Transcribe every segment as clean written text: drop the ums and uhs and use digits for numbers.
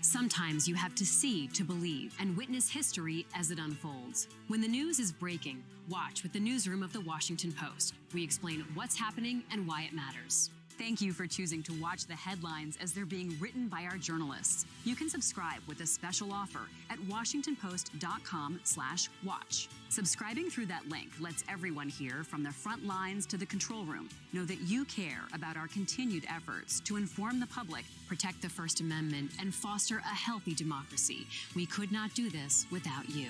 Sometimes you have to see to believe and witness history as it unfolds. When the news is breaking, watch with the newsroom of the Washington Post. We explain what's happening and why it matters. Thank you for choosing to watch the headlines as they're being written by our journalists. You can subscribe with a special offer at washingtonpost.com/watch. Subscribing through that link lets everyone hear from the front lines to the control room know that you care about our continued efforts to inform the public, protect the First Amendment, and foster a healthy democracy. We could not do this without you.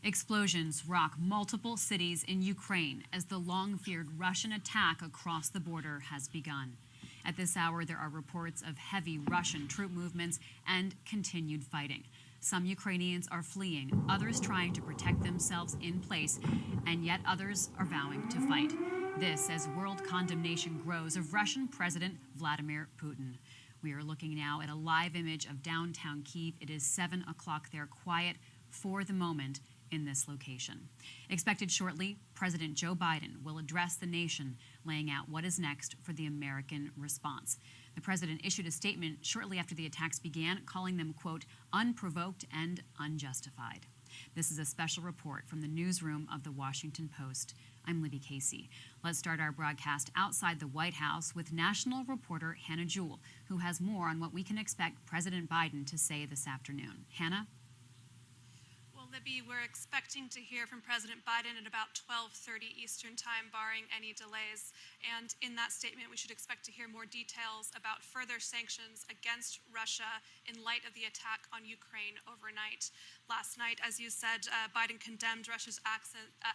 Explosions rock multiple cities in Ukraine as the long-feared Russian attack across the border has begun. At this hour, there are reports of heavy Russian troop movements and continued fighting. Some Ukrainians are fleeing, others trying to protect themselves in place, and yet others are vowing to fight. This as world condemnation grows of Russian President Vladimir Putin. We are looking now at a live image of downtown Kyiv. It is 7 o'clock there, quiet for the moment in this location. Expected shortly, President Joe Biden will address the nation, laying out what is next for the American response. The president issued a statement shortly after the attacks began, calling them, quote, unprovoked and unjustified. This is a special report from the newsroom of the Washington Post. I'm Libby Casey. Let's start our broadcast outside the White House with national reporter Hannah Jewell, who has more on what we can expect President Biden to say this afternoon. Hannah? Well, Libby, we're expecting to hear from President Biden at about 12:30 Eastern Time, barring any delays. And in that statement, we should expect to hear more details about further sanctions against Russia in light of the attack on Ukraine overnight. Last night, as you said, Biden condemned Russia's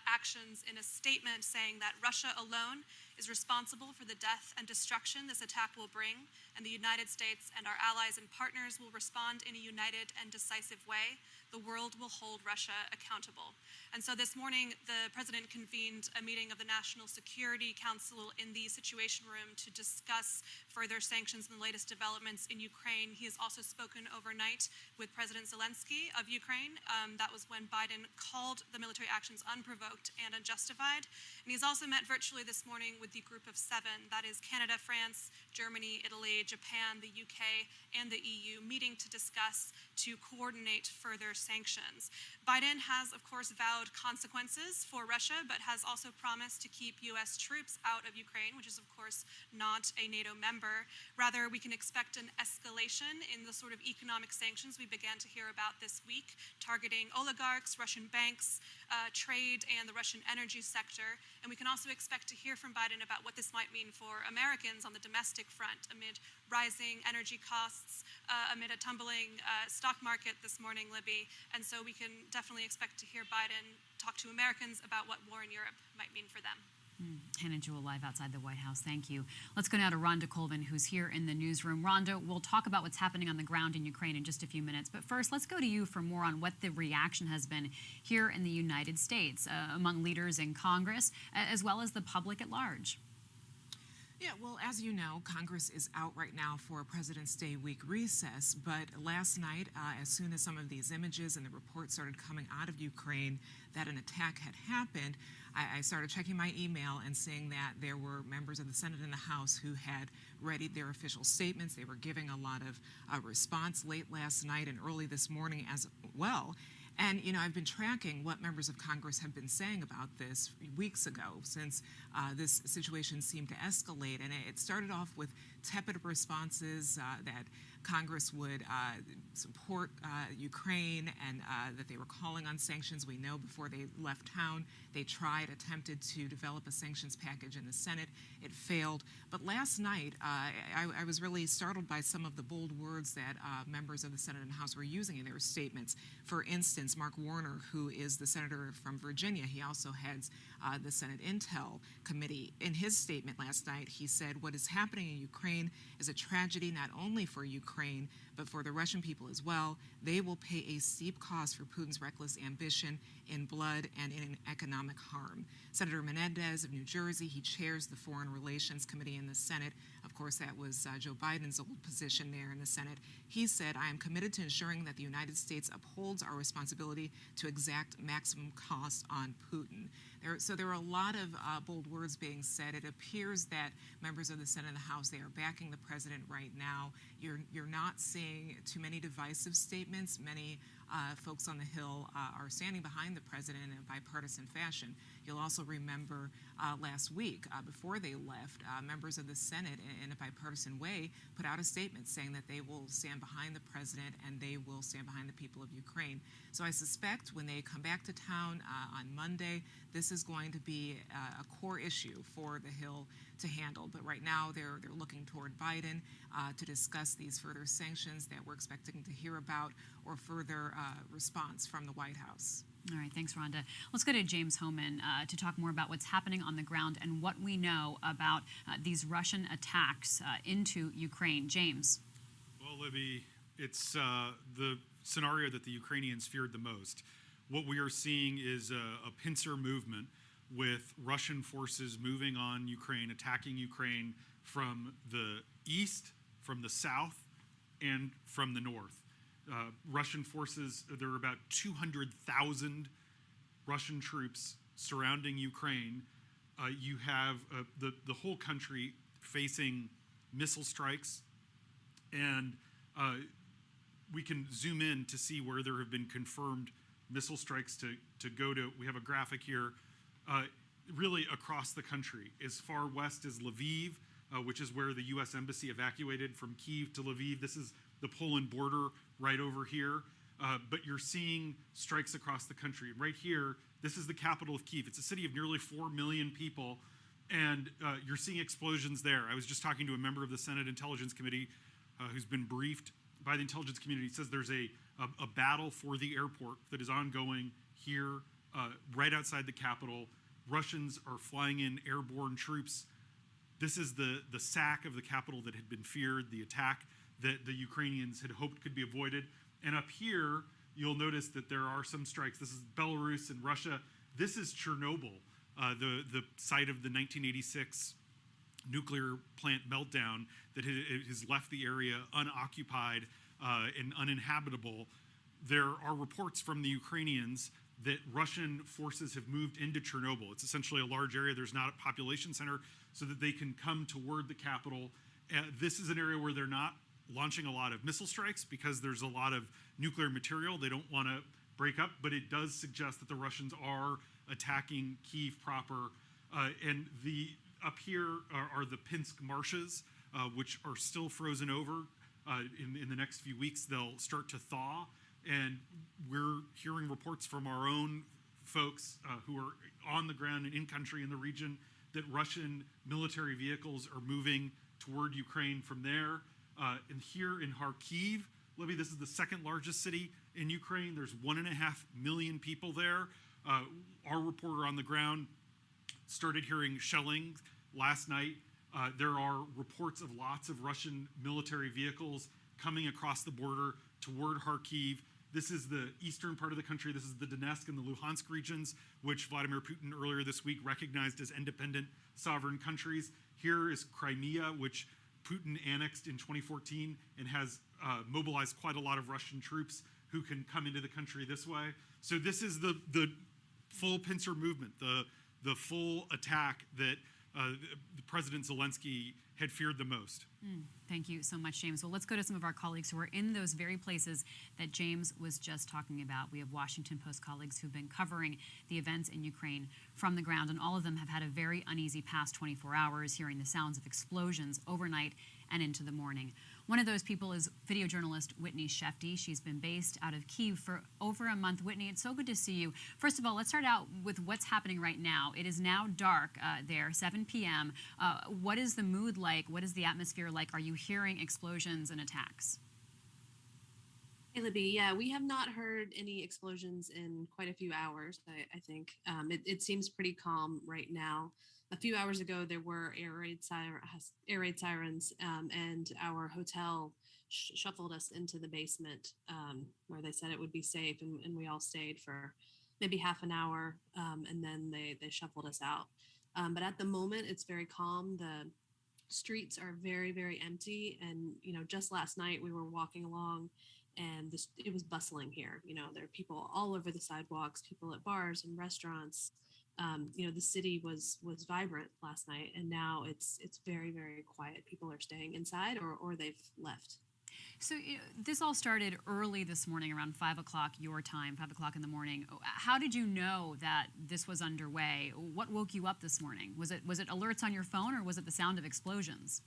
actions in a statement saying that Russia alone is responsible for the death and destruction this attack will bring, and the United States and our allies and partners will respond in a united and decisive way. The world will hold Russia accountable. And so this morning, the president convened a meeting of the National Security Council in the Situation Room to discuss further sanctions and the latest developments in Ukraine. He has also spoken overnight with President Zelensky of Ukraine. That was when Biden called the military actions unprovoked and unjustified. And he's also met virtually this morning with the Group of Seven, that is Canada, France, Germany, Italy, Japan, the UK, and the EU, meeting to discuss to coordinate further sanctions. Biden has, of course, vowed consequences for Russia, but has also promised to keep U.S. troops out of Ukraine, which is, of course, not a NATO member. Rather, we can expect an escalation in the sort of economic sanctions we began to hear about this week, targeting oligarchs, Russian banks, trade, and the Russian energy sector. And we can also expect to hear from Biden about what this might mean for Americans on the domestic front amid rising energy costs, amid a tumbling stock market this morning, Libby. And so we can definitely expect to hear Biden talk to Americans about what war in Europe might mean for them. Hannah Jewell live outside the White House. Thank you. Let's go now to Rhonda Colvin, who's here in the newsroom. Rhonda, we'll talk about what's happening on the ground in Ukraine in just a few minutes. But first, let's go to you for more on what the reaction has been here in the United States among leaders in Congress, as well as the public at large. Yeah, well, as you know, Congress is out right now for President's Day week recess, but last night, as soon as some of these images and the reports started coming out of Ukraine that an attack had happened, I started checking my email and seeing that there were members of the Senate and the House who had readied their official statements. They were giving a lot of response late last night and early this morning as well. And, you know, I've been tracking what members of Congress have been saying about this weeks ago since this situation seemed to escalate. And it started off with tepid responses that Congress would support Ukraine and that they were calling on sanctions. We know before they left town, they attempted to develop a sanctions package in the Senate. It failed. But last night, I was really startled by some of the bold words that members of the Senate and House were using in their statements. For instance, Mark Warner, who is the senator from Virginia, he also heads the Senate Intel Committee. In his statement last night, he said, "What is happening in Ukraine is a tragedy not only for Ukraine, but but for the Russian people as well, they will pay a steep cost for Putin's reckless ambition in blood and in economic harm. Senator Menendez of New Jersey, he chairs the Foreign Relations Committee in the Senate. Of course, that was Joe Biden's old position there in the Senate. He said, "I am committed to ensuring that the United States upholds our responsibility to exact maximum cost on Putin." So there are a lot of bold words being said. It appears that members of the Senate and the House, they are backing the president right now. You're not seeing too many divisive statements. Many folks on the Hill are standing behind the president in a bipartisan fashion. You'll also remember last week, before they left, members of the Senate, in a bipartisan way, put out a statement saying that they will stand behind the president and they will stand behind the people of Ukraine. So I suspect when they come back to town on Monday, this is going to be a core issue for the Hill to handle. But right now, they're looking toward Biden to discuss these further sanctions that we're expecting to hear about, or further response from the White House. All right, thanks, Rhonda. Let's go to James Hohmann to talk more about what's happening on the ground and what we know about these Russian attacks into Ukraine. James. Well, Libby, it's the scenario that the Ukrainians feared the most. What we are seeing is a pincer movement with Russian forces moving on Ukraine, attacking Ukraine from the east, from the south, and from the north. Russian forces, there are about 200,000 Russian troops surrounding Ukraine. You have the whole country facing missile strikes, and we can zoom in to see where there have been confirmed missile strikes to go to. We have a graphic here, really across the country. As far west as Lviv, which is where the U.S. Embassy evacuated from Kyiv to Lviv. This is the Poland border right over here. But you're seeing strikes across the country. Right here, this is the capital of Kyiv. It's a city of nearly 4 million people, and you're seeing explosions there. I was just talking to a member of the Senate Intelligence Committee who's been briefed by the intelligence community. He says there's a battle for the airport that is ongoing here right outside the capital. Russians are flying in airborne troops. This is the sack of the capital that had been feared, the attack that the Ukrainians had hoped could be avoided. And up here, you'll notice that there are some strikes. This is Belarus and Russia. This is Chernobyl, the site of the 1986 nuclear plant meltdown that has left the area unoccupied and uninhabitable. There are reports from the Ukrainians that Russian forces have moved into Chernobyl. It's essentially a large area. There's not a population center so that they can come toward the capital. This is an area where they're not launching a lot of missile strikes because there's a lot of nuclear material they don't want to break up, but it does suggest that the Russians are attacking Kyiv proper. And up here are the Pinsk marshes, which are still frozen over. In the next few weeks, they'll start to thaw. And we're hearing reports from our own folks who are on the ground and in country in the region that Russian military vehicles are moving toward Ukraine from there. And here in Kharkiv, Libby, this is the second largest city in Ukraine. There's 1.5 million people there. Our reporter on the ground started hearing shelling last night. There are reports of lots of Russian military vehicles coming across the border toward Kharkiv. This is the eastern part of the country. This is the Donetsk and the Luhansk regions, which Vladimir Putin earlier this week recognized as independent sovereign countries. Here is Crimea, which Putin annexed in 2014 and has mobilized quite a lot of Russian troops who can come into the country this way. So this is the full pincer movement, the full attack that President Zelensky had feared the most. Thank you so much, James. Well, let's go to some of our colleagues who are in those very places that James was just talking about. We have Washington Post colleagues who've been covering the events in Ukraine from the ground, and all of them have had a very uneasy past 24 hours, hearing the sounds of explosions overnight and into the morning. One of those people is video journalist Whitney Shefty. She's been based out of Kyiv for over a month. Whitney, it's so good to see you. First of all, let's start out with what's happening right now. It is now dark there, 7 p.m. What is the mood like? What is the atmosphere like? Are you hearing explosions and attacks? Hey, Libby. Yeah, we have not heard any explosions in quite a few hours, I think. It seems pretty calm right now. A few hours ago, there were air raid sirens, and our hotel shuffled us into the basement where they said it would be safe, and we all stayed for maybe half an hour, and then they shuffled us out. But at the moment, it's very calm. The streets are very, very empty, and just last night we were walking along, and it was bustling here. There are people all over the sidewalks, people at bars and restaurants. The city was vibrant last night, and now it's very, very quiet. People are staying inside, or they've left. So this all started early this morning, around 5 o'clock your time, 5 o'clock in the morning. How did you know that this was underway? What woke you up this morning? Was it alerts on your phone, or was it the sound of explosions?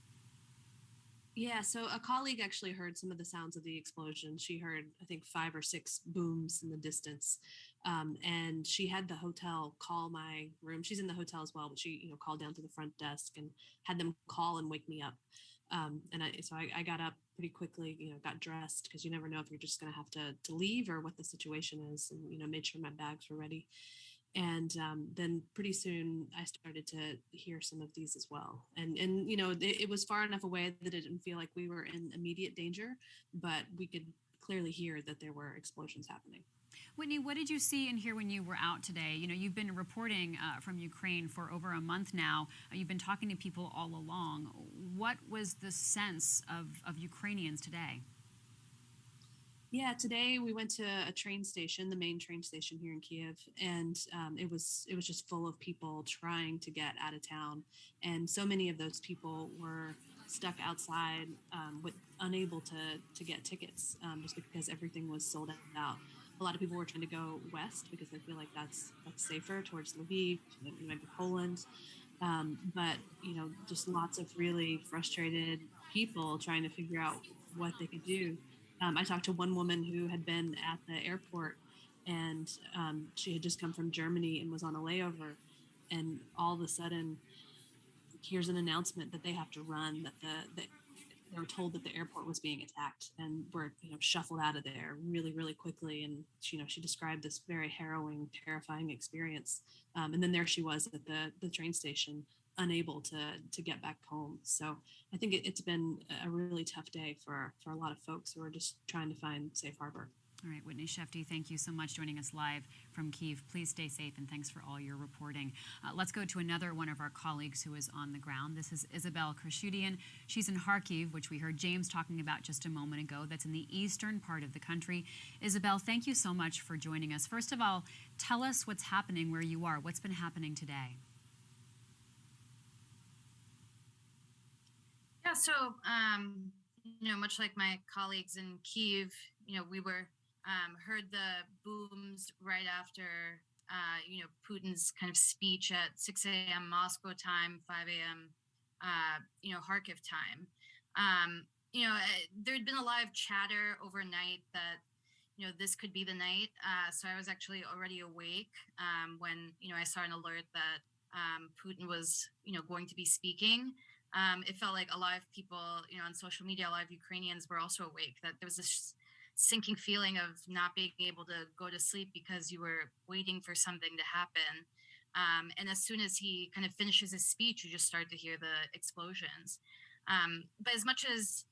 Yeah, so a colleague actually heard some of the sounds of the explosion. She heard, I think, 5 or 6 booms in the distance, and she had the hotel call my room. She's in the hotel as well, but she, called down to the front desk and had them call and wake me up. So I got up pretty quickly, got dressed, because you never know if you're just going to have to leave or what the situation is, and made sure my bags were ready. And then pretty soon I started to hear some of these as well. And it was far enough away that it didn't feel like we were in immediate danger, but we could clearly hear that there were explosions happening. Whitney, what did you see and hear when you were out today? You've been reporting from Ukraine for over a month now. You've been talking to people all along. What was the sense of Ukrainians today? Yeah, today we went to a train station, the main train station here in Kiev, and it was just full of people trying to get out of town, and so many of those people were stuck outside, unable to get tickets, just because everything was sold out. A lot of people were trying to go west because they feel like that's safer, towards Lviv, maybe Poland, but just lots of really frustrated people trying to figure out what they could do. I talked to one woman who had been at the airport, and she had just come from Germany and was on a layover, and all of a sudden here's an announcement that they have to run, that they were told that the airport was being attacked, and were shuffled out of there really, really quickly. And she described this very harrowing, terrifying experience, and then there she was at the train station, unable to get back home. So I think it's been a really tough day for a lot of folks who are just trying to find safe harbor. All right, Whitney Shefty, thank you so much joining us live from Kyiv. Please stay safe, and thanks for all your reporting. Let's go to another one of our colleagues who is on the ground. This is Isabel Krashudian. She's in Kharkiv, which we heard James talking about just a moment ago. That's in the eastern part of the country. Isabel, thank you so much for joining us. First of all, tell us what's happening where you are. What's been happening today? Yeah, so, much like my colleagues in Kyiv, we heard the booms right after, Putin's kind of speech at 6 a.m. Moscow time, 5 a.m., Kharkiv time. There'd been a lot of chatter overnight that, this could be the night. So I was actually already awake when, I saw an alert that Putin was, going to be speaking. It felt like a lot of people, on social media, a lot of Ukrainians were also awake, that there was this sinking feeling of not being able to go to sleep because you were waiting for something to happen. And as soon as he kind of finishes his speech, you just start to hear the explosions. But as much as,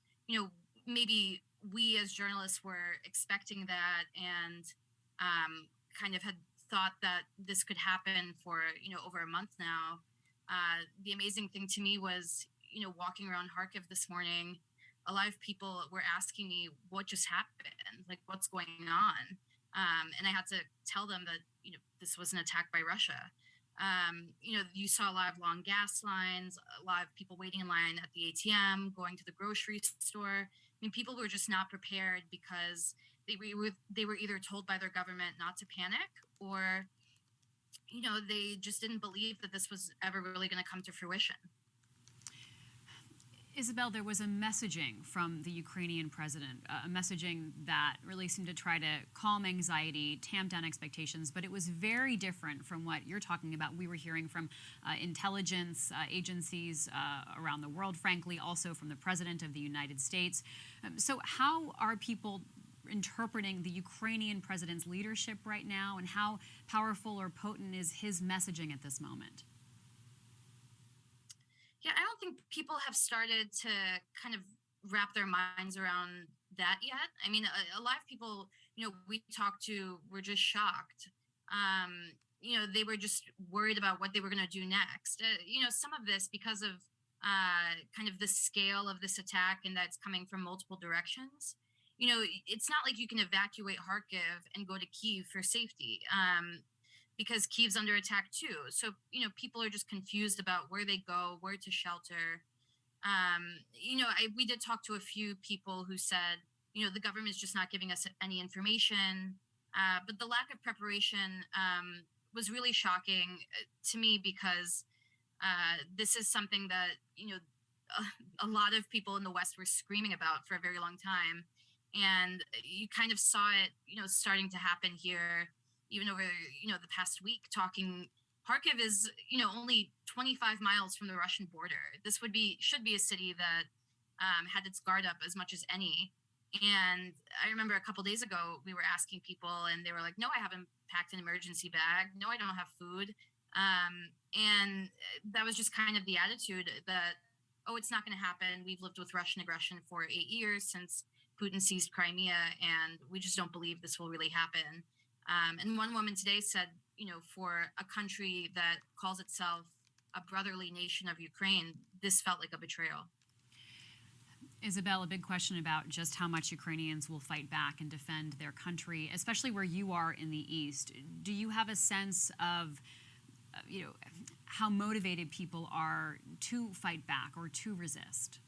maybe we as journalists were expecting that and kind of had thought that this could happen for, over a month now, the amazing thing to me was, walking around Kharkiv this morning, a lot of people were asking me what just happened, like what's going on. And I had to tell them that, this was an attack by Russia. You saw a lot of long gas lines, a lot of people waiting in line at the ATM, going to the grocery store. I mean, people were just not prepared because they were either told by their government not to panic, or they just didn't believe that this was ever really going to come to fruition. Isabel, there was a messaging from the Ukrainian president, a messaging that really seemed to try to calm anxiety, tamp down expectations, but it was very different from what you're talking about. We were hearing from intelligence agencies around the world, frankly, also from the president of the United States. So how are people interpreting the Ukrainian president's leadership right now, and how powerful or potent is his messaging at this moment? Yeah, I don't think people have started to kind of wrap their minds around that yet. I mean, a lot of people, we talked to were just shocked. They were just worried about what they were going to do next. Some of this because of kind of the scale of this attack and that's coming from multiple directions. It's not like you can evacuate Kharkiv and go to Kyiv for safety. Because Kyiv's under attack too. So, people are just confused about where they go, where to shelter. We did talk to a few people who said, the government's just not giving us any information. But the lack of preparation was really shocking to me because this is something that, a lot of people in the West were screaming about for a very long time. And you kind of saw it, starting to happen here, even over, the past week. Kharkiv is, only 25 miles from the Russian border. This should be a city that had its guard up as much as any. And I remember a couple days ago, we were asking people and they were like, no, I haven't packed an emergency bag. No, I don't have food. And that was just kind of the attitude that, oh, it's not going to happen. We've lived with Russian aggression for 8 years since Putin seized Crimea, and we just don't believe this will really happen. And one woman today said, for a country that calls itself a brotherly nation of Ukraine, this felt like a betrayal. Isabel, a big question about just how much Ukrainians will fight back and defend their country, especially where you are in the East. Do you have a sense of, how motivated people are to fight back or to resist?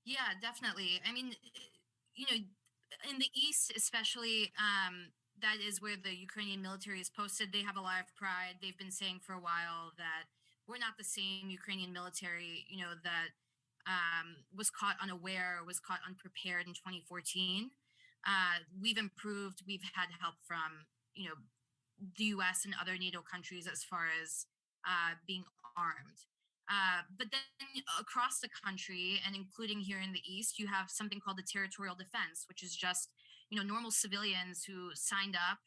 Yeah, definitely. I mean, in the East, especially, that is where the Ukrainian military is posted. They have a lot of pride. They've been saying for a while that we're not the same Ukrainian military, that was caught unaware, was caught unprepared in 2014. We've improved. We've had help from, the U.S. and other NATO countries as far as being armed. But then across the country, and including here in the East, you have something called the territorial defense, which is just, normal civilians who signed up,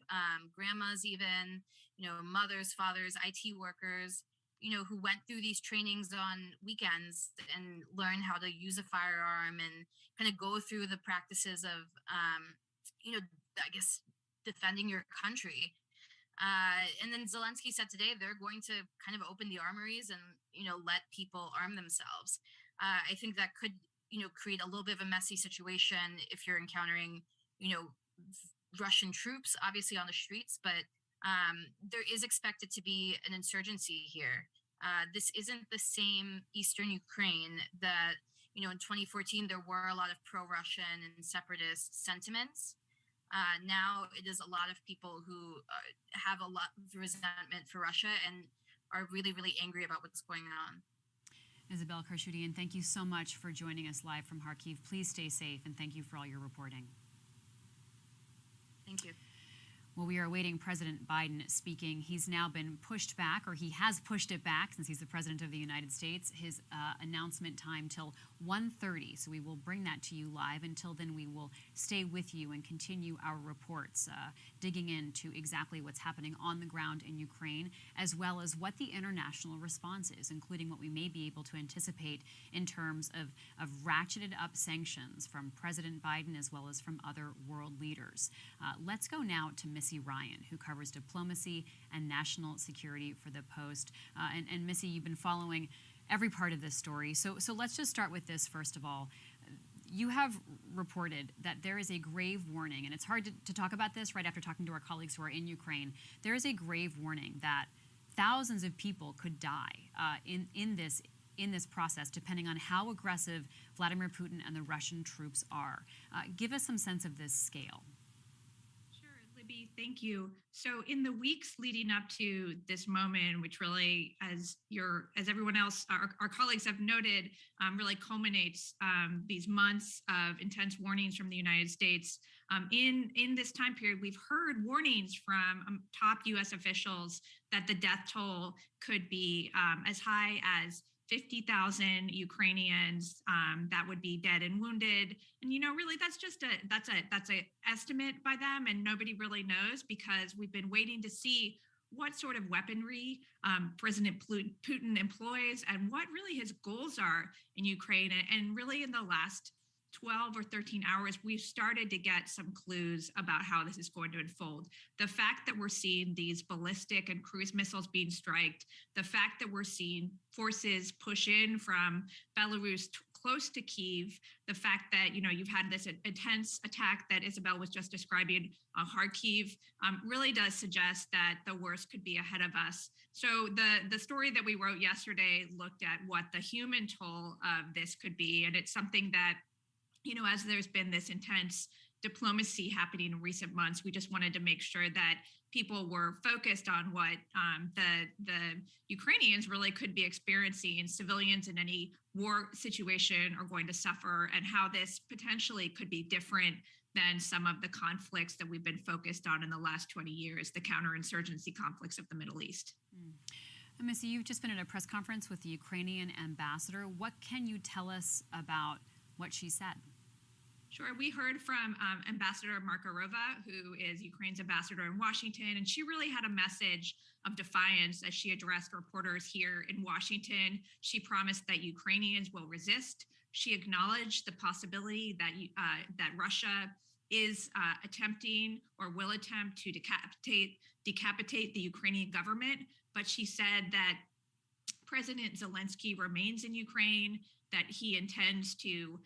grandmas even, mothers, fathers, IT workers, who went through these trainings on weekends and learned how to use a firearm and kind of go through the practices of, I guess, defending your country. And then Zelensky said today they're going to kind of open the armories and, let people arm themselves. I think that could, create a little bit of a messy situation if you're encountering, Russian troops, obviously on the streets, but there is expected to be an insurgency here. This isn't the same Eastern Ukraine that, in 2014, there were a lot of pro-Russian and separatist sentiments. Now it is a lot of people who have a lot of resentment for Russia and are really, really angry about what's going on. Isabel Karshutian, thank you so much for joining us live from Kharkiv. Please stay safe, and thank you for all your reporting. Thank you. Well, we are awaiting President Biden speaking. He's now been pushed back, or he has pushed it back since he's the president of the United States, his announcement time till 1:30. So we will bring that to you live. Until then, we will stay with you and continue our reports, digging into exactly what's happening on the ground in Ukraine, as well as what the international response is, including what we may be able to anticipate in terms of ratcheted up sanctions from President Biden as well as from other world leaders. Let's go now to Missy Ryan, who covers diplomacy and national security for the Post. And Missy, you've been following every part of this story. So let's just start with this first of all. You have reported that there is a grave warning, and it's hard to talk about this right after talking to our colleagues who are in Ukraine. There is a grave warning that thousands of people could die in this process, depending on how aggressive Vladimir Putin and the Russian troops are. Give us some sense of this scale. Thank you. So in the weeks leading up to this moment, which really, as everyone else, our colleagues have noted, really culminates these months of intense warnings from the United States. In this time period, we've heard warnings from top U.S. officials that the death toll could be as high as 50,000 Ukrainians that would be dead and wounded. And, really that's a estimate by them, and nobody really knows, because we've been waiting to see what sort of weaponry President Putin employs and what really his goals are in Ukraine. And really in the last 12 or 13 hours, we've started to get some clues about how this is going to unfold. The fact that we're seeing these ballistic and cruise missiles being striked, the fact that we're seeing forces push in from Belarus close to Kyiv, the fact that, you've had this intense attack that Isabel was just describing on Kharkiv, really does suggest that the worst could be ahead of us. So the story that we wrote yesterday looked at what the human toll of this could be. And it's something that, as there's been this intense diplomacy happening in recent months, we just wanted to make sure that people were focused on what the Ukrainians really could be experiencing. Civilians in any war situation are going to suffer, and how this potentially could be different than some of the conflicts that we've been focused on in the last 20 years, the counterinsurgency conflicts of the Middle East. Missy, you've just been at a press conference with the Ukrainian ambassador. What can you tell us about what she said? Sure. We heard from Ambassador Markarova, who is Ukraine's ambassador in Washington, and she really had a message of defiance as she addressed reporters here in Washington. She promised that Ukrainians will resist. She acknowledged the possibility that that Russia is attempting or will attempt to decapitate the Ukrainian government, but she said that President Zelensky remains in Ukraine, that he intends to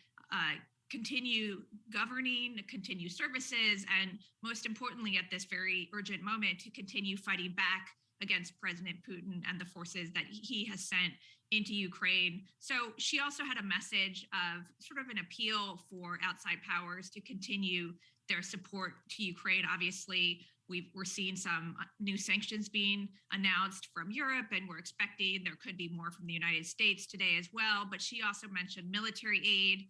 continue governing, continue services, and most importantly, at this very urgent moment, to continue fighting back against President Putin and the forces that he has sent into Ukraine. So she also had a message of sort of an appeal for outside powers to continue their support to Ukraine. Obviously, we're seeing some new sanctions being announced from Europe, and we're expecting there could be more from the United States today as well. But she also mentioned military aid,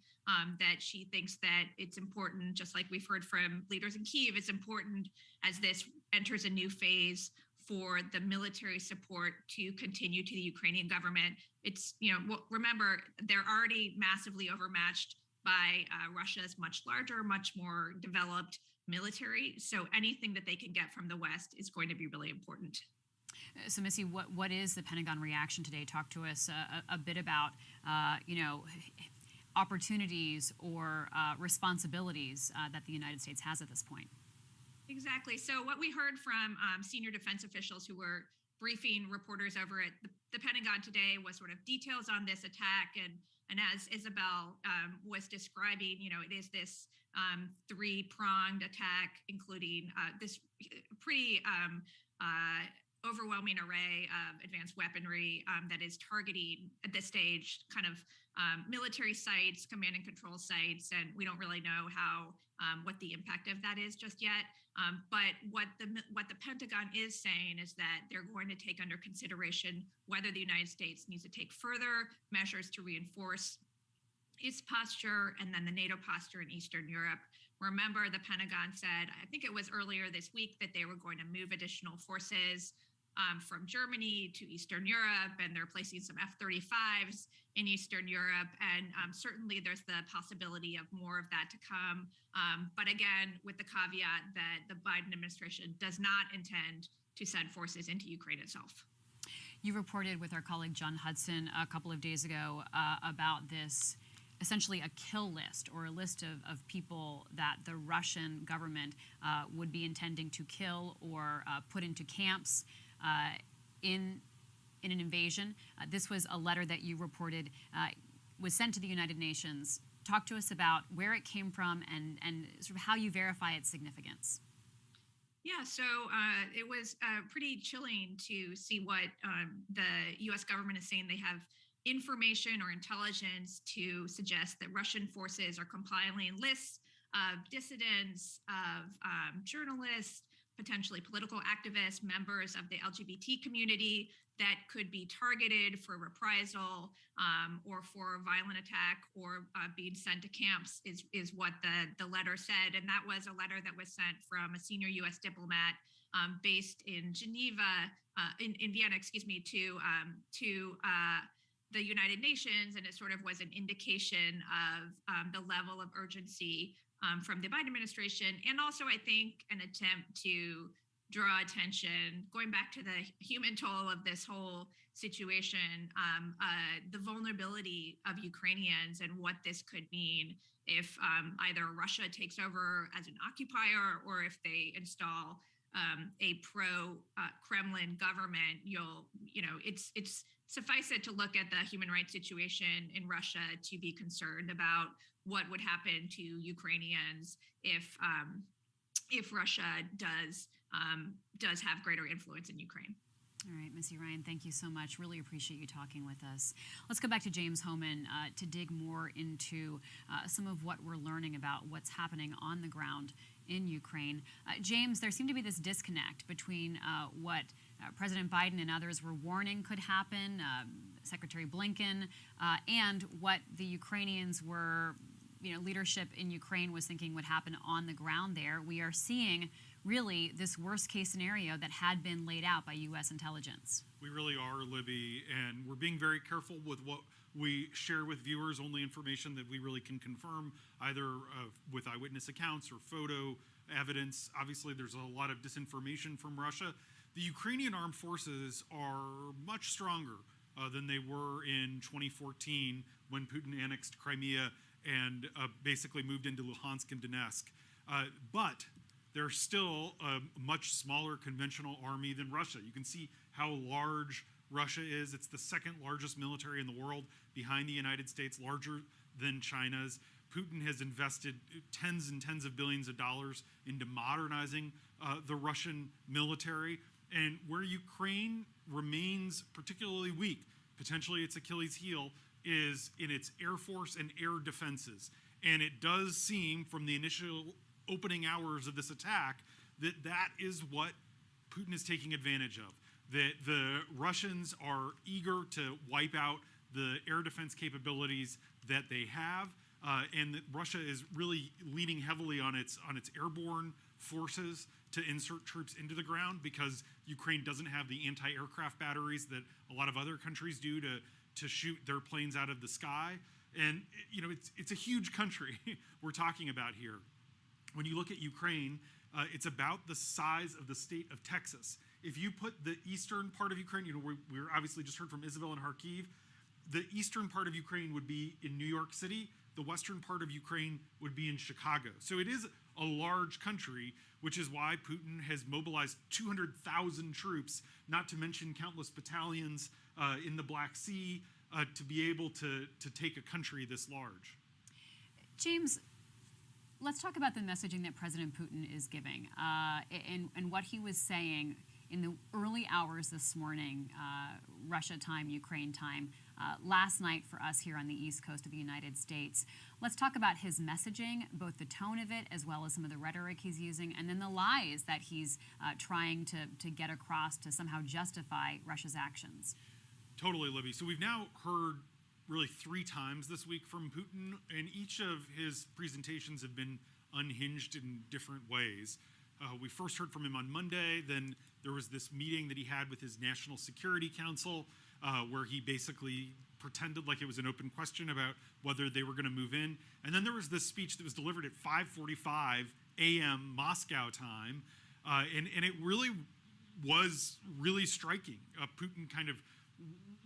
that she thinks that it's important, just like we've heard from leaders in Kyiv, it's important as this enters a new phase for the military support to continue to the Ukrainian government. It's, remember, they're already massively overmatched by Russia's much larger, much more developed military. So anything that they can get from the West is going to be really important. So, Missy, what is the Pentagon reaction today? Talk to us a bit about, opportunities or responsibilities that the United States has at this point. Exactly. So what we heard from senior defense officials who were briefing reporters over at the Pentagon today was sort of details on this attack. And as Isabel was describing, it is this three-pronged attack, including this pretty overwhelming array of advanced weaponry that is targeting at this stage kind of military sites, command and control sites, and we don't really know how what the impact of that is just yet. But what the Pentagon is saying is that they're going to take under consideration whether the United States needs to take further measures to reinforce its posture and then the NATO posture in Eastern Europe. Remember, the Pentagon said, I think it was earlier this week, that they were going to move additional forces from Germany to Eastern Europe, and they're placing some F-35s in Eastern Europe. And certainly there's the possibility of more of that to come. But again, with the caveat that the Biden administration does not intend to send forces into Ukraine itself. You reported with our colleague John Hudson a couple of days ago about this, essentially a kill list, or a list of people that the Russian government would be intending to kill or put into camps in an invasion. This was a letter that you reported was sent to the United Nations. Talk to us about where it came from and sort of how you verify its significance. Yeah, so it was pretty chilling to see what the U.S. government is saying. They have information or intelligence to suggest that Russian forces are compiling lists of dissidents, of journalists, potentially political activists, members of the LGBT community that could be targeted for reprisal or for a violent attack or being sent to camps is what the letter said. And that was a letter that was sent from a senior U.S. diplomat based in Geneva, in Vienna, to the United Nations. And it sort of was an indication of the level of urgency from the Biden administration, and also, I think, an attempt to draw attention, going back to the human toll of this whole situation, the vulnerability of Ukrainians and what this could mean if either Russia takes over as an occupier or if they install a pro-Kremlin government. It's suffice it to look at the human rights situation in Russia to be concerned about what would happen to Ukrainians if Russia does have greater influence in Ukraine. All right, Missy Ryan, thank you so much. Really appreciate you talking with us. Let's go back to James Hohmann to dig more into some of what we're learning about what's happening on the ground in Ukraine. James, there seemed to be this disconnect between what President Biden and others were warning could happen, Secretary Blinken, and what the Ukrainians were, leadership in Ukraine was thinking would happen on the ground there. We are seeing really this worst case scenario that had been laid out by U.S. intelligence. We really are, Libby, and we're being very careful with what we share with viewers, only information that we really can confirm, either with eyewitness accounts or photo evidence. Obviously, there's a lot of disinformation from Russia. The Ukrainian armed forces are much stronger than they were in 2014 when Putin annexed Crimea and basically moved into Luhansk and Donetsk. But they're still a much smaller conventional army than Russia. You can see how large Russia is. It's the second largest military in the world, behind the United States, larger than China's. Putin has invested tens and tens of billions of dollars into modernizing the Russian military. And where Ukraine remains particularly weak, potentially its Achilles heel, is in its air force and air defenses. And it does seem from the initial opening hours of this attack that is what Putin is taking advantage of. That the Russians are eager to wipe out the air defense capabilities that they have, and that Russia is really leaning heavily on its airborne forces to insert troops into the ground, because Ukraine doesn't have the anti-aircraft batteries that a lot of other countries do to shoot their planes out of the sky. And it's a huge country we're talking about here. When you look at Ukraine, it's about the size of the state of Texas. If you put the eastern part of Ukraine, we're obviously just heard from Isabel and Kharkiv, the eastern part of Ukraine would be in New York City, the western part of Ukraine would be in Chicago. So it is a large country, which is why Putin has mobilized 200,000 troops, not to mention countless battalions in the Black Sea, to be able to take a country this large. James, let's talk about the messaging that President Putin is giving and what he was saying in the early hours this morning, Russia time, Ukraine time, last night for us here on the East Coast of the United States. Let's talk about his messaging, both the tone of it as well as some of the rhetoric he's using, and then the lies that he's trying to get across to somehow justify Russia's actions. Totally, Libby. So we've now heard really 3 times this week from Putin, and each of his presentations have been unhinged in different ways. We first heard from him on Monday, then there was this meeting that he had with his National Security Council, where he basically pretended like it was an open question about whether they were going to move in. And then there was this speech that was delivered at 5:45 a.m. Moscow time, and it really was really striking. Putin kind of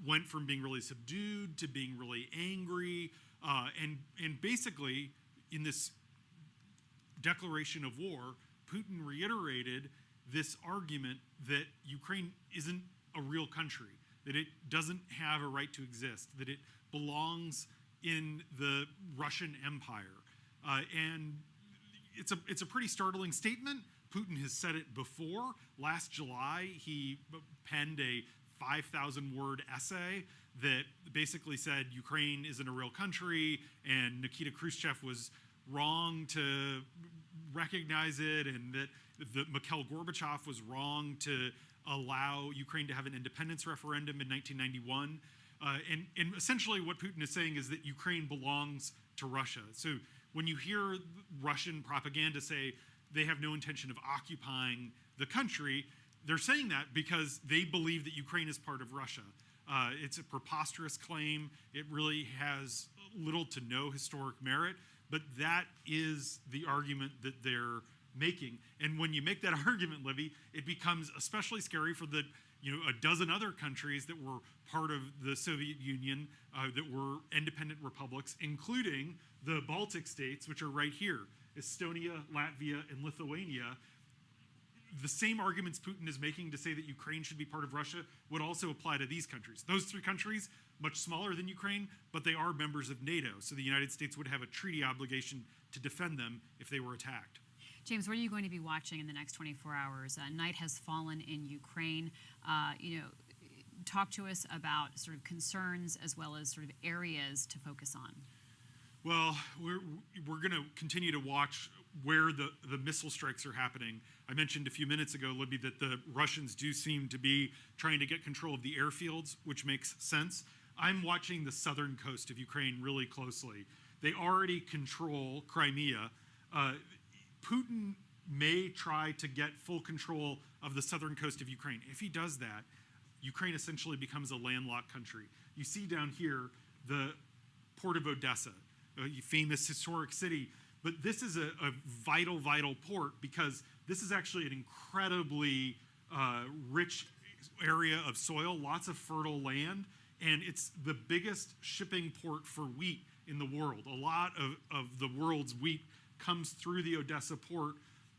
went from being really subdued to being really angry, and basically in this declaration of war, Putin reiterated this argument that Ukraine isn't a real country, that it doesn't have a right to exist, that it belongs in the Russian Empire. And it's a pretty startling statement. Putin has said it before. Last July, he penned a 5,000-word essay that basically said Ukraine isn't a real country, and Nikita Khrushchev was wrong to recognize it, and that Mikhail Gorbachev was wrong to allow Ukraine to have an independence referendum in 1991. And essentially what Putin is saying is that Ukraine belongs to Russia. So when you hear Russian propaganda say they have no intention of occupying the country, they're saying that because they believe that Ukraine is part of Russia. It's a preposterous claim. It really has little to no historic merit, but that is the argument that they're making. And when you make that argument, Libby, it becomes especially scary for the a dozen other countries that were part of the Soviet Union that were independent republics, including the Baltic states, which are right here, Estonia, Latvia, and Lithuania. The same arguments Putin is making to say that Ukraine should be part of Russia would also apply to these countries. Those three countries, much smaller than Ukraine, but they are members of NATO, so the United States would have a treaty obligation to defend them if they were attacked. James, what are you going to be watching in the next 24 hours? Night has fallen in Ukraine. Talk to us about sort of concerns as well as sort of areas to focus on. Well, we're going to continue to watch where the missile strikes are happening. I mentioned a few minutes ago, Libby, that the Russians do seem to be trying to get control of the airfields, which makes sense. I'm watching the southern coast of Ukraine really closely. They already control Crimea. Putin may try to get full control of the southern coast of Ukraine. If he does that, Ukraine essentially becomes a landlocked country. You see down here the port of Odessa, a famous historic city, but this is a vital, vital port because this is actually an incredibly rich area of soil, lots of fertile land, and it's the biggest shipping port for wheat in the world. A lot of the world's wheat comes through the Odessa port.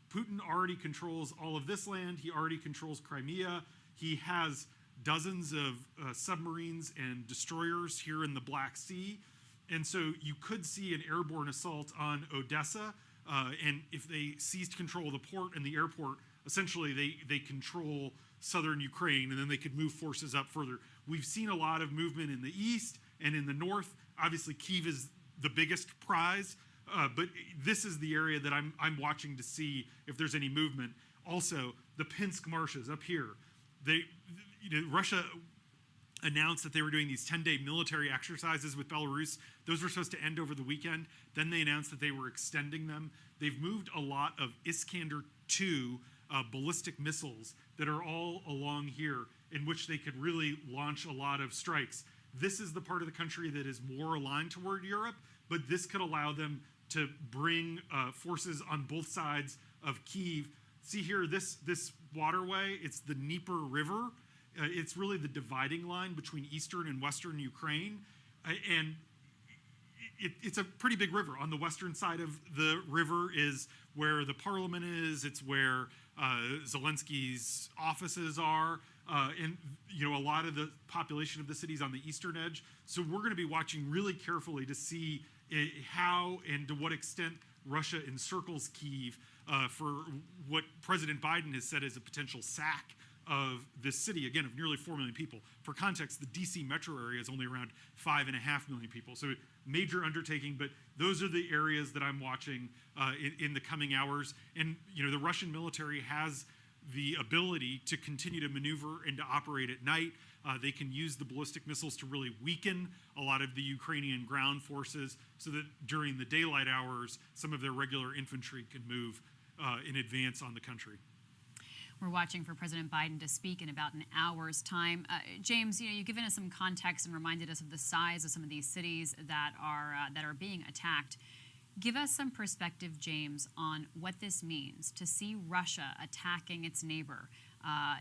Putin already controls all of this land. He already controls Crimea. He has dozens of submarines and destroyers here in the Black Sea. And so you could see an airborne assault on Odessa. And if they seized control of the port and the airport, essentially they control southern Ukraine, and then they could move forces up further. We've seen a lot of movement in the east and in the north. Obviously, Kyiv is the biggest prize. But this is the area that I'm watching to see if there's any movement. Also, the Pinsk marshes up here. Russia announced that they were doing these 10-day military exercises with Belarus. Those were supposed to end over the weekend. Then they announced that they were extending them. They've moved a lot of Iskander-2 ballistic missiles that are all along here in which they could really launch a lot of strikes. This is the part of the country that is more aligned toward Europe, but this could allow them to bring forces on both sides of Kyiv. See here, this waterway, it's the Dnieper River. It's really the dividing line between eastern and western Ukraine. And it's a pretty big river. On the western side of the river is where the parliament is. It's where Zelensky's offices are. And a lot of the population of the city's on the eastern edge. So we're going to be watching really carefully to see how and to what extent Russia encircles Kyiv for what President Biden has said is a potential sack of this city, again, of nearly 4 million people. For context, the DC metro area is only around 5.5 million people. So major undertaking, but those are the areas that I'm watching in the coming hours. And, the Russian military has the ability to continue to maneuver and to operate at night. They can use the ballistic missiles to really weaken a lot of the Ukrainian ground forces so that during the daylight hours, some of their regular infantry can move in advance on the country. We're watching for President Biden to speak in about an hour's time. James, you've given us some context and reminded us of the size of some of these cities that are being attacked. Give us some perspective, James, on what this means to see Russia attacking its neighbor,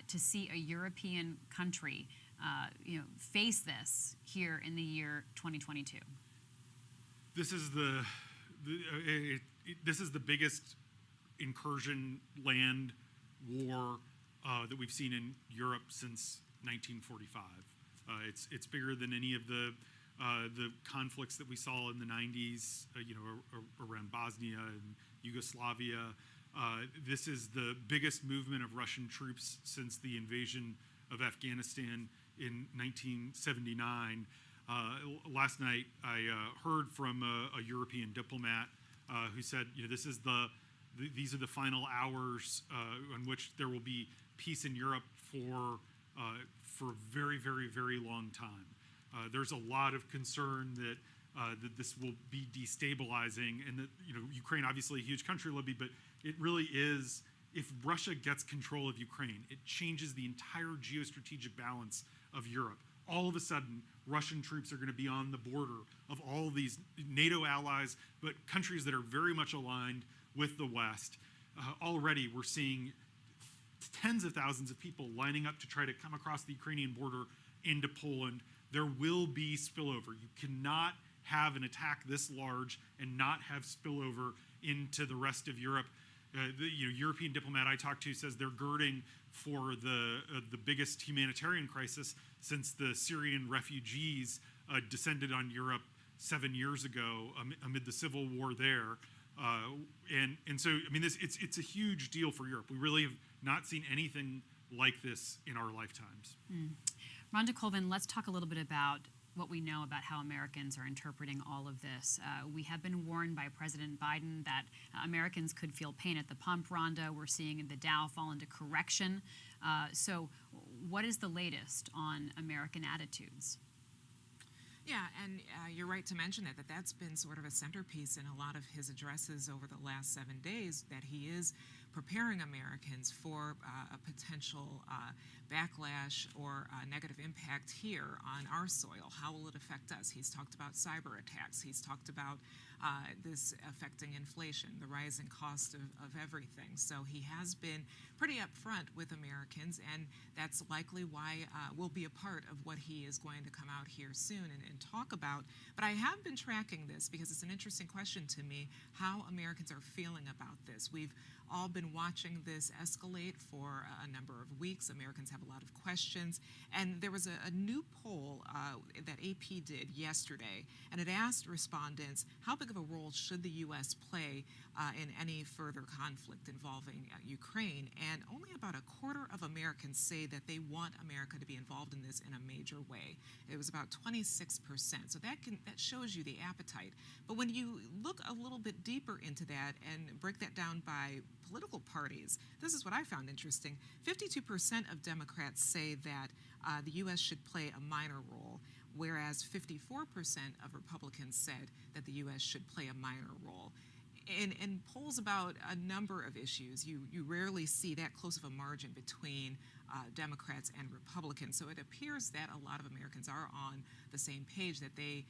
to see a European country, face this here in the year 2022. This is the biggest incursion land war that we've seen in Europe since 1945. It's bigger than any of the conflicts that we saw in the 90s, around Bosnia and Yugoslavia. This is the biggest movement of Russian troops since the invasion of Afghanistan in 1979. Last night, I heard from a European diplomat who said, these are the final hours on which there will be peace in Europe for a very, very, very long time. There's a lot of concern that this will be destabilizing, and that Ukraine, obviously a huge country, Libby, but it really is. If Russia gets control of Ukraine, it changes the entire geostrategic balance of Europe. All of a sudden, Russian troops are going to be on the border of all of these NATO allies, but countries that are very much aligned with the West. already we're seeing tens of thousands of people lining up to try to come across the Ukrainian border into Poland. There will be spillover. You cannot have an attack this large and not have spillover into the rest of Europe. The European diplomat I talked to says they're girding for the biggest humanitarian crisis since the Syrian refugees descended on Europe 7 years ago amid the civil war there. And so, I mean, it's a huge deal for Europe. We really have not seen anything like this in our lifetimes. Rhonda Colvin, let's talk a little bit about what we know about how Americans are interpreting all of this. We have been warned by President Biden that Americans could feel pain at the pump, Rhonda. We're seeing the Dow fall into correction. So what is the latest on American attitudes? Yeah, and you're right to mention it, that's been sort of a centerpiece in a lot of his addresses over the last 7 days, that he is preparing Americans for a potential backlash or negative impact here on our soil. How will it affect us? He's talked about cyber attacks. He's talked about this affecting inflation, the rising cost of everything. So he has been pretty upfront with Americans, and that's likely why we'll be a part of what he is going to come out here soon and talk about. But I have been tracking this because it's an interesting question to me, how Americans are feeling about this. We've all been watching this escalate for a number of weeks. Americans have a lot of questions. And there was a new poll that AP did yesterday, and it asked respondents, how big of a role should the U.S. play in any further conflict involving Ukraine? And only about a quarter of Americans say that they want America to be involved in this in a major way. It was about 26%. So that shows you the appetite. But when you look a little bit deeper into that and break that down by political parties, this is what I found interesting. 52% of Democrats say that the U.S. should play a minor role, whereas 54% of Republicans said that the U.S. should play a minor role. In polls about a number of issues, you rarely see that close of a margin between Democrats and Republicans. So it appears that a lot of Americans are on the same page, that they,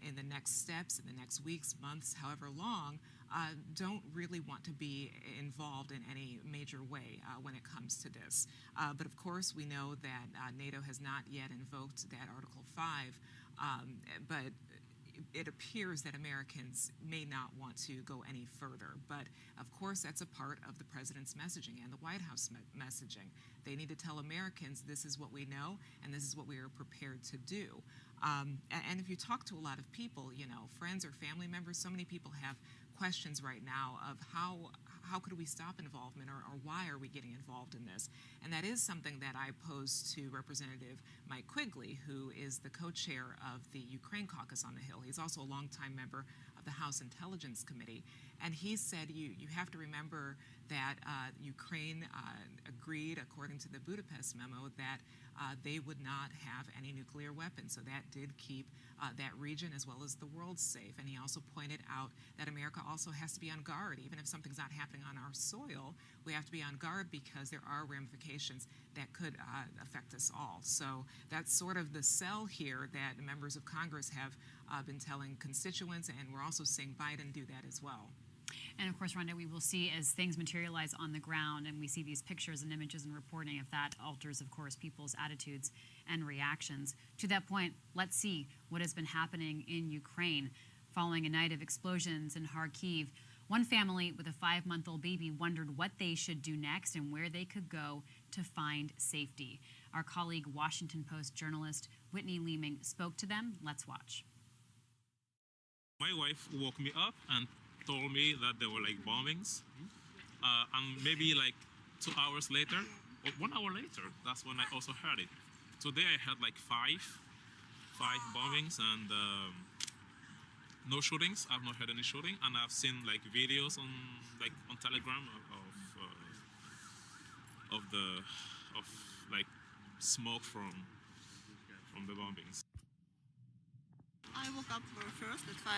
in the next steps, in the next weeks, months, however long, don't really want to be involved in any major way when it comes to this. But of course, we know that NATO has not yet invoked that Article 5, but it appears that Americans may not want to go any further. But of course, that's a part of the president's messaging and the White House messaging. They need to tell Americans this is what we know and this is what we are prepared to do. And if you talk to a lot of people, friends or family members, so many people have questions right now of how could we stop involvement, or why are we getting involved in this? And that is something that I posed to Representative Mike Quigley, who is the co-chair of the Ukraine Caucus on the Hill. He's also a longtime member of the House Intelligence Committee. And he said you have to remember that Ukraine agreed, according to the Budapest memo, that they would not have any nuclear weapons. So that did keep that region as well as the world safe. And he also pointed out that America also has to be on guard. Even if something's not happening on our soil, we have to be on guard because there are ramifications that could affect us all. So that's sort of the sell here that members of Congress have been telling constituents, and we're also seeing Biden do that as well. And of course, Rhonda, we will see as things materialize on the ground and we see these pictures and images and reporting, if that alters, of course, people's attitudes and reactions. To that point, let's see what has been happening in Ukraine following a night of explosions in Kharkiv. One family with a 5-month-old baby wondered what they should do next and where they could go to find safety. Our colleague, Washington Post journalist Whitney Leeming, spoke to them. Let's watch. My wife woke me up and told me that there were bombings, and maybe 2 hours later, or 1 hour later, that's when I also heard it. Today I had five bombings and no shootings. I've not heard any shooting, and I've seen videos on Telegram of smoke from the bombings. I woke up first at 5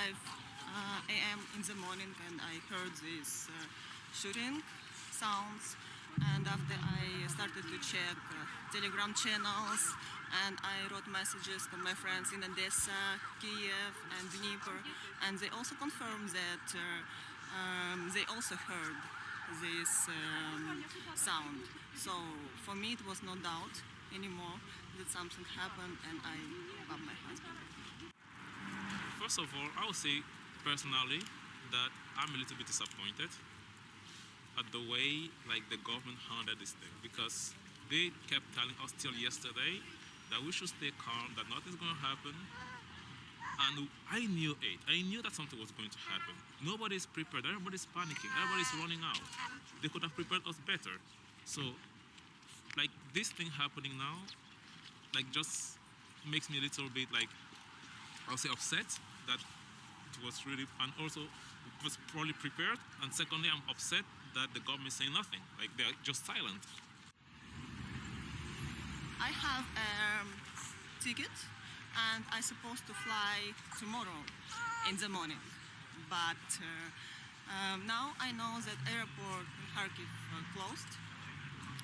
a.m. in the morning when I heard these shooting sounds, and after I started to check Telegram channels, and I wrote messages to my friends in Odessa, Kiev, and Dnipro, and they also confirmed that they also heard this sound. So for me, it was no doubt anymore that something happened, and I love my husband. First of all, I would say personally that I'm a little bit disappointed at the way like the government handled this thing, because they kept telling us till yesterday that we should stay calm, that nothing's going to happen. And I knew it. I knew that something was going to happen. Nobody's prepared. Everybody's panicking. Everybody's running out. They could have prepared us better. So, like this thing happening now, like just makes me a little bit like, I'll say upset that it was really, and also it was probably prepared. And secondly, I'm upset that the government is saying nothing. Like they're just silent. I have a ticket, and I'm supposed to fly tomorrow in the morning. But now I know that airport in Kharkiv closed,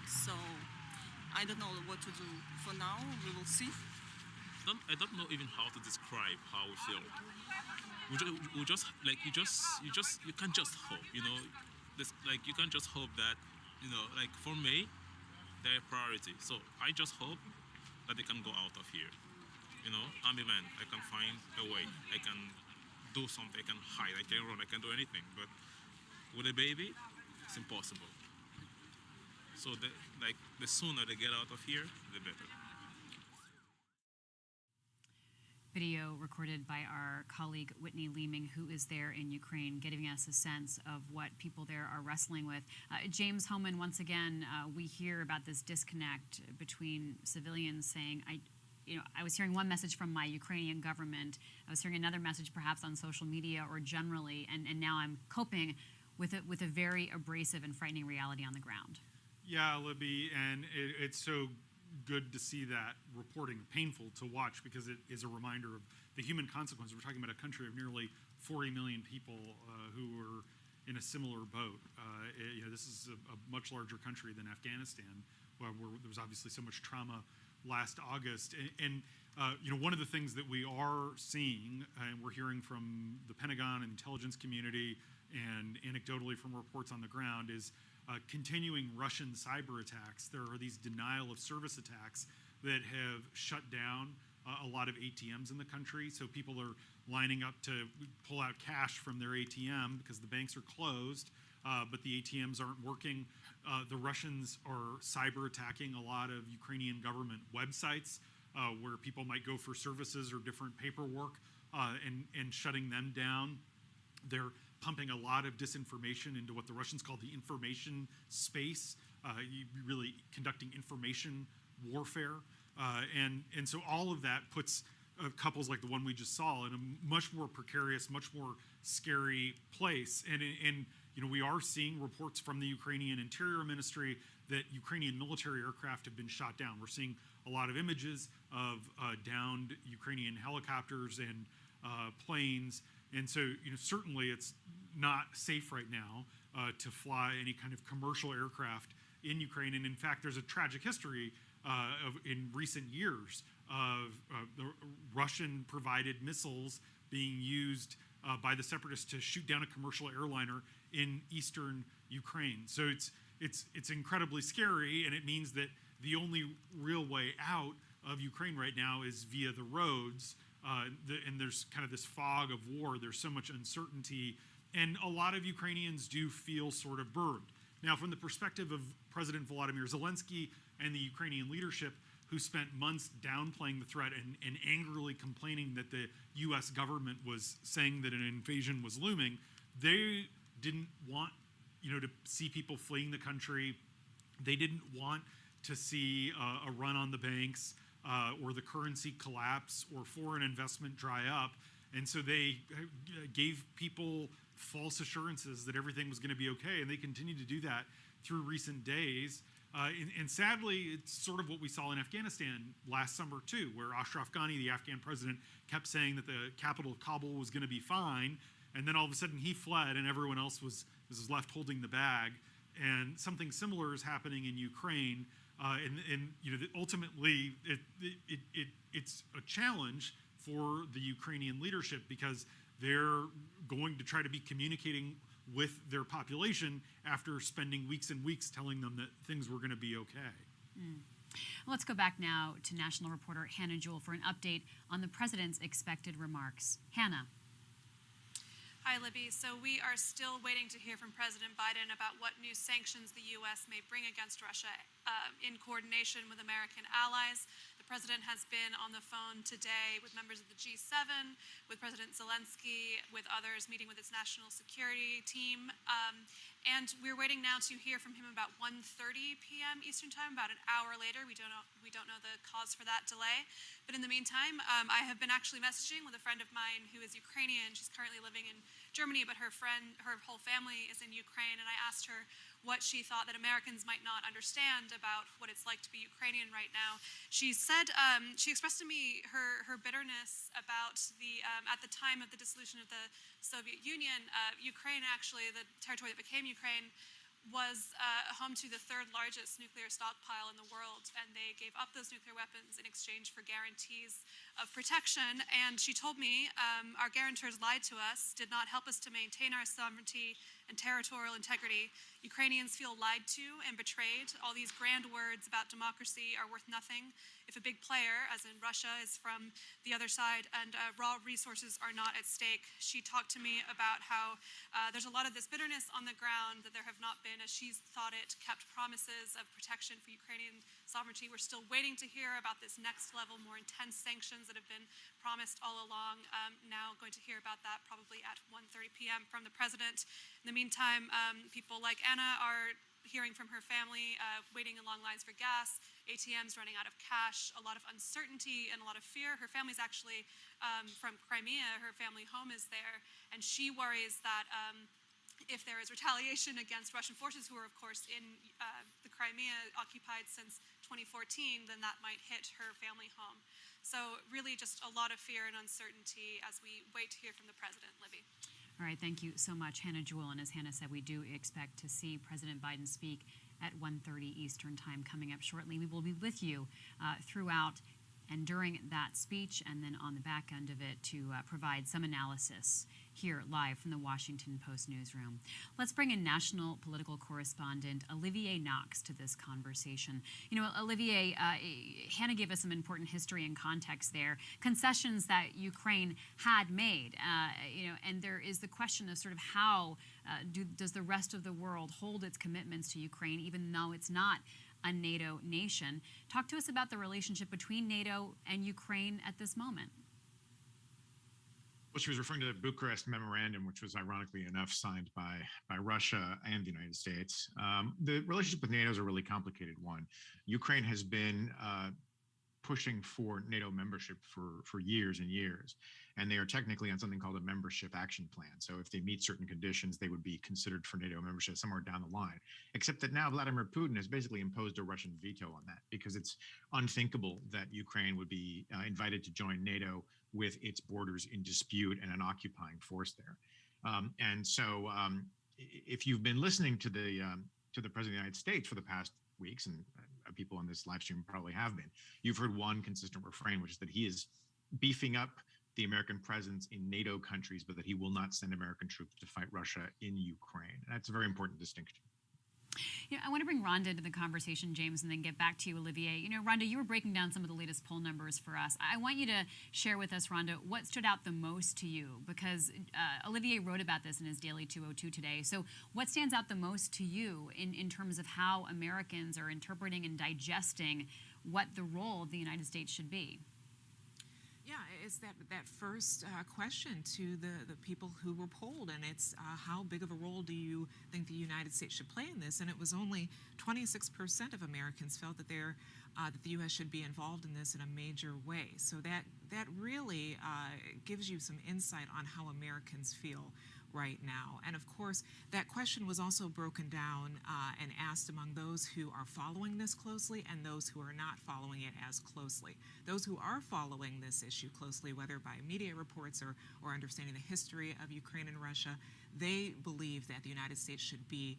so I don't know what to do. For now, we will see. I don't know even how to describe how we feel. We just like you can't just hope, you know. This like you can't just hope that, you know, like for me, they're a priority. So I just hope that they can go out of here. You know, I'm a man. I can find a way. I can do something. I can hide. I can run. I can do anything. But with a baby, it's impossible. So the sooner they get out of here, the better. Video recorded by our colleague Whitney Leeming, who is there in Ukraine, giving us a sense of what people there are wrestling with. James Hohmann, once again, we hear about this disconnect between civilians saying, I was hearing one message from my Ukrainian government. I was hearing another message perhaps on social media or generally, and now I'm coping with a very abrasive and frightening reality on the ground. Yeah, Libby, and it's so good to see that reporting, painful to watch, because it is a reminder of the human consequences. We're talking about a country of nearly 40 million people who are in a similar boat. This is a much larger country than Afghanistan, where there was obviously so much trauma last August. And one of the things that we are seeing, and we're hearing from the Pentagon and intelligence community and anecdotally from reports on the ground, is continuing Russian cyber attacks. There are these denial of service attacks that have shut down a lot of ATMs in the country. So people are lining up to pull out cash from their ATM because the banks are closed, but the ATMs aren't working. The Russians are cyber attacking a lot of Ukrainian government websites where people might go for services or different paperwork and shutting them down. They're pumping a lot of disinformation into what the Russians call the information space, really conducting information warfare. And so all of that puts couples like the one we just saw in a much more precarious, much more scary place. And we are seeing reports from the Ukrainian Interior Ministry that Ukrainian military aircraft have been shot down. We're seeing a lot of images of downed Ukrainian helicopters and planes. And so, certainly it's not safe right now to fly any kind of commercial aircraft in Ukraine. And in fact, there's a tragic history in recent years of the Russian-provided missiles being used by the separatists to shoot down a commercial airliner in eastern Ukraine. So it's incredibly scary, and it means that the only real way out of Ukraine right now is via the roads. And there's kind of this fog of war. There's so much uncertainty. And a lot of Ukrainians do feel sort of burned. Now, from the perspective of President Volodymyr Zelensky and the Ukrainian leadership, who spent months downplaying the threat and angrily complaining that the U.S. government was saying that an invasion was looming, they didn't want, to see people fleeing the country. They didn't want to see a run on the banks. Or the currency collapse, or foreign investment dry up. And so they gave people false assurances that everything was going to be okay, and they continued to do that through recent days. And sadly, it's sort of what we saw in Afghanistan last summer too, where Ashraf Ghani, the Afghan president, kept saying that the capital of Kabul was going to be fine, and then all of a sudden he fled, and everyone else was left holding the bag. And something similar is happening in Ukraine. Ultimately, it's a challenge for the Ukrainian leadership, because they're going to try to be communicating with their population after spending weeks and weeks telling them that things were going to be okay. Let's go back now to national reporter Hannah Jewell for an update on the president's expected remarks. Hannah. Hi, Libby. So we are still waiting to hear from President Biden about what new sanctions the U.S. may bring against Russia in coordination with American allies. The president has been on the phone today with members of the G7, with President Zelensky, with others, meeting with his national security team. And we're waiting now to hear from him about 1:30 p.m. Eastern Time, about an hour later. We don't know the cause for that delay. But in the meantime, I have been actually messaging with a friend of mine who is Ukrainian. She's currently living in Germany, but her whole family is in Ukraine. And I asked her what she thought that Americans might not understand about what it's like to be Ukrainian right now. She said, she expressed to me her bitterness about at the time of the dissolution of the Soviet Union, Ukraine, actually, the territory that became Ukraine, was home to the third largest nuclear stockpile in the world, and they gave up those nuclear weapons in exchange for guarantees of protection. And she told me, our guarantors lied to us, did not help us to maintain our sovereignty and territorial integrity. Ukrainians feel lied to and betrayed. All these grand words about democracy are worth nothing if a big player, as in Russia, is from the other side and raw resources are not at stake. She talked to me about how there's a lot of this bitterness on the ground, that there have not been, as she's thought it, kept promises of protection for Ukrainian sovereignty. We're still waiting to hear about this next level, more intense sanctions that have been promised all along. Now going to hear about that probably at 1:30 p.m. from the president. In the meantime, people like Anna are hearing from her family, waiting in long lines for gas, ATMs running out of cash, a lot of uncertainty and a lot of fear. Her family's actually from Crimea. Her family home is there, and she worries that if there is retaliation against Russian forces, who are, of course, in the Crimea, occupied since 2014, then that might hit her family home. So really just a lot of fear and uncertainty as we wait to hear from the president. Libby. All right, thank you so much, Hannah Jewell. And as Hannah said, we do expect to see President Biden speak at 1:30 Eastern Time coming up shortly. We will be with you throughout and during that speech, and then on the back end of it to provide some analysis here live from the Washington Post newsroom. Let's bring in national political correspondent Olivier Knox to this conversation. You know, Olivier, Hannah gave us some important history and context there, concessions that Ukraine had made, and there is the question of sort of how does the rest of the world hold its commitments to Ukraine, even though it's not a NATO nation. Talk to us about the relationship between NATO and Ukraine at this moment. Well, she was referring to the Bucharest Memorandum, which was ironically enough signed by Russia and the United States. The relationship with NATO is a really complicated one. Ukraine has been pushing for NATO membership for years and years, and they are technically on something called a membership action plan. So if they meet certain conditions, they would be considered for NATO membership somewhere down the line. Except that now Vladimir Putin has basically imposed a Russian veto on that, because it's unthinkable that Ukraine would be invited to join NATO with its borders in dispute and an occupying force there. And so if you've been listening to the President of the United States for the past weeks, and people on this live stream probably have been, you've heard one consistent refrain, which is that he is beefing up the American presence in NATO countries, but that he will not send American troops to fight Russia in Ukraine. And that's a very important distinction. You know, I want to bring Rhonda into the conversation, James, and then get back to you, Olivier. You know, Rhonda, you were breaking down some of the latest poll numbers for us. I want you to share with us, Rhonda, what stood out the most to you, because Olivier wrote about this in his Daily 202 today. So what stands out the most to you in terms of how Americans are interpreting and digesting what the role of the United States should be? Yeah, it's that first question to the people who were polled, and it's how big of a role do you think the United States should play in this? And it was only 26% of Americans felt that that the U.S. should be involved in this in a major way. So that really gives you some insight on how Americans feel right now. And of course, that question was also broken down and asked among those who are following this closely and those who are not following it as closely. Those who are following this issue closely, whether by media reports or understanding the history of Ukraine and Russia, they believe that the United States should be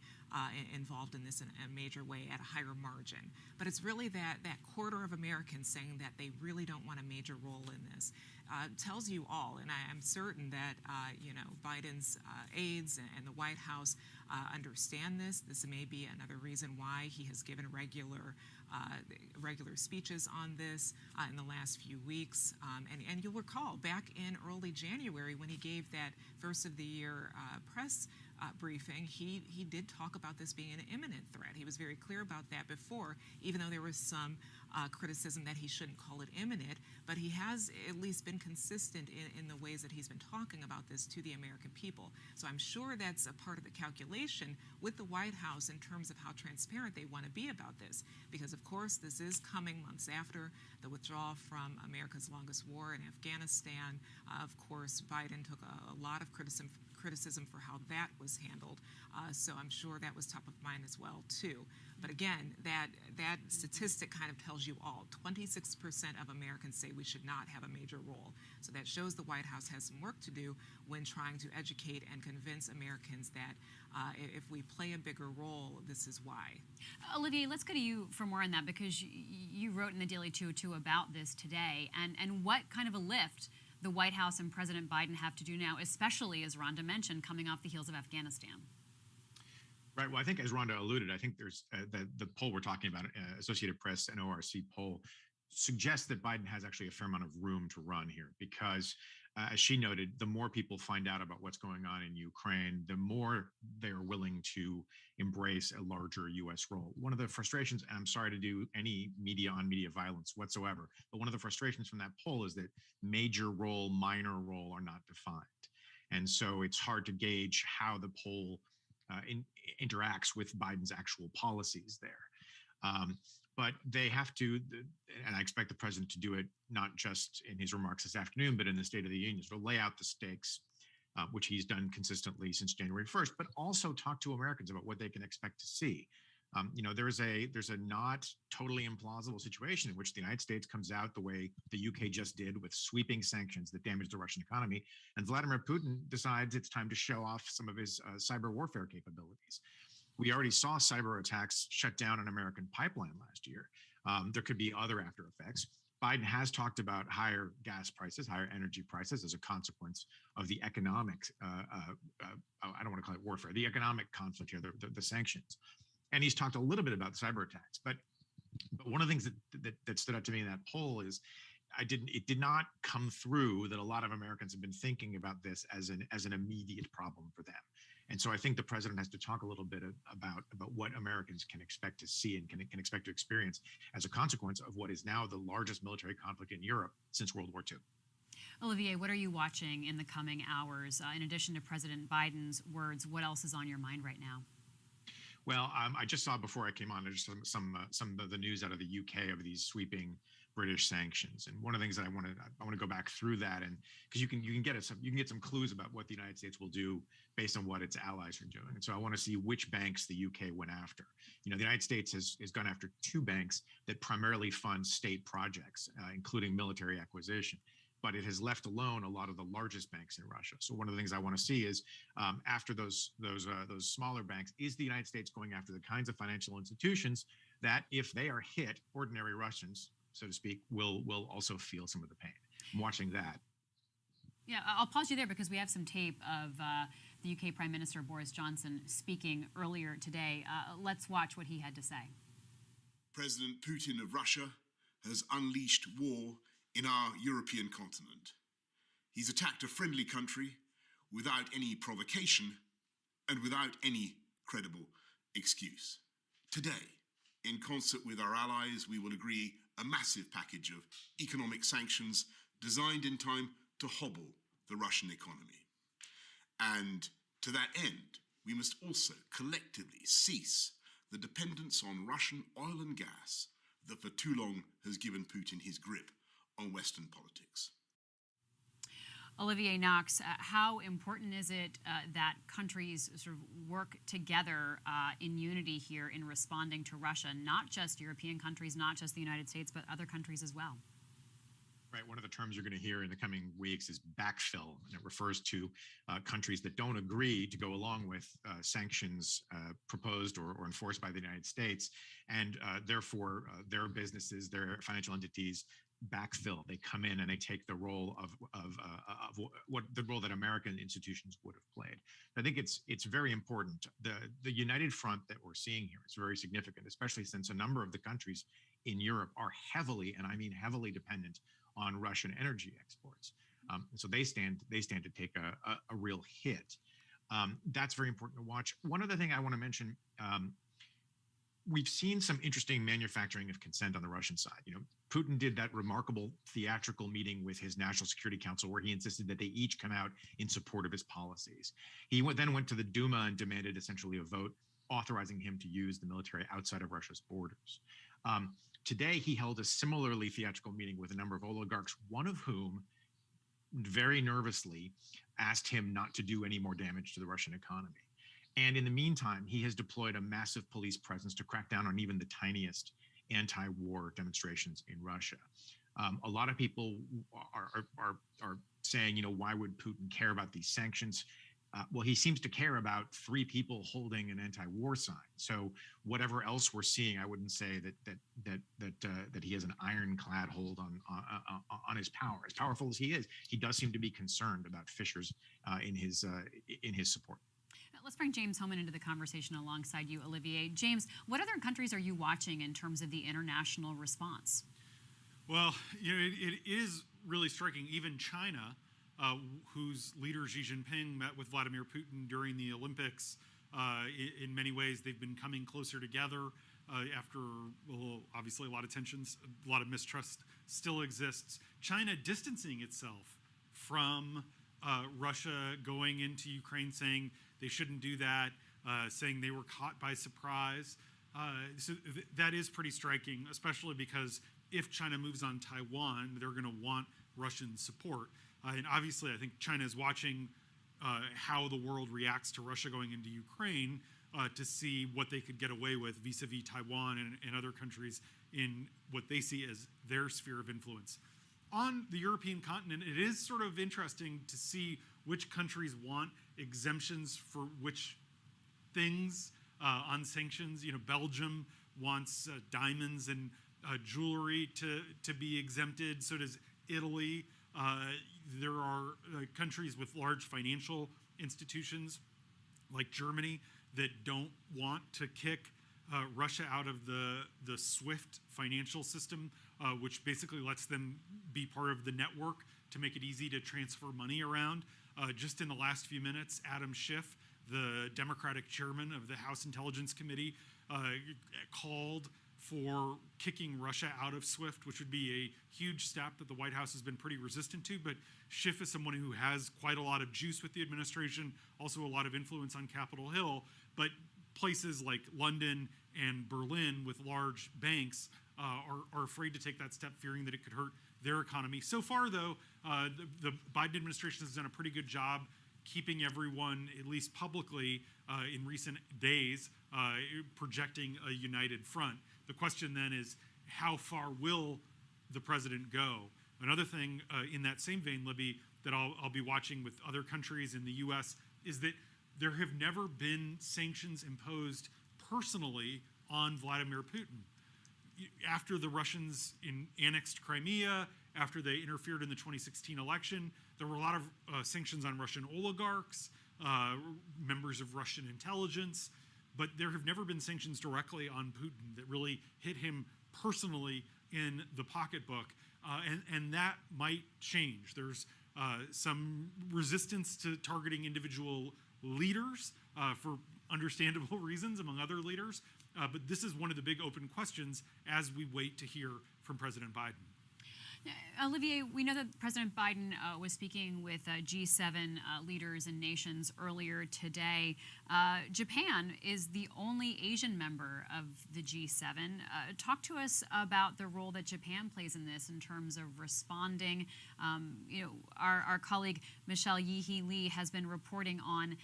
involved in this in a major way at a higher margin. But it's really that quarter of Americans saying that they really don't want a major role in this. Tells you all, and I'm certain that Biden's aides and the White House understand this. This may be another reason why he has given regular speeches on this in the last few weeks. And you'll recall back in early January when he gave that first of the year press briefing, he did talk about this being an imminent threat. He was very clear about that before, even though there was some criticism that he shouldn't call it imminent, but he has at least been consistent in the ways that he's been talking about this to the American people. So I'm sure that's a part of the calculation with the White House in terms of how transparent they want to be about this, because of course this is coming months after the withdrawal from America's longest war in Afghanistan. Of course, Biden took a lot of criticism for how that was handled. So I'm sure that was top of mind as well too. But again, that statistic kind of tells you all. 26% of Americans say we should not have a major role. So that shows the White House has some work to do when trying to educate and convince Americans that if we play a bigger role, this is why. Olivier, let's go to you for more on that, because you wrote in the Daily 202 about this today, and what kind of a lift the White House and President Biden have to do now, especially, as Rhonda mentioned, coming off the heels of Afghanistan. Right. Well, I think as Rhonda alluded, I think there's the poll we're talking about, Associated Press and ORC poll, suggests that Biden has actually a fair amount of room to run here because, as she noted, the more people find out about what's going on in Ukraine, the more they're willing to embrace a larger U.S. role. One of the frustrations, and I'm sorry to do any media on media violence whatsoever, but one of the frustrations from that poll is that major role, minor role are not defined. And so it's hard to gauge how the poll interacts with Biden's actual policies there. But they have to, and I expect the president to do it not just in his remarks this afternoon, but in the State of the Union, to lay out the stakes, which he's done consistently since January 1st, but also talk to Americans about what they can expect to see. There's a not totally implausible situation in which the United States comes out the way the UK just did with sweeping sanctions that damaged the Russian economy, and Vladimir Putin decides it's time to show off some of his cyber warfare capabilities. We already saw cyber attacks shut down an American pipeline last year. There could be other after effects. Biden has talked about higher gas prices, higher energy prices as a consequence of the economic, I don't want to call it warfare, the economic conflict here, the sanctions. And he's talked a little bit about cyber attacks. But one of the things that stood out to me in that poll is it did not come through that a lot of Americans have been thinking about this as an immediate problem for them. And so I think the president has to talk a little bit about what Americans can expect to see and can expect to experience as a consequence of what is now the largest military conflict in Europe since World War II. Olivier, what are you watching in the coming hours? In addition to President Biden's words, what else is on your mind right now? Well, I just saw before I came on just some of the news out of the UK of these sweeping British sanctions, and one of the things that I want to go back through that, and because you can get some clues about what the United States will do based on what its allies are doing, and so I want to see which banks the UK went after. The United States has gone after two banks that primarily fund state projects, including military acquisition. But it has left alone a lot of the largest banks in Russia. So one of the things I want to see is after those smaller banks, is the United States going after the kinds of financial institutions that, if they are hit, ordinary Russians, so to speak, will also feel some of the pain. I'm watching that. Yeah, I'll pause you there because we have some tape of the UK Prime Minister Boris Johnson speaking earlier today. Let's watch what he had to say. President Putin of Russia has unleashed war in our European continent. He's attacked a friendly country without any provocation and without any credible excuse. Today, in concert with our allies, we will agree a massive package of economic sanctions designed in time to hobble the Russian economy. And to that end, we must also collectively cease the dependence on Russian oil and gas that for too long has given Putin his grip on Western politics. Olivier Knox, how important is it that countries sort of work together in unity here in responding to Russia, not just European countries, not just the United States, but other countries as well? Right. One of the terms you're going to hear in the coming weeks is backfill, and it refers to countries that don't agree to go along with sanctions proposed or enforced by the United States, and therefore their businesses, their financial entities backfill. They come in and they take the role of what the role that American institutions would have played. I think it's very important. The united front that we're seeing here is very significant, especially since a number of the countries in Europe are heavily, and I mean heavily, dependent on Russian energy exports. So they stand to take a real hit. That's very important to watch. One other thing I want to mention, we've seen some interesting manufacturing of consent on the Russian side. Putin did that remarkable theatrical meeting with his National Security Council where he insisted that they each come out in support of his policies. He then went to the Duma and demanded essentially a vote authorizing him to use the military outside of Russia's borders. Today, he held a similarly theatrical meeting with a number of oligarchs, one of whom very nervously asked him not to do any more damage to the Russian economy. And in the meantime, he has deployed a massive police presence to crack down on even the tiniest anti-war demonstrations in Russia. A lot of people are saying, why would Putin care about these sanctions? Well, he seems to care about 3 people holding an anti-war sign. So whatever else we're seeing, I wouldn't say that he has an ironclad hold on his power. As powerful as he is, he does seem to be concerned about fissures in his support. Let's bring James Hohmann into the conversation alongside you, Olivier. James, what other countries are you watching in terms of the international response? Well, it is really striking. Even China, whose leader Xi Jinping met with Vladimir Putin during the Olympics. In many ways, they've been coming closer together after, obviously, a lot of tensions, a lot of mistrust still exists. China distancing itself from Russia, going into Ukraine, saying they shouldn't do that, saying they were caught by surprise. So that is pretty striking, especially because if China moves on Taiwan, they're going to want Russian support. And obviously, I think China is watching how the world reacts to Russia going into Ukraine to see what they could get away with vis-a-vis Taiwan and other countries in what they see as their sphere of influence. On the European continent, it is sort of interesting to see which countries want exemptions for which things on sanctions. Belgium wants diamonds and jewelry to be exempted. So does Italy. There are countries with large financial institutions like Germany that don't want to kick Russia out of the SWIFT financial system, which basically lets them be part of the network to make it easy to transfer money around. Just in the last few minutes, Adam Schiff, the Democratic chairman of the House Intelligence Committee, called for kicking Russia out of SWIFT, which would be a huge step that the White House has been pretty resistant to. But Schiff is someone who has quite a lot of juice with the administration, also a lot of influence on Capitol Hill. But places like London and Berlin with large banks are afraid to take that step, fearing that it could hurt their economy. So far, though, the Biden administration has done a pretty good job keeping everyone, at least publicly, in recent days, projecting a united front. The question then is, how far will the president go? Another thing in that same vein, Libby, that I'll be watching with other countries in the U.S. is that there have never been sanctions imposed personally on Vladimir Putin. After the Russians annexed Crimea, after they interfered in the 2016 election, there were a lot of sanctions on Russian oligarchs, members of Russian intelligence, but there have never been sanctions directly on Putin that really hit him personally in the pocketbook, and that might change. There's some resistance to targeting individual leaders for understandable reasons, among other leaders, but this is one of the big open questions as we wait to hear from President Biden. Olivier, we know that President Biden was speaking with G7 leaders and nations earlier today. Japan is the only Asian member of the G7. Talk to us about the role that Japan plays in this in terms of responding. Our colleague Michelle Yeehee Lee has been reporting on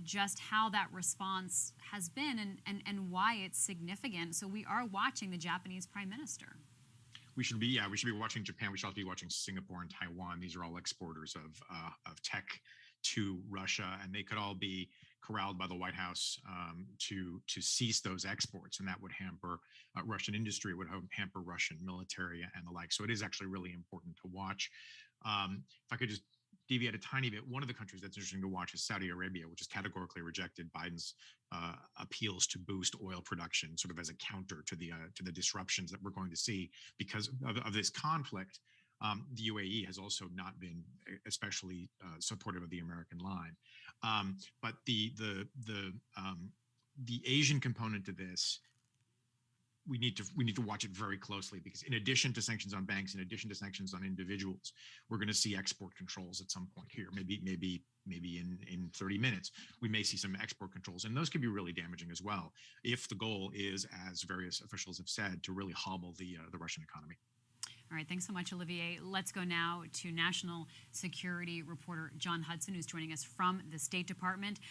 just how that response has been and why it's significant. So we are watching the Japanese Prime Minister. we should be watching Japan. We should also be watching Singapore and Taiwan. These are all exporters of tech to Russia, and they could all be corralled by the White House to cease those exports, and that would hamper Russian industry, it would hamper Russian military and the like. So it is actually really important to watch. If I could just deviate a tiny bit, one of the countries that's interesting to watch is Saudi Arabia, which has categorically rejected Biden's appeals to boost oil production, sort of as a counter to the disruptions that we're going to see because of this conflict. The UAE has also not been especially supportive of the American line, but the Asian component to this, we need to watch it very closely, because in addition to sanctions on banks, in addition to sanctions on individuals, we're going to see export controls at some point here. Maybe in 30 minutes, we may see some export controls, and those could be really damaging as well if the goal is, as various officials have said, to really hobble the Russian economy. All right, thanks so much, Olivier. Let's go now to national security reporter John Hudson, who's joining us from the State Department.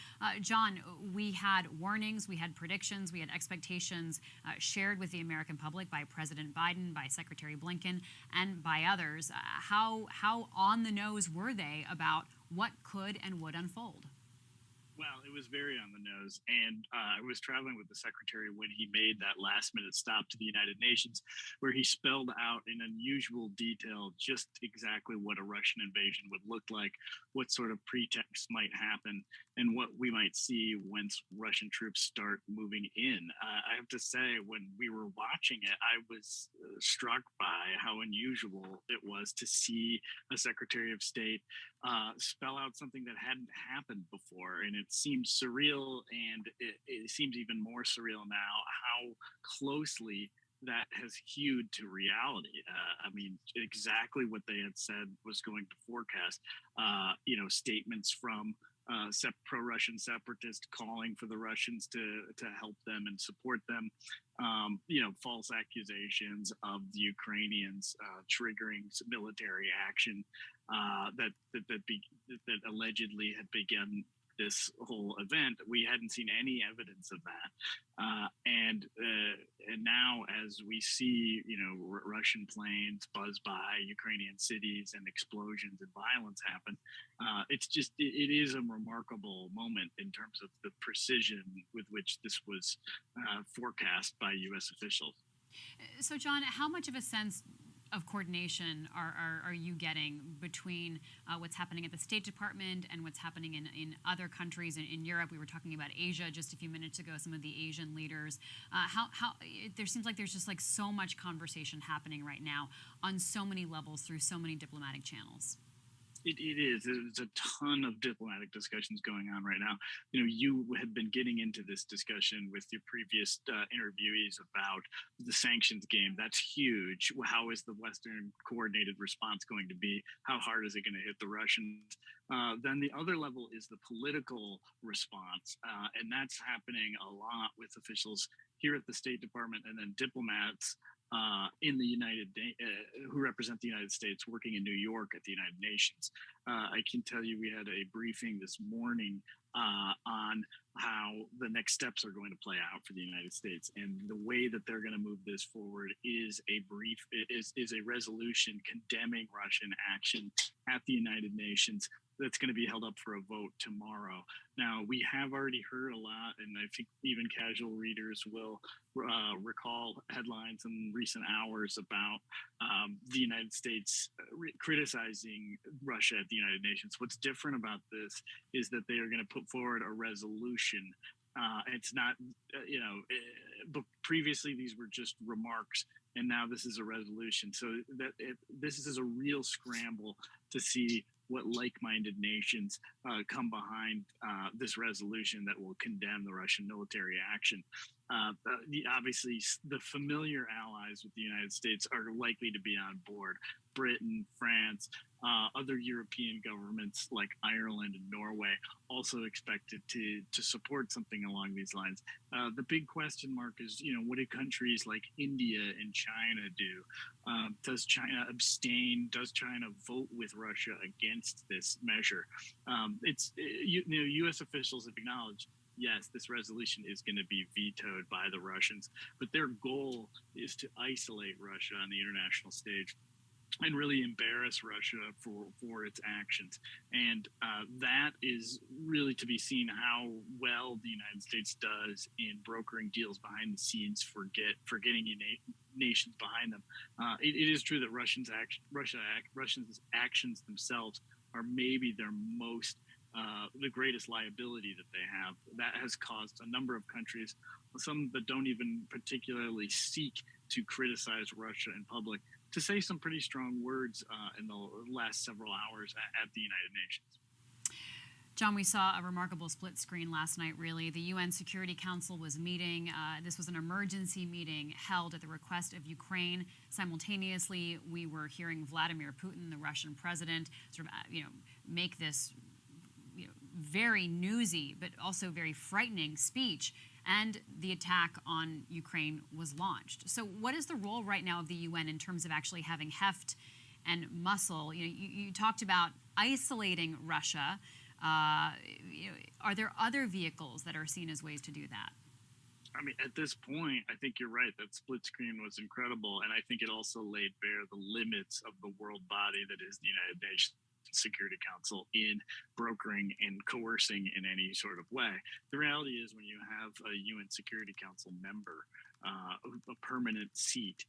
John, we had warnings, we had predictions, we had expectations shared with the American public by President Biden, by Secretary Blinken, and by others. How on the nose were they about what could and would unfold? Well, it was very on the nose. And I was traveling with the secretary when he made that last minute stop to the United Nations, where he spelled out in unusual detail just exactly what a Russian invasion would look like, what sort of pretext might happen, and what we might see once Russian troops start moving in. I have to say, when we were watching it, I was struck by how unusual it was to see a Secretary of State spell out something that hadn't happened before. And it seemed surreal, and it seems even more surreal now how closely that has hewed to reality. I mean, exactly what they had said was going to forecast. Statements from pro-Russian separatists calling for the Russians to help them and support them. False accusations of the Ukrainians triggering military action that allegedly had begun this whole event. We hadn't seen any evidence of that, and now as we see, Russian planes buzz by Ukrainian cities and explosions and violence happen, it is a remarkable moment in terms of the precision with which this was forecast by U.S. officials. So, John, how much of a sense of coordination are you getting between what's happening at the State Department and what's happening in other countries in Europe? We were talking about Asia just a few minutes ago, some of the Asian leaders. There seems like there's just like so much conversation happening right now on so many levels through so many diplomatic channels. It is. There's a ton of diplomatic discussions going on right now. You had been getting into this discussion with your previous interviewees about the sanctions game. That's huge. How is the Western coordinated response going to be? How hard is it going to hit the Russians? Then the other level is the political response, and that's happening a lot with officials here at the State Department and then diplomats in the who represent the United States working in New York at the United Nations. I can tell you we had a briefing this morning on how the next steps are going to play out for the United States, and the way that they're going to move this forward is a resolution condemning Russian action at the United Nations that's going to be held up for a vote tomorrow. Now, we have already heard a lot, and I think even casual readers will recall headlines in recent hours about the United States criticizing Russia at the United Nations. What's different about this is that they are going to put forward a resolution. It's not, but previously these were just remarks, and now this is a resolution. So this is a real scramble to see what like-minded nations come behind this resolution that will condemn the Russian military action. Obviously, the familiar allies with the United States are likely to be on board. Britain, France, other European governments like Ireland and Norway also expected to support something along these lines. The big question mark is, what do countries like India and China do? Does China abstain? Does China vote with Russia against this measure? U.S. officials have acknowledged yes, this resolution is going to be vetoed by the Russians, but their goal is to isolate Russia on the international stage and really embarrass Russia for its actions. And that is really to be seen how well the United States does in brokering deals behind the scenes for getting nations behind them. It is true that Russians' actions themselves are maybe their most the greatest liability that they have. That has caused a number of countries, some that don't even particularly seek to criticize Russia in public, to say some pretty strong words in the last several hours at the United Nations. John, we saw a remarkable split screen last night, really. The UN Security Council was meeting. This was an emergency meeting held at the request of Ukraine. Simultaneously, we were hearing Vladimir Putin, the Russian president, sort of, make this very newsy but also very frightening speech, and the attack on Ukraine was launched. So what is the role right now of the UN in terms of actually having heft and muscle? You talked about isolating Russia. Are there other vehicles that are seen as ways to do that? I mean, at this point, I think you're right. That split screen was incredible. And I think it also laid bare the limits of the world body that is the United Nations Security Council in brokering and coercing in any sort of way. The reality is when you have a UN Security Council member, a permanent seat,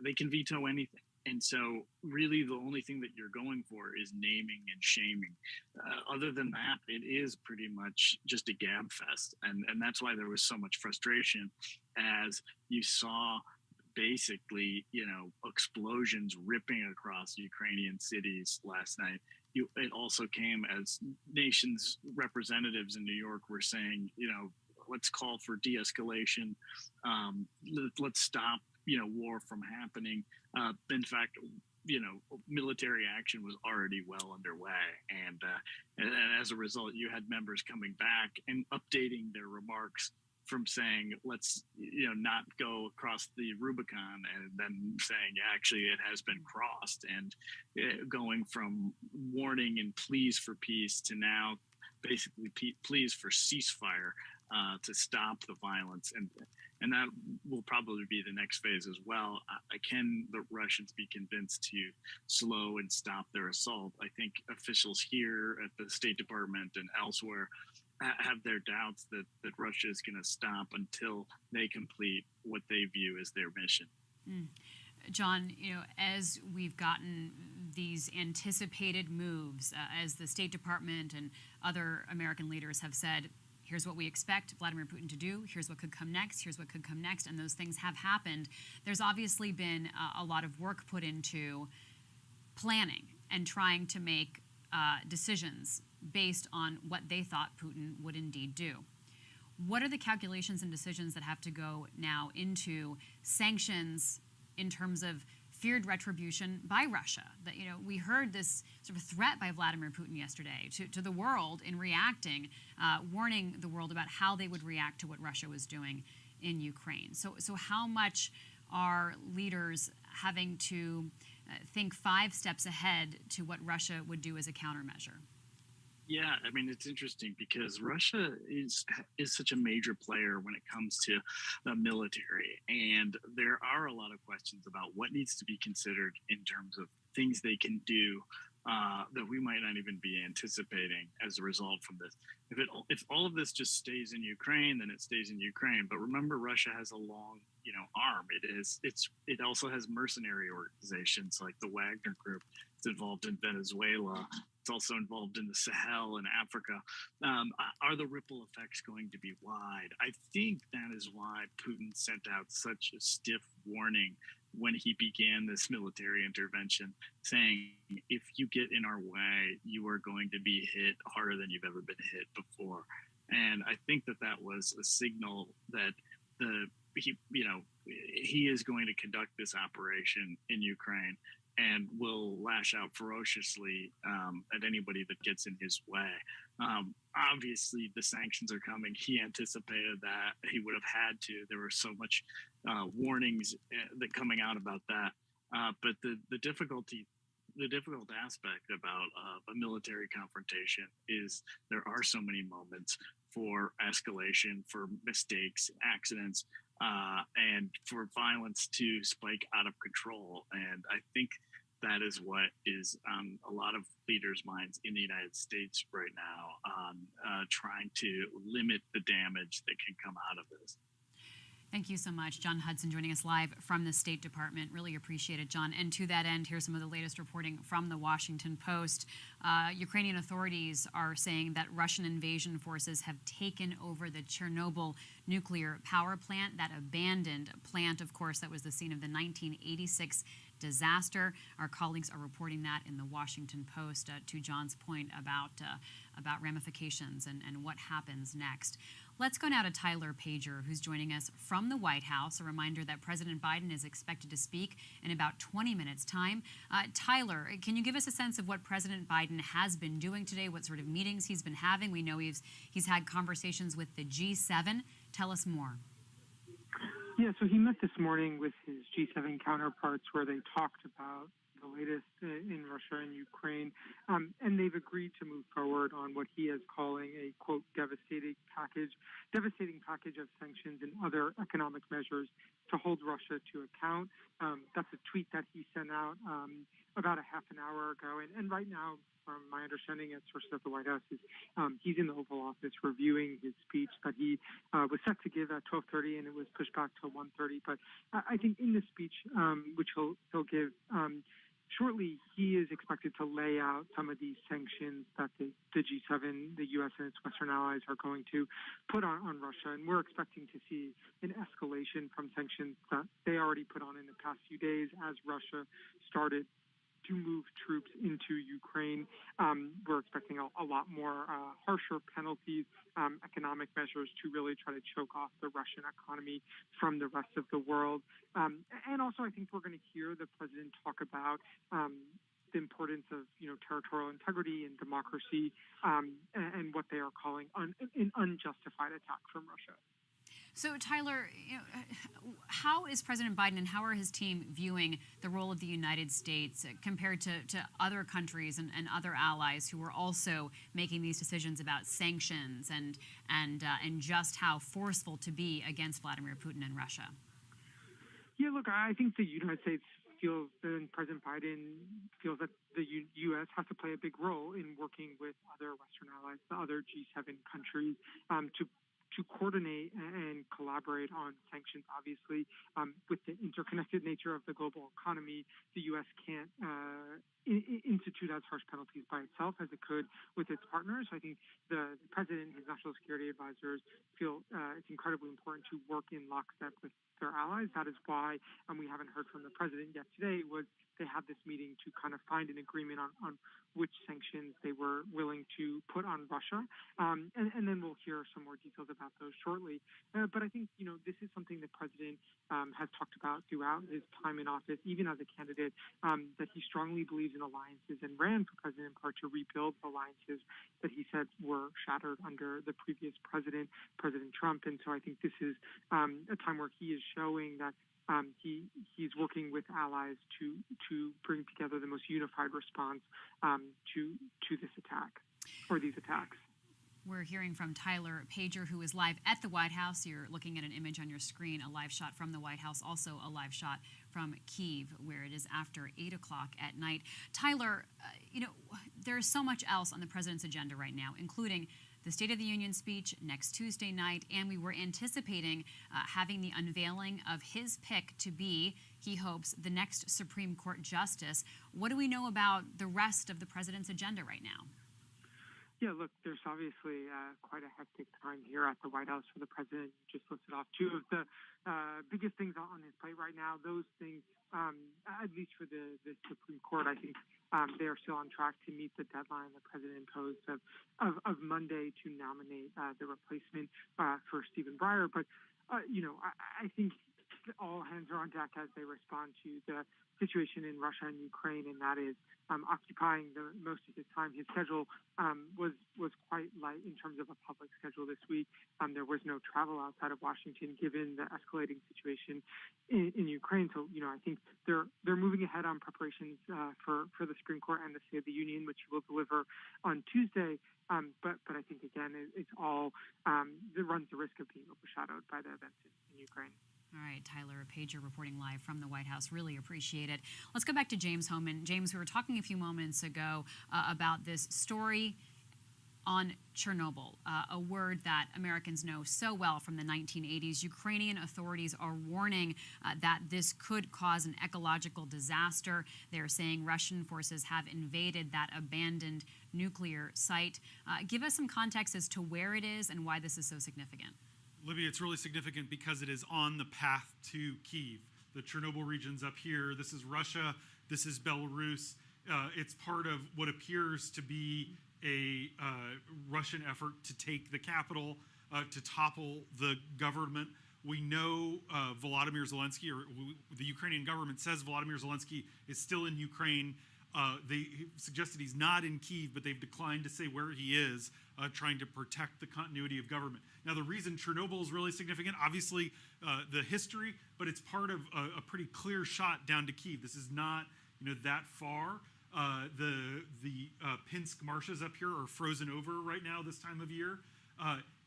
they can veto anything. And so really the only thing that you're going for is naming and shaming. Other than that, it is pretty much just a gab fest. And that's why there was so much frustration as you saw basically, explosions ripping across Ukrainian cities last night. It also came as nations representatives in New York were saying, let's call for de-escalation. Let's stop, war from happening. In fact, military action was already well underway. And as a result, you had members coming back and updating their remarks from saying, let's, not go across the Rubicon, and then saying, actually, it has been crossed, and going from warning and pleas for peace to now basically pleas for ceasefire to stop the violence. And that will probably be the next phase as well. Can the Russians be convinced to slow and stop their assault? I think officials here at the State Department and elsewhere have their doubts that Russia is going to stop until they complete what they view as their mission. John, as we've gotten these anticipated moves, as the State Department and other American leaders have said, here's what we expect Vladimir Putin to do, here's what could come next, here's what could come next, and those things have happened. There's obviously been a lot of work put into planning and trying to make decisions based on what they thought Putin would indeed do. What are the calculations and decisions that have to go now into sanctions in terms of feared retribution by Russia? That, we heard this sort of threat by Vladimir Putin yesterday to the world in reacting, warning the world about how they would react to what Russia was doing in Ukraine. So how much are leaders having to think 5 steps ahead to what Russia would do as a countermeasure? Yeah, I mean, it's interesting because Russia is such a major player when it comes to the military. And there are a lot of questions about what needs to be considered in terms of things they can do that we might not even be anticipating as a result from this. If all of this just stays in Ukraine, then it stays in Ukraine. But remember, Russia has a long, arm. It also has mercenary organizations like the Wagner Group. It's involved in Venezuela. It's also involved in the Sahel and Africa. Are the ripple effects going to be wide? I think that is why Putin sent out such a stiff warning when he began this military intervention, saying, if you get in our way, you are going to be hit harder than you've ever been hit before. And I think that was a signal that he is going to conduct this operation in Ukraine and will lash out ferociously at anybody that gets in his way. Obviously, the sanctions are coming. He anticipated that. He would have had to. There were so much warnings that coming out about that. But the difficult aspect about a military confrontation is there are so many moments for escalation, for mistakes, accidents, and for violence to spike out of control. And I think that is what is on a lot of leaders' minds in the United States right now, on trying to limit the damage that can come out of this. Thank you so much. John Hudson joining us live from the State Department. Really appreciate it, John. And to that end, here's some of the latest reporting from the Washington Post. Ukrainian authorities are saying that Russian invasion forces have taken over the Chernobyl nuclear power plant, that abandoned plant, of course, that was the scene of the 1986 disaster. Our colleagues are reporting that in the Washington Post, to John's point about ramifications and what happens next. Let's go now to Tyler Pager, who's joining us from the White House. A reminder that President Biden is expected to speak in about 20 minutes' time. Tyler, can you give us a sense of what President Biden has been doing today, what sort of meetings he's been having? We know he's had conversations with the G7. Tell us more. Yeah, so he met this morning with his G7 counterparts where they talked about the latest in Russia and Ukraine, and they've agreed to move forward on what he is calling a, quote, devastating package of sanctions and other economic measures to hold Russia to account. That's a tweet that he sent out about a half an hour ago, and right now, from my understanding at sources at the White House, is he's in the Oval Office reviewing his speech that he was set to give at 12:30, and it was pushed back to 1:30. But I think in this speech, which he'll give shortly, he is expected to lay out some of these sanctions that the G7, the U.S. and its Western allies are going to put on Russia. And we're expecting to see an escalation from sanctions that they already put on in the past few days as Russia started to move troops into Ukraine. We're expecting a lot more harsher penalties, economic measures to really try to choke off the Russian economy from the rest of the world. And also, I think we're going to hear the president talk about the importance of, territorial integrity and democracy, and what they are calling an unjustified attack from Russia. So, Tyler, how is President Biden and how are his team viewing the role of the United States compared to other countries and other allies who are also making these decisions about sanctions and just how forceful to be against Vladimir Putin and Russia? Yeah, look, I think the United States feels, and President Biden feels, that the U.S. has to play a big role in working with other Western allies, the other G7 countries, to coordinate and collaborate on sanctions. Obviously, with the interconnected nature of the global economy, the U.S. can't institute as harsh penalties by itself as it could with its partners. So I think the president and his national security advisors feel it's incredibly important to work in lockstep with their allies. That is why we haven't heard from the president yet today. Was they had this meeting to kind of find an agreement on which sanctions they were willing to put on Russia. And then we'll hear some more details about those shortly. But I think, this is something the president has talked about throughout his time in office, even as a candidate, that he strongly believes in alliances and ran for president in part to rebuild alliances that he said were shattered under the previous president, President Trump. And so I think this is a time where he is showing that he's working with allies to bring together the most unified response to this attack or these attacks. We're hearing from Tyler Pager, who is live at the White House. You're looking at an image on your screen, a live shot from the White House, also a live shot from Kyiv, where it is after 8 o'clock at night. Tyler, there's so much else on the president's agenda right now, including the State of the Union speech next Tuesday night, and we were anticipating having the unveiling of his pick to be, he hopes, the next Supreme Court justice. What do we know about the rest of the president's agenda right now? Yeah, look, there's obviously quite a hectic time here at the White House for the president. You just listed off two of the biggest things on his plate right now. Those things, at least for the Supreme Court, I think they are still on track to meet the deadline the president imposed of Monday to nominate the replacement for Stephen Breyer. But, I think all hands are on deck as they respond to the situation in Russia and Ukraine, and that is occupying the most of his time. His schedule was quite light in terms of a public schedule this week. There was no travel outside of Washington given the escalating situation in Ukraine. So, I think they're moving ahead on preparations for the Supreme Court and the State of the Union, which he will deliver on Tuesday. But I think again, it's all it runs the risk of being overshadowed by the events in Ukraine. All right, Tyler Pager reporting live from the White House. Really appreciate it. Let's go back to James Hohmann. James, we were talking a few moments ago about this story on Chernobyl, a word that Americans know so well from the 1980s. Ukrainian authorities are warning that this could cause an ecological disaster. They're saying Russian forces have invaded that abandoned nuclear site. Give us some context as to where it is and why this is so significant. Libya, it's really significant because it is on the path to Kyiv. The Chernobyl region's up here. This is Russia. This is Belarus. It's part of what appears to be a Russian effort to take the capital, to topple the government. We know Volodymyr Zelensky, or the Ukrainian government says Volodymyr Zelensky is still in Ukraine. They suggested he's not in Kyiv, but they've declined to say where he is, trying to protect the continuity of government. Now, the reason Chernobyl is really significant, obviously the history, but it's part of a pretty clear shot down to Kyiv. This is not, that far. The Pinsk marshes up here are frozen over right now this time of year.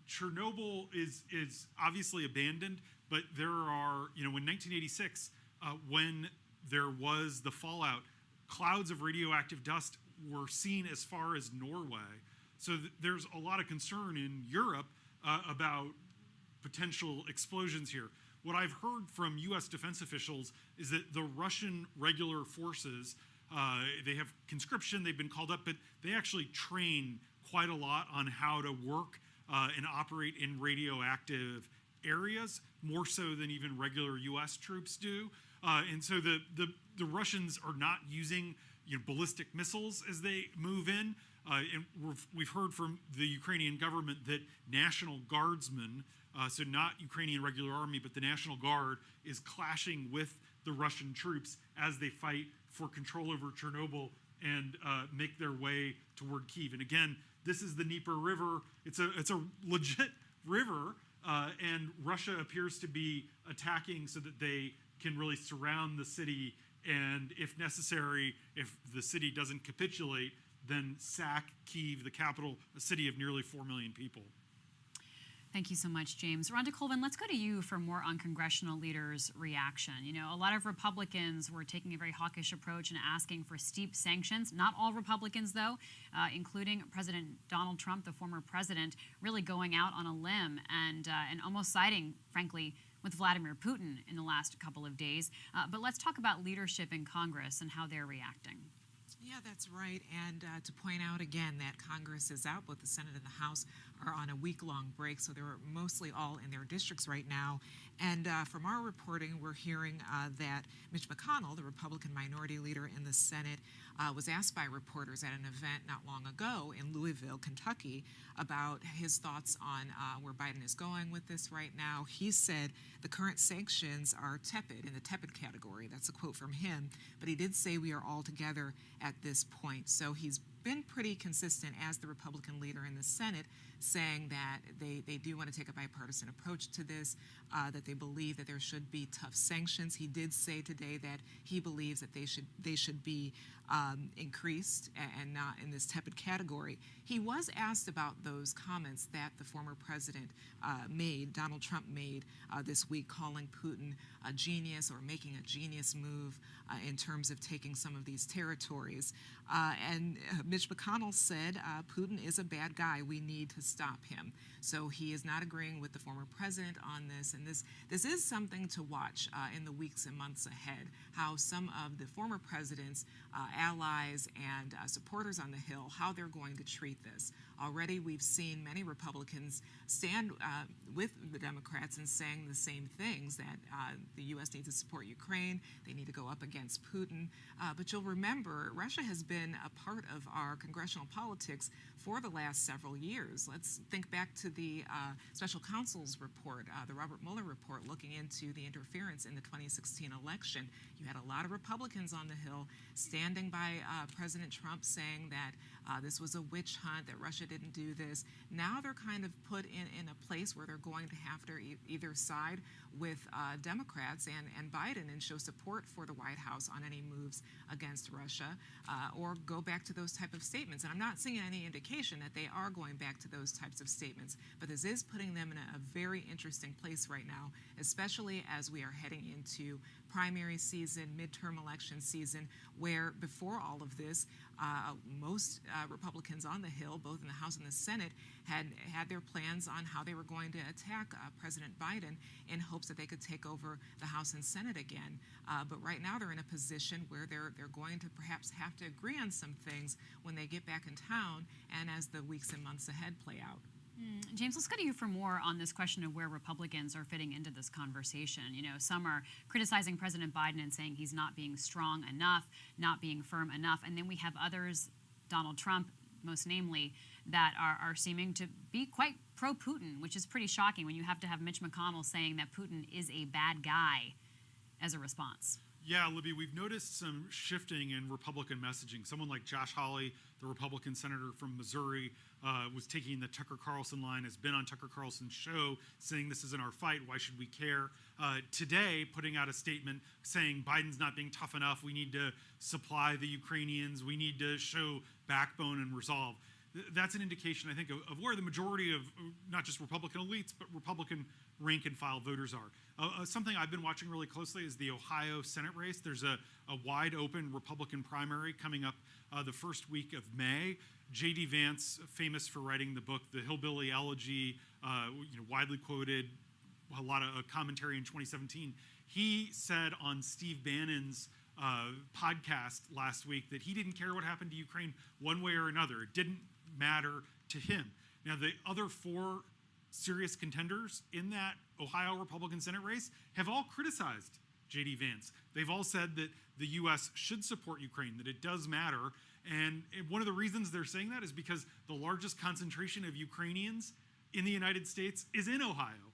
Chernobyl is obviously abandoned, but there are, in 1986, when there was the fallout, clouds of radioactive dust were seen as far as Norway. So there's a lot of concern in Europe about potential explosions here. What I've heard from U.S. defense officials is that the Russian regular forces, they have conscription, they've been called up, but they actually train quite a lot on how to work and operate in radioactive areas, more so than even regular U.S. troops do. And so the Russians are not using ballistic missiles as they move in. And we've heard from the Ukrainian government that National Guardsmen, so not Ukrainian regular army, but the National Guard, is clashing with the Russian troops as they fight for control over Chernobyl and make their way toward Kyiv. And again, this is the Dnieper River. It's a legit river, and Russia appears to be attacking so that they can really surround the city, and if necessary, if the city doesn't capitulate, then sack Kyiv, the capital, a city of nearly 4 million people. Thank you so much, James. Rhonda Colvin, let's go to you for more on congressional leaders' reaction. A lot of Republicans were taking a very hawkish approach and asking for steep sanctions. Not all Republicans, though, including President Donald Trump, the former president, really going out on a limb and almost siding, frankly, with Vladimir Putin in the last couple of days. But let's talk about leadership in Congress and how they're reacting. Yeah, that's right. And to point out again that Congress is out, both the Senate and the House are on a week-long break, so they're mostly all in their districts right now. And from our reporting, we're hearing that Mitch McConnell, the Republican minority leader in the Senate, was asked by reporters at an event not long ago in Louisville, Kentucky, about his thoughts on where Biden is going with this right now. He said the current sanctions are tepid, in the tepid category. That's a quote from him. But he did say we are all together at this point. So he's been pretty consistent as the Republican leader in the Senate, saying that they do want to take a bipartisan approach to this, that they believe that there should be tough sanctions. He did say today that he believes that they should be increased and not in this tepid category. He was asked about those comments that the former president Donald Trump made this week, calling Putin a genius or making a genius move in terms of taking some of these territories. And Mitch McConnell said Putin is a bad guy. We need to stop him. So he is not agreeing with the former president on this. And this is something to watch in the weeks and months ahead, how some of the former president's allies and supporters on the Hill, how they're going to treat this. Already we've seen many Republicans stand with the Democrats and saying the same things, that the U.S. needs to support Ukraine, they need to go up against Putin. But you'll remember, Russia has been a part of our congressional politics for the last several years. Let's think back to the special counsel's report, the Robert Mueller report, looking into the interference in the 2016 election. You had a lot of Republicans on the Hill standing opening by President Trump saying that this was a witch hunt, that Russia didn't do this. Now they're kind of put in a place where they're going to have to either side with Democrats and Biden and show support for the White House on any moves against Russia, or go back to those type of statements. And I'm not seeing any indication that they are going back to those types of statements, but this is putting them in a very interesting place right now, especially as we are heading into primary season, midterm election season, where before all of this, most Republicans on the Hill, both in the House and the Senate, had their plans on how they were going to attack President Biden in hopes that they could take over the House and Senate again. But right now they're in a position where they're going to perhaps have to agree on some things when they get back in town and as the weeks and months ahead play out. James, let's go to you for more on this question of where Republicans are fitting into this conversation. You know, some are criticizing President Biden and saying he's not being strong enough, not being firm enough. And then we have others, Donald Trump most namely, that are seeming to be quite pro-Putin, which is pretty shocking when you have to have Mitch McConnell saying that Putin is a bad guy as a response. Yeah, Libby, we've noticed some shifting in Republican messaging. Someone like Josh Hawley, the Republican senator from Missouri, was taking the Tucker Carlson line, has been on Tucker Carlson's show saying this isn't our fight, why should we care? Today, putting out a statement saying Biden's not being tough enough, we need to supply the Ukrainians, we need to show backbone and resolve. That's an indication, I think, of where the majority of not just Republican elites, but Republican rank and file voters are. Something I've been watching really closely is the Ohio Senate race. There's a wide open Republican primary coming up the first week of May. J.D. Vance, famous for writing the book The Hillbilly Elegy, widely quoted, a lot of commentary in 2017. He said on Steve Bannon's podcast last week that he didn't care what happened to Ukraine one way or another. It didn't matter to him. Now, the other four serious contenders in that Ohio Republican Senate race have all criticized J.D. Vance. They've all said that the U.S. should support Ukraine, that it does matter. And one of the reasons they're saying that is because the largest concentration of Ukrainians in the United States is in Ohio.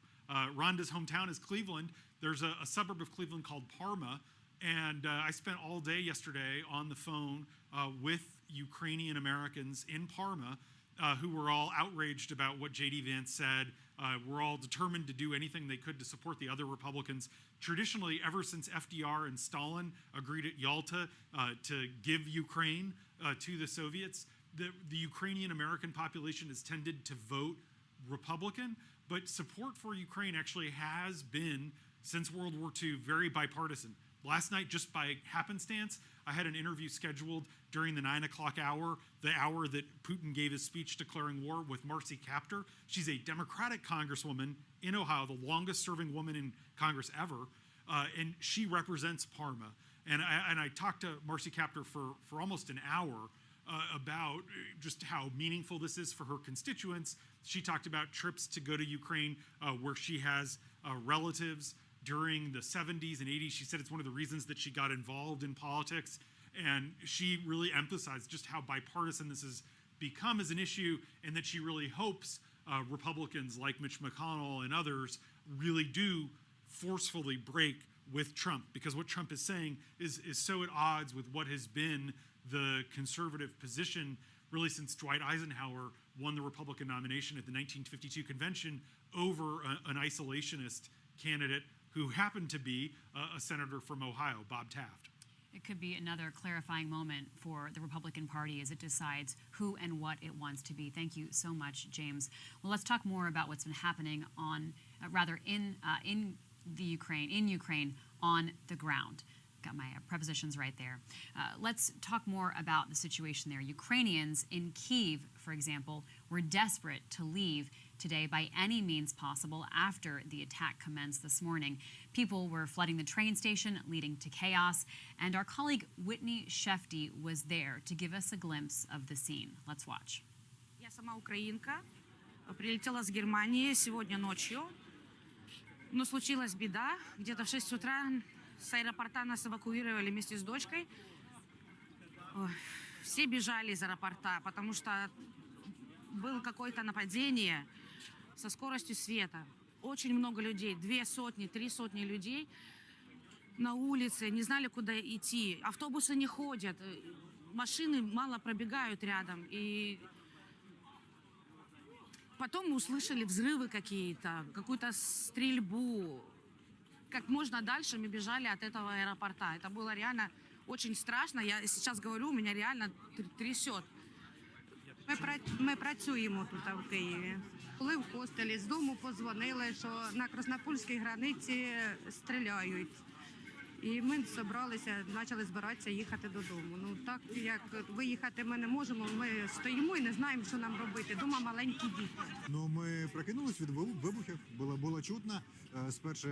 Rhonda's hometown is Cleveland. There's a suburb of Cleveland called Parma. And I spent all day yesterday on the phone with Ukrainian Americans in Parma who were all outraged about what J.D. Vance said. Were all determined to do anything they could to support the other Republicans. Traditionally, ever since FDR and Stalin agreed at Yalta to give Ukraine to the Soviets, the Ukrainian American population has tended to vote Republican, but support for Ukraine actually has been, since World War II, very bipartisan. Last night, just by happenstance, I had an interview scheduled during the 9 o'clock hour, the hour that Putin gave his speech declaring war, with Marcy Kaptur. She's a Democratic congresswoman in Ohio, the longest serving woman in Congress ever, and she represents Parma. And I talked to Marcy Kaptur for almost an hour about just how meaningful this is for her constituents. She talked about trips to go to Ukraine where she has relatives during the 70s and 80s. She said it's one of the reasons that she got involved in politics. And she really emphasized just how bipartisan this has become as an issue, and that she really hopes Republicans like Mitch McConnell and others really do forcefully break with Trump, because what Trump is saying is so at odds with what has been the conservative position really since Dwight Eisenhower won the Republican nomination at the 1952 convention over an isolationist candidate who happened to be a senator from Ohio, Bob Taft. It could be another clarifying moment for the Republican Party as it decides who and what it wants to be. Thank you so much, James. Well, let's talk more about what's been happening in Ukraine on the ground. Got my prepositions right there. Let's talk more about the situation there. Ukrainians in Kyiv, for example, were desperate to leave today by any means possible after the attack commenced this morning. People were flooding the train station, leading to chaos, and our colleague Whitney Shefty was there to give us a glimpse of the scene. Let's watch. Я сама украинка, прилетела с Германии сегодня ночью, но случилась беда. Где-то в 6 утра с аэропорта нас эвакуировали вместе с дочкой. Все бежали из аэропорта, потому что было какое-то нападение со скоростью света. Очень много людей, 2 сотни, 3 сотни людей. на улице, не знали, куда идти. Автобусы не ходят, машины мало пробегают рядом. И потом мы услышали взрывы какие-то, какую-то стрельбу. Как можно дальше мы бежали от этого аэропорта. Это было реально очень страшно. Я сейчас говорю, меня реально трясет. Ми працюємо тут в Києві. Були в хостелі, з дому подзвонили, що на Краснопольській границі стріляють. І ми зібралися, почали збиратися їхати додому. Ну так як виїхати ми не можемо, ми стоїмо і не знаємо, що нам робити. Дома маленькі діти. Ну, ми прокинулись від вибухів, було чутно. Спершу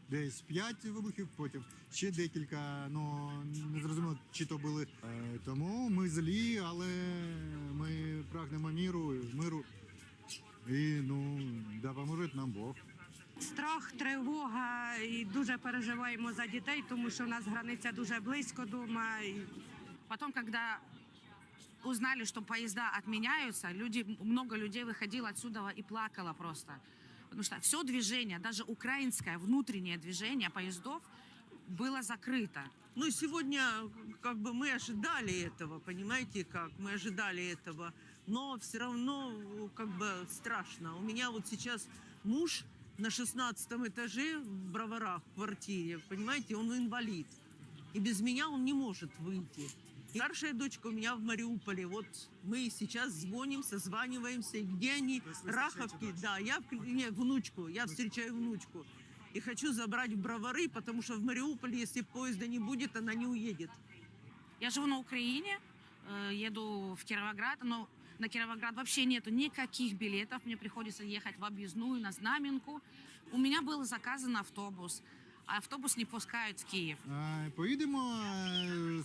десь 5 вибухів, потім ще декілька, ну не зрозуміло, чи то були. Тому ми злі, але ми прагнемо миру і ну допоможе нам Бог. Страх, тривога і дуже переживаємо за дітей, тому що у нас границя дуже близько дома. Потом, когда узнали, что поезда отменяются, много людей выходило отсюда и плакало просто. Потому что все движение, даже украинское внутреннее движение поездов было закрыто. Ну, сегодня как бы мы ожидали этого, понимаете, как? Мы ожидали этого, но все равно как бы страшно. У меня вот сейчас муж на 16-м этаже в Броварах, в квартире, понимаете, он инвалид. И без меня он не может выйти. И старшая дочка у меня в Мариуполе. Вот мы сейчас звоним, созваниваемся. И где они? Раховки. Да, внучку. Я встречаю внучку. И хочу забрать в Бровары, потому что в Мариуполе, если поезда не будет, она не уедет. Я живу на Украине, еду в Кировоград, но на Кировоград вообще нету никаких билетов. Мне приходится ехать в объездную, на Знаменку. У меня был заказан автобус, а автобус не пускают в Київ. Поїдемо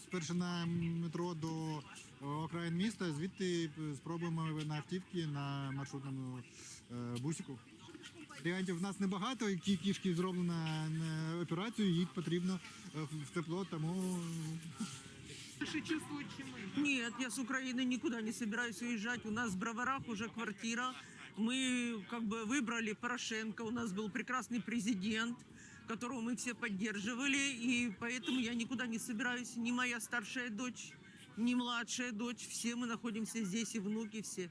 спершу на метро до окраїн міста, звідти спробуємо на автівки на маршрутному бусику. Варіантів в нас небагато, ті кішки зроблена операцію, їй потрібно в тепло, тому... Нет, я с Украины никуда не собираюсь уезжать. У нас в Броварах уже квартира. Мы как бы выбрали Порошенко. У нас был прекрасный президент, которого мы все поддерживали. И поэтому я никуда не собираюсь. Ни моя старшая дочь, ни младшая дочь. Все мы находимся здесь, и внуки все.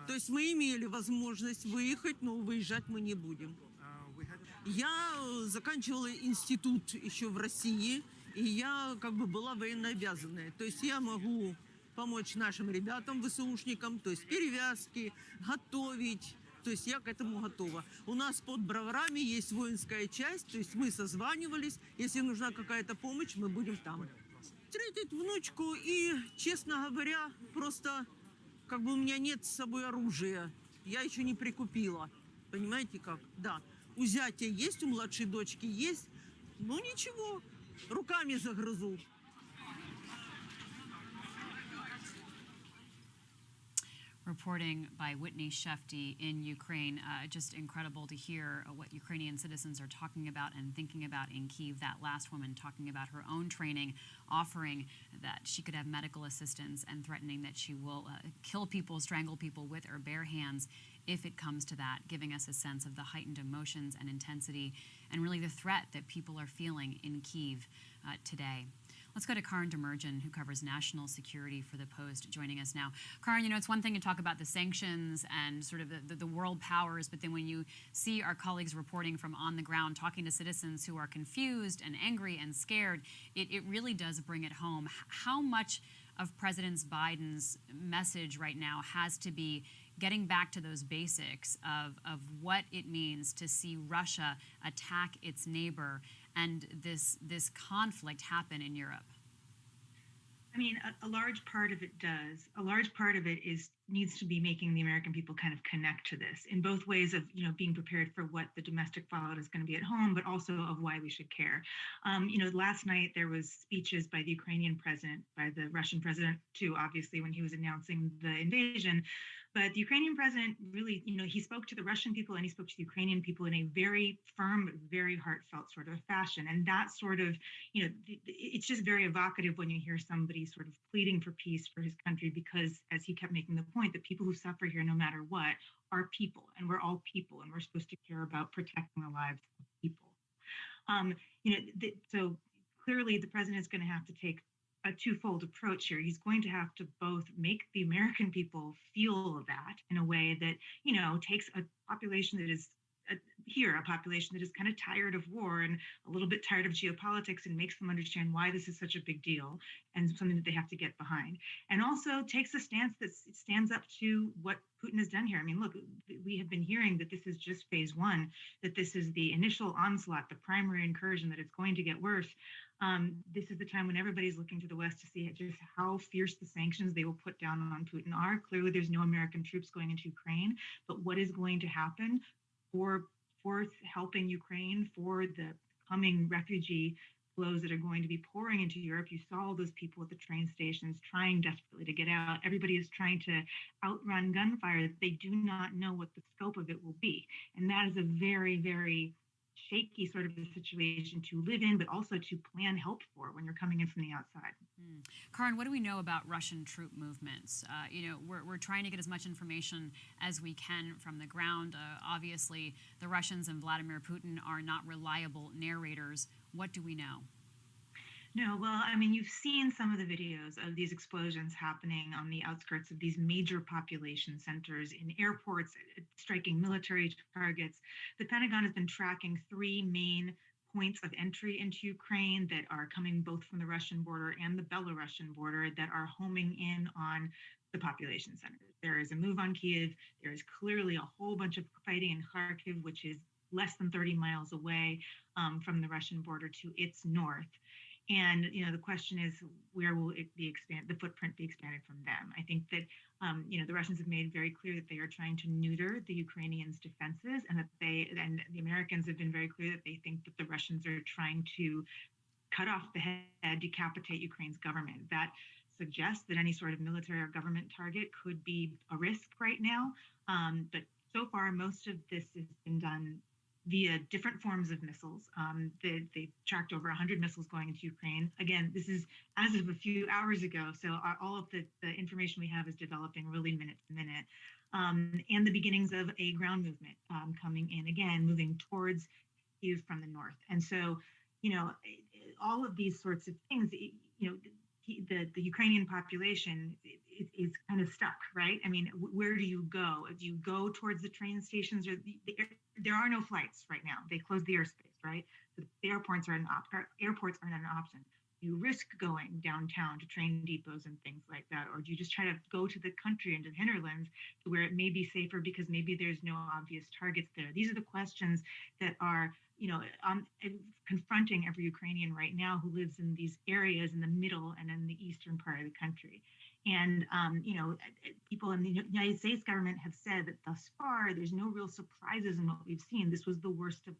То есть мы имели возможность выехать, но выезжать мы не будем. Я заканчивала институт еще в России. И я как бы была военнообязанная. То есть я могу помочь нашим ребятам, ВСУшникам, то есть перевязки, готовить. То есть я к этому готова. У нас под Броварами есть воинская часть, то есть мы созванивались. Если нужна какая-то помощь, мы будем там. Встретить внучку и, честно говоря, просто как бы у меня нет с собой оружия. Я еще не прикупила. Понимаете как? Да. У зятя есть, у младшей дочки есть. Ну ничего. Руками загрызу. Reporting by Whitney Shefty in Ukraine. Just incredible to hear what Ukrainian citizens are talking about and thinking about in Kyiv. That last woman talking about her own training, offering that she could have medical assistance and threatening that she will kill people, strangle people with her bare hands if it comes to that, giving us a sense of the heightened emotions and intensity and really the threat that people are feeling in Kyiv today. Let's go to Karin Demerjen, who covers national security for the Post, joining us now. Karin, you know, it's one thing to talk about the sanctions and sort of the world powers, but then when you see our colleagues reporting from on the ground, talking to citizens who are confused and angry and scared, it really does bring it home. How much of President Biden's message right now has to be getting back to those basics of what it means to see Russia attack its neighbor and this conflict happen in Europe? I mean, a large part of it does. A large part of it needs to be making the American people kind of connect to this in both ways of, you know, being prepared for what the domestic fallout is going to be at home, but also of why we should care. You know, last night there was speeches by the Ukrainian president, by the Russian president too, obviously, when he was announcing the invasion. But the Ukrainian president really, you know, he spoke to the Russian people and he spoke to the Ukrainian people in a very firm, very heartfelt sort of fashion. And that sort of, you know, it's just very evocative when you hear somebody sort of pleading for peace for his country, because as he kept making the point, the people who suffer here, no matter what, are people, and we're all people, and we're supposed to care about protecting the lives of people. So clearly the president is going to have to take a twofold approach here. He's going to have to both make the American people feel that in a way that, takes a population that is a population that is kind of tired of war and a little bit tired of geopolitics, and makes them understand why this is such a big deal and something that they have to get behind. And also takes a stance that stands up to what Putin has done here. I mean, look, we have been hearing that this is just phase one, that this is the initial onslaught, the primary incursion, that it's going to get worse. This is the time when everybody's looking to the West to see just how fierce the sanctions they will put down on Putin are. Clearly, there's no American troops going into Ukraine, but what is going to happen for helping Ukraine, for the coming refugee flows that are going to be pouring into Europe? You saw all those people at the train stations trying desperately to get out. Everybody is trying to outrun gunfire. They do not know what the scope of it will be. And that is a very, very shaky sort of a situation to live in, but also to plan help for when you're coming in from the outside. Karin, what do we know about Russian troop movements? We're trying to get as much information as we can from the ground. Obviously, the Russians and Vladimir Putin are not reliable narrators. What do we know? No, well, I mean, you've seen some of the videos of these explosions happening on the outskirts of these major population centers, in airports, striking military targets. The Pentagon has been tracking 3 main points of entry into Ukraine that are coming both from the Russian border and the Belarusian border, that are homing in on the population centers. There is a move on Kyiv. There is clearly a whole bunch of fighting in Kharkiv, which is less than 30 miles away from the Russian border to its north. And, the question is, where will it be the footprint be expanded from them? I think that, the Russians have made very clear that they are trying to neuter the Ukrainians' defenses, and that and the Americans have been very clear that they think that the Russians are trying to cut off the head, decapitate Ukraine's government. That suggests that any sort of military or government target could be a risk right now. But so far, most of this has been done via different forms of missiles. They tracked over 100 missiles going into Ukraine. Again, this is as of a few hours ago, so all of the information we have is developing really minute to minute. And the beginnings of a ground movement coming in, again, moving towards Kyiv from the north. And so, all of these sorts of things, the Ukrainian population is kind of stuck, right? I mean, where do you go? Do you go towards the train stations? Or there are no flights right now. They closed the airspace, right? So the airports aren't an option. You risk going downtown to train depots and things like that, or do you just try to go to the country and to the hinterlands to where it may be safer because maybe there's no obvious targets there? These are the questions that are confronting every Ukrainian right now who lives in these areas in the middle and in the eastern part of the country. And, people in the United States government have said that thus far, there's no real surprises in what we've seen. This was the worst of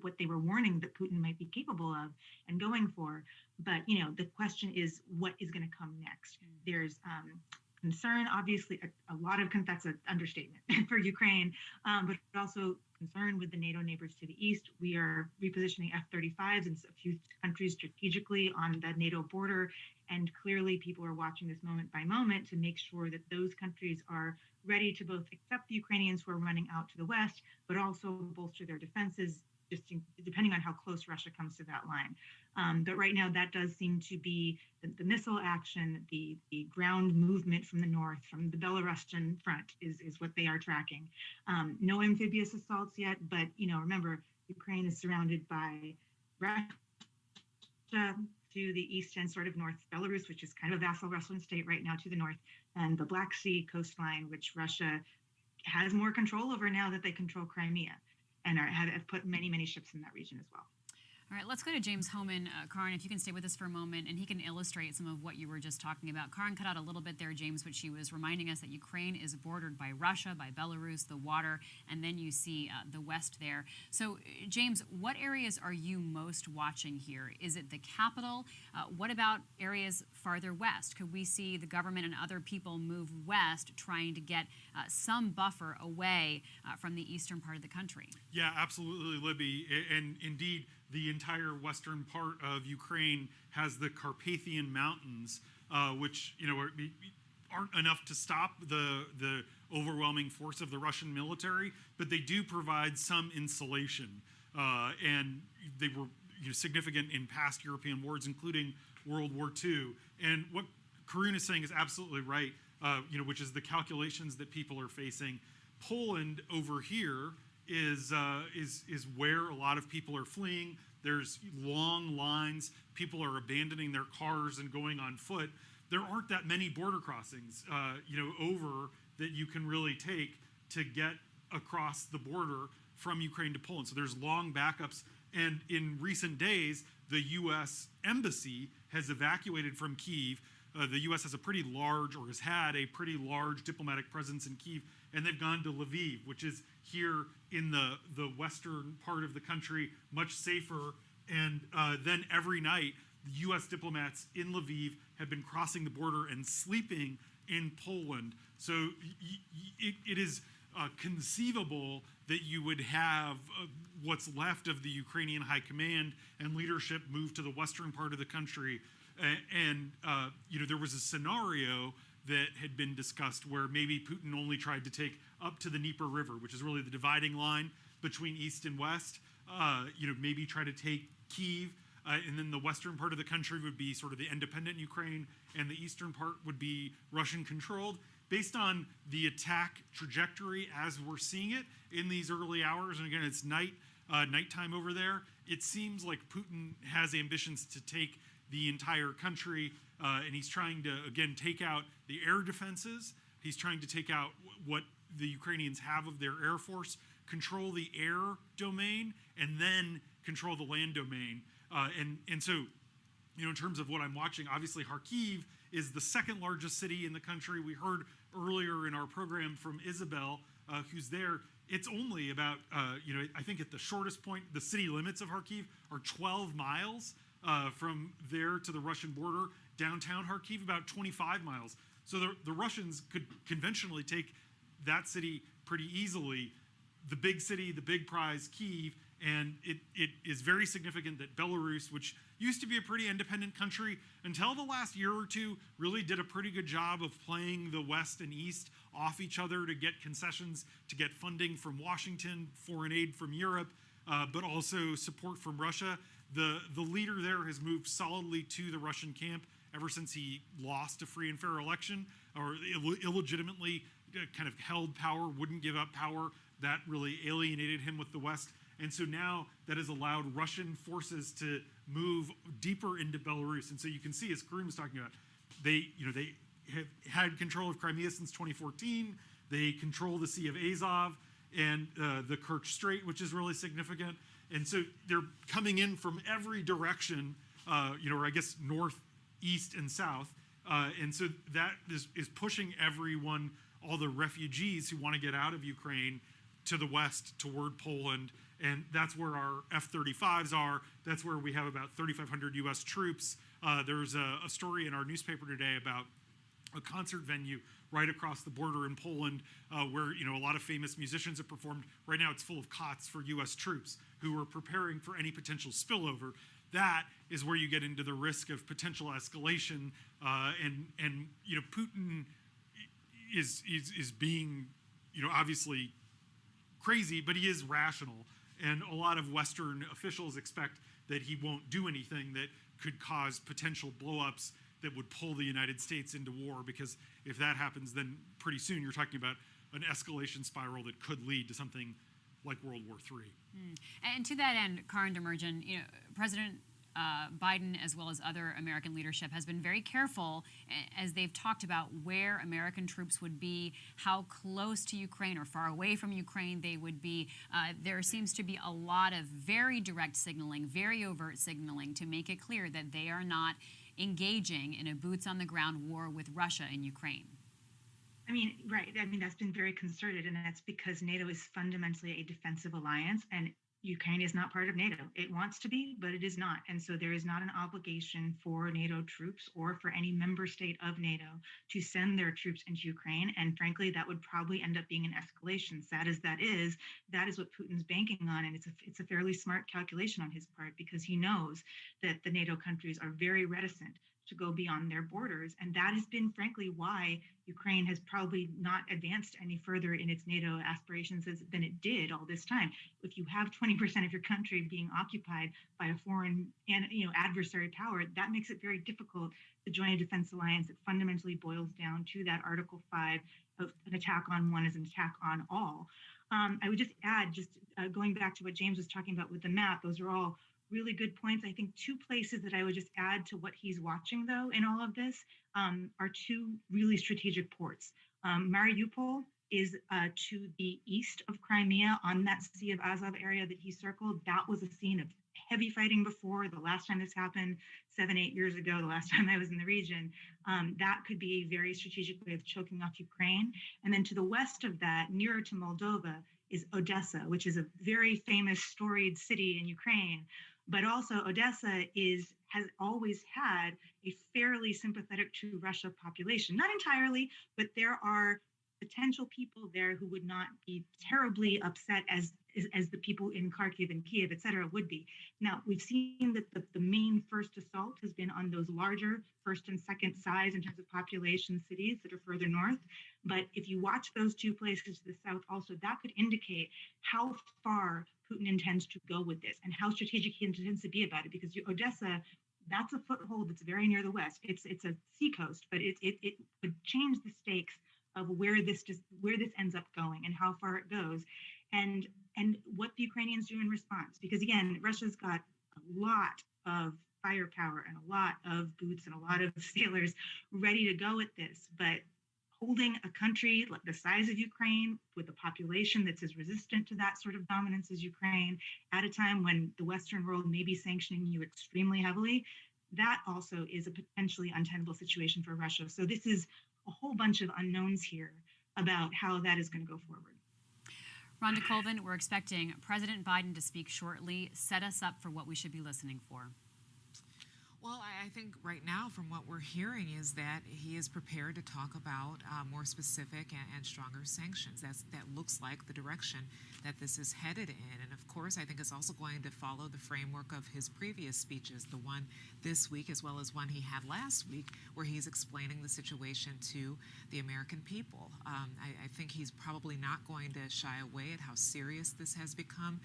what they were warning that Putin might be capable of and going for. But, the question is, what is going to come next? There's concern, obviously, a lot of, that's an understatement for Ukraine, but also concern with the NATO neighbors to the east. We are repositioning F-35s in a few countries strategically on the NATO border. And clearly people are watching this moment by moment to make sure that those countries are ready to both accept the Ukrainians who are running out to the west, but also bolster their defenses, just depending on how close Russia comes to that line. But right now, that does seem to be the missile action, the ground movement from the north, from the Belarusian front is what they are tracking. No amphibious assaults yet, but, remember, Ukraine is surrounded by Russia to the east and sort of north, Belarus, which is kind of a vassal Russian state right now to the north, and the Black Sea coastline, which Russia has more control over now that they control Crimea, and have put many, many ships in that region as well. All right, let's go to James Hohmann. Karin, if you can stay with us for a moment, and he can illustrate some of what you were just talking about. Karin cut out a little bit there, James, but she was reminding us that Ukraine is bordered by Russia, by Belarus, the water, and then you see the west there. So, James, what areas are you most watching here? Is it the capital? What about areas farther west? Could we see the government and other people move west, trying to get some buffer away from the eastern part of the country? Yeah, absolutely, Libby. And indeed, the entire western part of Ukraine has the Carpathian Mountains, which aren't enough to stop the overwhelming force of the Russian military, but they do provide some insulation. And they were significant in past European wars, including World War II. And what Karun is saying is absolutely right, which is the calculations that people are facing. Poland over here is where a lot of people are fleeing. There's long lines. People are abandoning their cars and going on foot. There aren't that many border crossings, over that you can really take to get across the border from Ukraine to Poland. So there's long backups. And in recent days, the U.S. embassy has evacuated from Kyiv. The U.S. has had a pretty large diplomatic presence in Kyiv, and they've gone to Lviv, which is here in the western part of the country, much safer. And then every night, the U.S. diplomats in Lviv have been crossing the border and sleeping in Poland. So it is conceivable that you would have what's left of the Ukrainian high command and leadership move to the western part of the country. And there was a scenario that had been discussed where maybe Putin only tried to take up to the Dnieper River, which is really the dividing line between east and west. Maybe try to take Kyiv, and then the western part of the country would be sort of the independent Ukraine, and the eastern part would be Russian-controlled. Based on the attack trajectory as we're seeing it in these early hours, and again, it's nighttime over there, it seems like Putin has ambitions to take the entire country, and he's trying to, again, take out the air defenses. He's trying to take out what the Ukrainians have of their air force, control the air domain, and then control the land domain. And so, in terms of what I'm watching, obviously Kharkiv is the second largest city in the country. We heard earlier in our program from Isabel, who's there. It's only about, I think at the shortest point, the city limits of Kharkiv are 12 miles from there to the Russian border. Downtown Kharkiv, about 25 miles. So the Russians could conventionally take that city pretty easily. The big city, the big prize, Kyiv, and it is very significant that Belarus, which used to be a pretty independent country until the last year or two, really did a pretty good job of playing the West and East off each other to get concessions, to get funding from Washington, foreign aid from Europe, but also support from Russia. The leader there has moved solidly to the Russian camp ever since he lost a free and fair election, or illegitimately kind of held power, wouldn't give up power. That really alienated him with the West. And so now that has allowed Russian forces to move deeper into Belarus. And so you can see, as Karim was talking about, they have had control of Crimea since 2014. They control the Sea of Azov and the Kerch Strait, which is really significant. And so they're coming in from every direction, or I guess north, east, and south. And so that is pushing everyone, all the refugees who want to get out of Ukraine, to the west toward Poland. And that's where our F-35s are. That's where we have about 3,500 U.S. troops. There's a story in our newspaper today about a concert venue right across the border in Poland, where a lot of famous musicians have performed. Right now, it's full of cots for U.S. troops who are preparing for any potential spillover. That is where you get into the risk of potential escalation, and Putin is being obviously crazy, but he is rational. And a lot of Western officials expect that he won't do anything that could cause potential blowups that would pull the United States into war, because if that happens, then pretty soon you're talking about an escalation spiral that could lead to something like World War III. And to that end, Karin Demirjian, President Biden, as well as other American leadership, has been very careful as they've talked about where American troops would be, how close to Ukraine or far away from Ukraine they would be. There seems to be a lot of very direct signaling, very overt signaling to make it clear that they are not engaging in a boots-on-the-ground war with Russia in Ukraine. I mean, right. I mean, that's been very concerted, and that's because NATO is fundamentally a defensive alliance, and Ukraine is not part of NATO. It wants to be, but it is not. And so there is not an obligation for NATO troops or for any member state of NATO to send their troops into Ukraine. And frankly, that would probably end up being an escalation. Sad as that is what Putin's banking on. And it's a fairly smart calculation on his part, because he knows that the NATO countries are very reticent to go beyond their borders. And that has been, frankly, why Ukraine has probably not advanced any further in its NATO aspirations than it did all this time. If you have 20% of your country being occupied by a foreign and adversary power, that makes it very difficult to join a defense alliance that fundamentally boils down to that Article 5 of an attack on one is an attack on all. I would just add, going back to what James was talking about with the map, those are all really good points. I think two places that I would just add to what he's watching, though, in all of this are two really strategic ports. Mariupol is to the east of Crimea on that Sea of Azov area that he circled. That was a scene of heavy fighting before. The last time this happened, 7-8 years ago, the last time I was in the region, that could be a very strategic way of choking off Ukraine. And then to the west of that, nearer to Moldova, is Odessa, which is a very famous, storied city in Ukraine. But also Odessa has always had a fairly sympathetic to Russia population. Not entirely, but there are potential people there who would not be terribly upset as the people in Kharkiv and Kiev, et cetera, would be. Now, we've seen that the main first assault has been on those larger first and second size in terms of population cities that are further north. But if you watch those two places to the south also, that could indicate how far Putin intends to go with this and how strategic he intends to be about it. Because Odessa, that's a foothold that's very near the west. It's a seacoast, but it would change the stakes of where this ends up going and how far it goes, and what the Ukrainians do in response. Because again, Russia's got a lot of firepower and a lot of boots and a lot of sailors ready to go at this, but holding a country like the size of Ukraine with a population that's as resistant to that sort of dominance as Ukraine at a time when the Western world may be sanctioning you extremely heavily, that also is a potentially untenable situation for Russia. So this is a whole bunch of unknowns here about how that is going to go forward. Rhonda Colvin, we're expecting President Biden to speak shortly. Set us up for what we should be listening for. Well, I think right now from what we're hearing is that he is prepared to talk about more specific and stronger sanctions. That looks like the direction that this is headed in. And of course, I think it's also going to follow the framework of his previous speeches, the one this week as well as one he had last week, where he's explaining the situation to the American people. I think he's probably not going to shy away at how serious this has become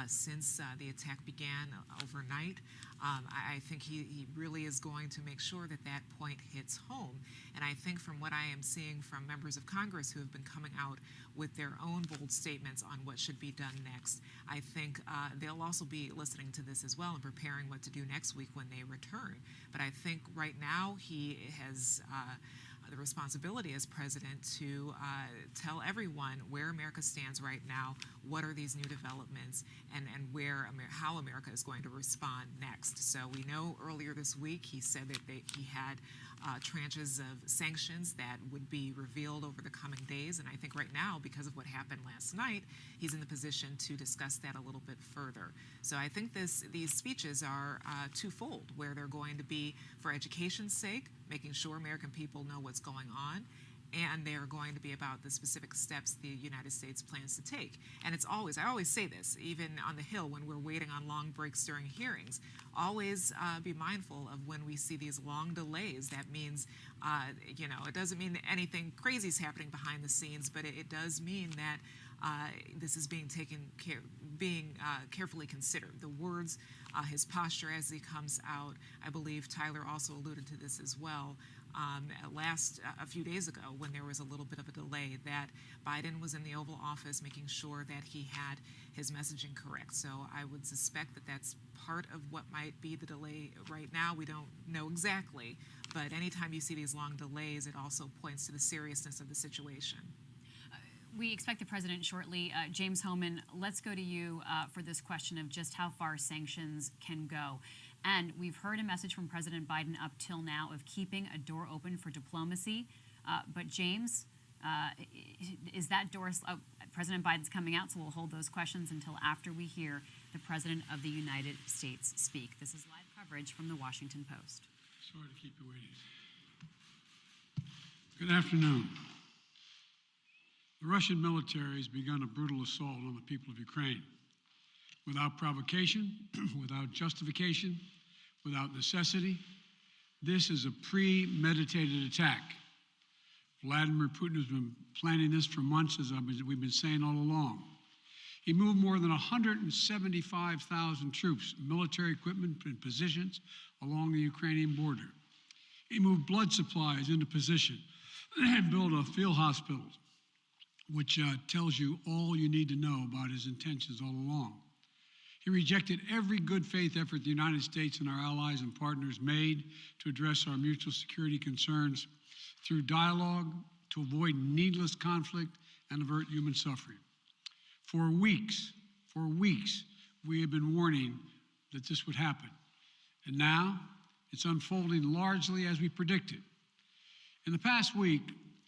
since the attack began overnight. I think he really is going to make sure that that point hits home. And I think from what I am seeing from members of Congress who have been coming out with their own bold statements on what should be done next, I think they'll also be listening to this as well and preparing what to do next week when they return. But I think right now he has the responsibility as president to tell everyone where America stands right now, what are these new developments, and how America is going to respond next. So we know earlier this week he said that he had tranches of sanctions that would be revealed over the coming days, and I think right now, because of what happened last night, he's in the position to discuss that a little bit further. So I think these speeches are twofold, where they're going to be for education's sake, making sure American people know what's going on, and they're going to be about the specific steps the United States plans to take. And it's always, I always say this, even on the Hill when we're waiting on long breaks during hearings, always be mindful of when we see these long delays. That means, it doesn't mean that anything crazy is happening behind the scenes, but it does mean that this is being carefully considered. The words, his posture as he comes out, I believe Tyler also alluded to this as well, a few days ago when there was a little bit of a delay, that Biden was in the Oval Office making sure that he had his messaging correct. So I would suspect that that's part of what might be the delay right now. We don't know exactly, but anytime you see these long delays, it also points to the seriousness of the situation. We expect the president shortly. James Hohmann, let's go to you for this question of just how far sanctions can go. And we've heard a message from President Biden up till now of keeping a door open for diplomacy. But James, is that door, President Biden's coming out, so we'll hold those questions until after we hear the President of the United States speak. This is live coverage from the Washington Post. Sorry to keep you waiting. Good afternoon. The Russian military has begun a brutal assault on the people of Ukraine. Without provocation, without justification, without necessity, This is a premeditated attack. Vladimir Putin has been planning this for months, as we've been saying all along. He moved more than 175,000 troops, military equipment, and positions along the Ukrainian border. He moved blood supplies into position and built a field hospital, which tells you all you need to know about his intentions all along. He rejected every good faith effort the United States and our allies and partners made to address our mutual security concerns through dialogue to avoid needless conflict and avert human suffering. For weeks, we have been warning that this would happen. And now it's unfolding largely as we predicted. In the past week,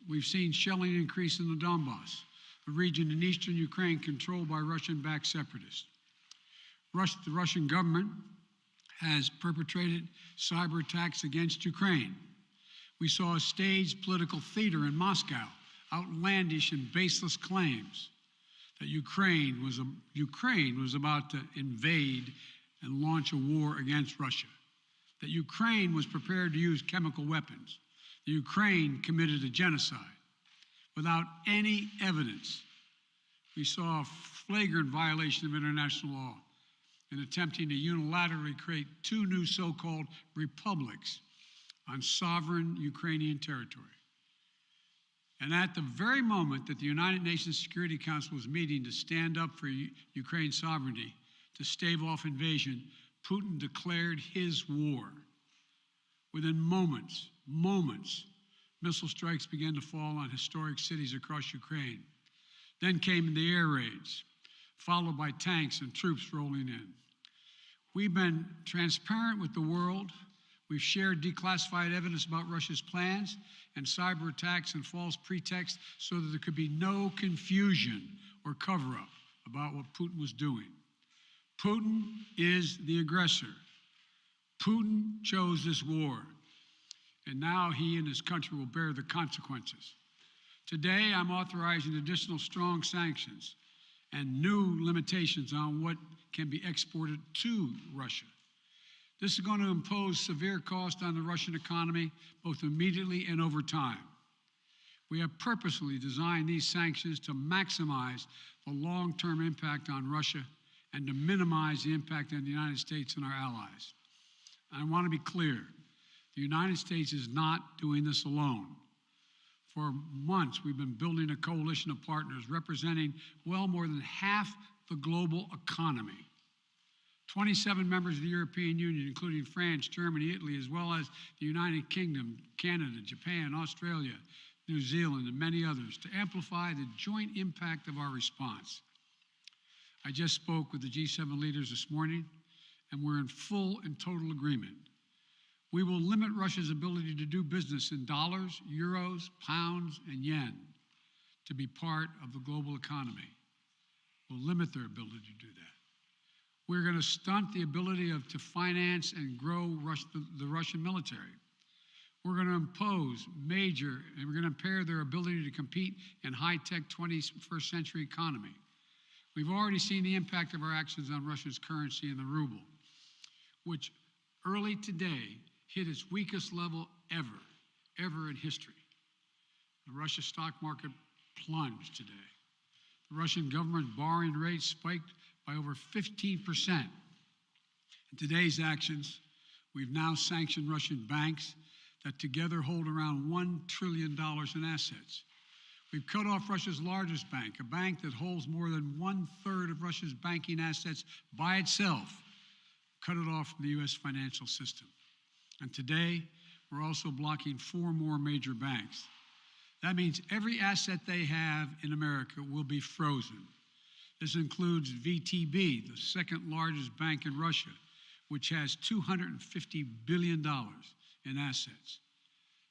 we've seen shelling increase in the Donbass, a region in eastern Ukraine controlled by Russian-backed separatists. The Russian government has perpetrated cyber attacks against Ukraine. We saw a staged political theater in Moscow, outlandish and baseless claims that Ukraine was about to invade and launch a war against Russia, that Ukraine was prepared to use chemical weapons, that Ukraine committed a genocide without any evidence. We saw a flagrant violation of international law in attempting to unilaterally create two new so-called republics on sovereign Ukrainian territory. And at the very moment that the United Nations Security Council was meeting to stand up for Ukraine's sovereignty, to stave off invasion, Putin declared his war. Within moments, missile strikes began to fall on historic cities across Ukraine. Then came the air raids, followed by tanks and troops rolling in. We've been transparent with the world. We've shared declassified evidence about Russia's plans and cyber attacks and false pretexts so that there could be no confusion or cover-up about what Putin was doing. Putin is the aggressor. Putin chose this war, and now he and his country will bear the consequences. Today, I'm authorizing additional strong sanctions and new limitations on what can be exported to Russia. This is going to impose severe cost on the Russian economy, both immediately and over time. We have purposely designed these sanctions to maximize the long-term impact on Russia and to minimize the impact on the United States and our allies. I want to be clear, the United States is not doing this alone. For months, we've been building a coalition of partners representing well more than half the global economy. 27 members of the European Union, including France, Germany, Italy, as well as the United Kingdom, Canada, Japan, Australia, New Zealand, and many others, to amplify the joint impact of our response. I just spoke with the G7 leaders this morning, and we're in full and total agreement. We will limit Russia's ability to do business in dollars, euros, pounds, and yen to be part of the global economy. We'll limit their ability to do that. We're going to stunt the ability to finance and grow the Russian military. We're going to impose and we're going to impair their ability to compete in high-tech 21st century economy. We've already seen the impact of our actions on Russia's currency and the ruble, which early today hit its weakest level ever in history. The Russia stock market plunged today. The Russian government borrowing rate spiked by over 15%. In today's actions, we've now sanctioned Russian banks that together hold around $1 trillion in assets. We've cut off Russia's largest bank, a bank that holds more than 1/3 of Russia's banking assets by itself, cut it off from the U.S. financial system. And today, we're also blocking 4 more major banks. That means every asset they have in America will be frozen. This includes VTB, the second largest bank in Russia, which has $250 billion in assets.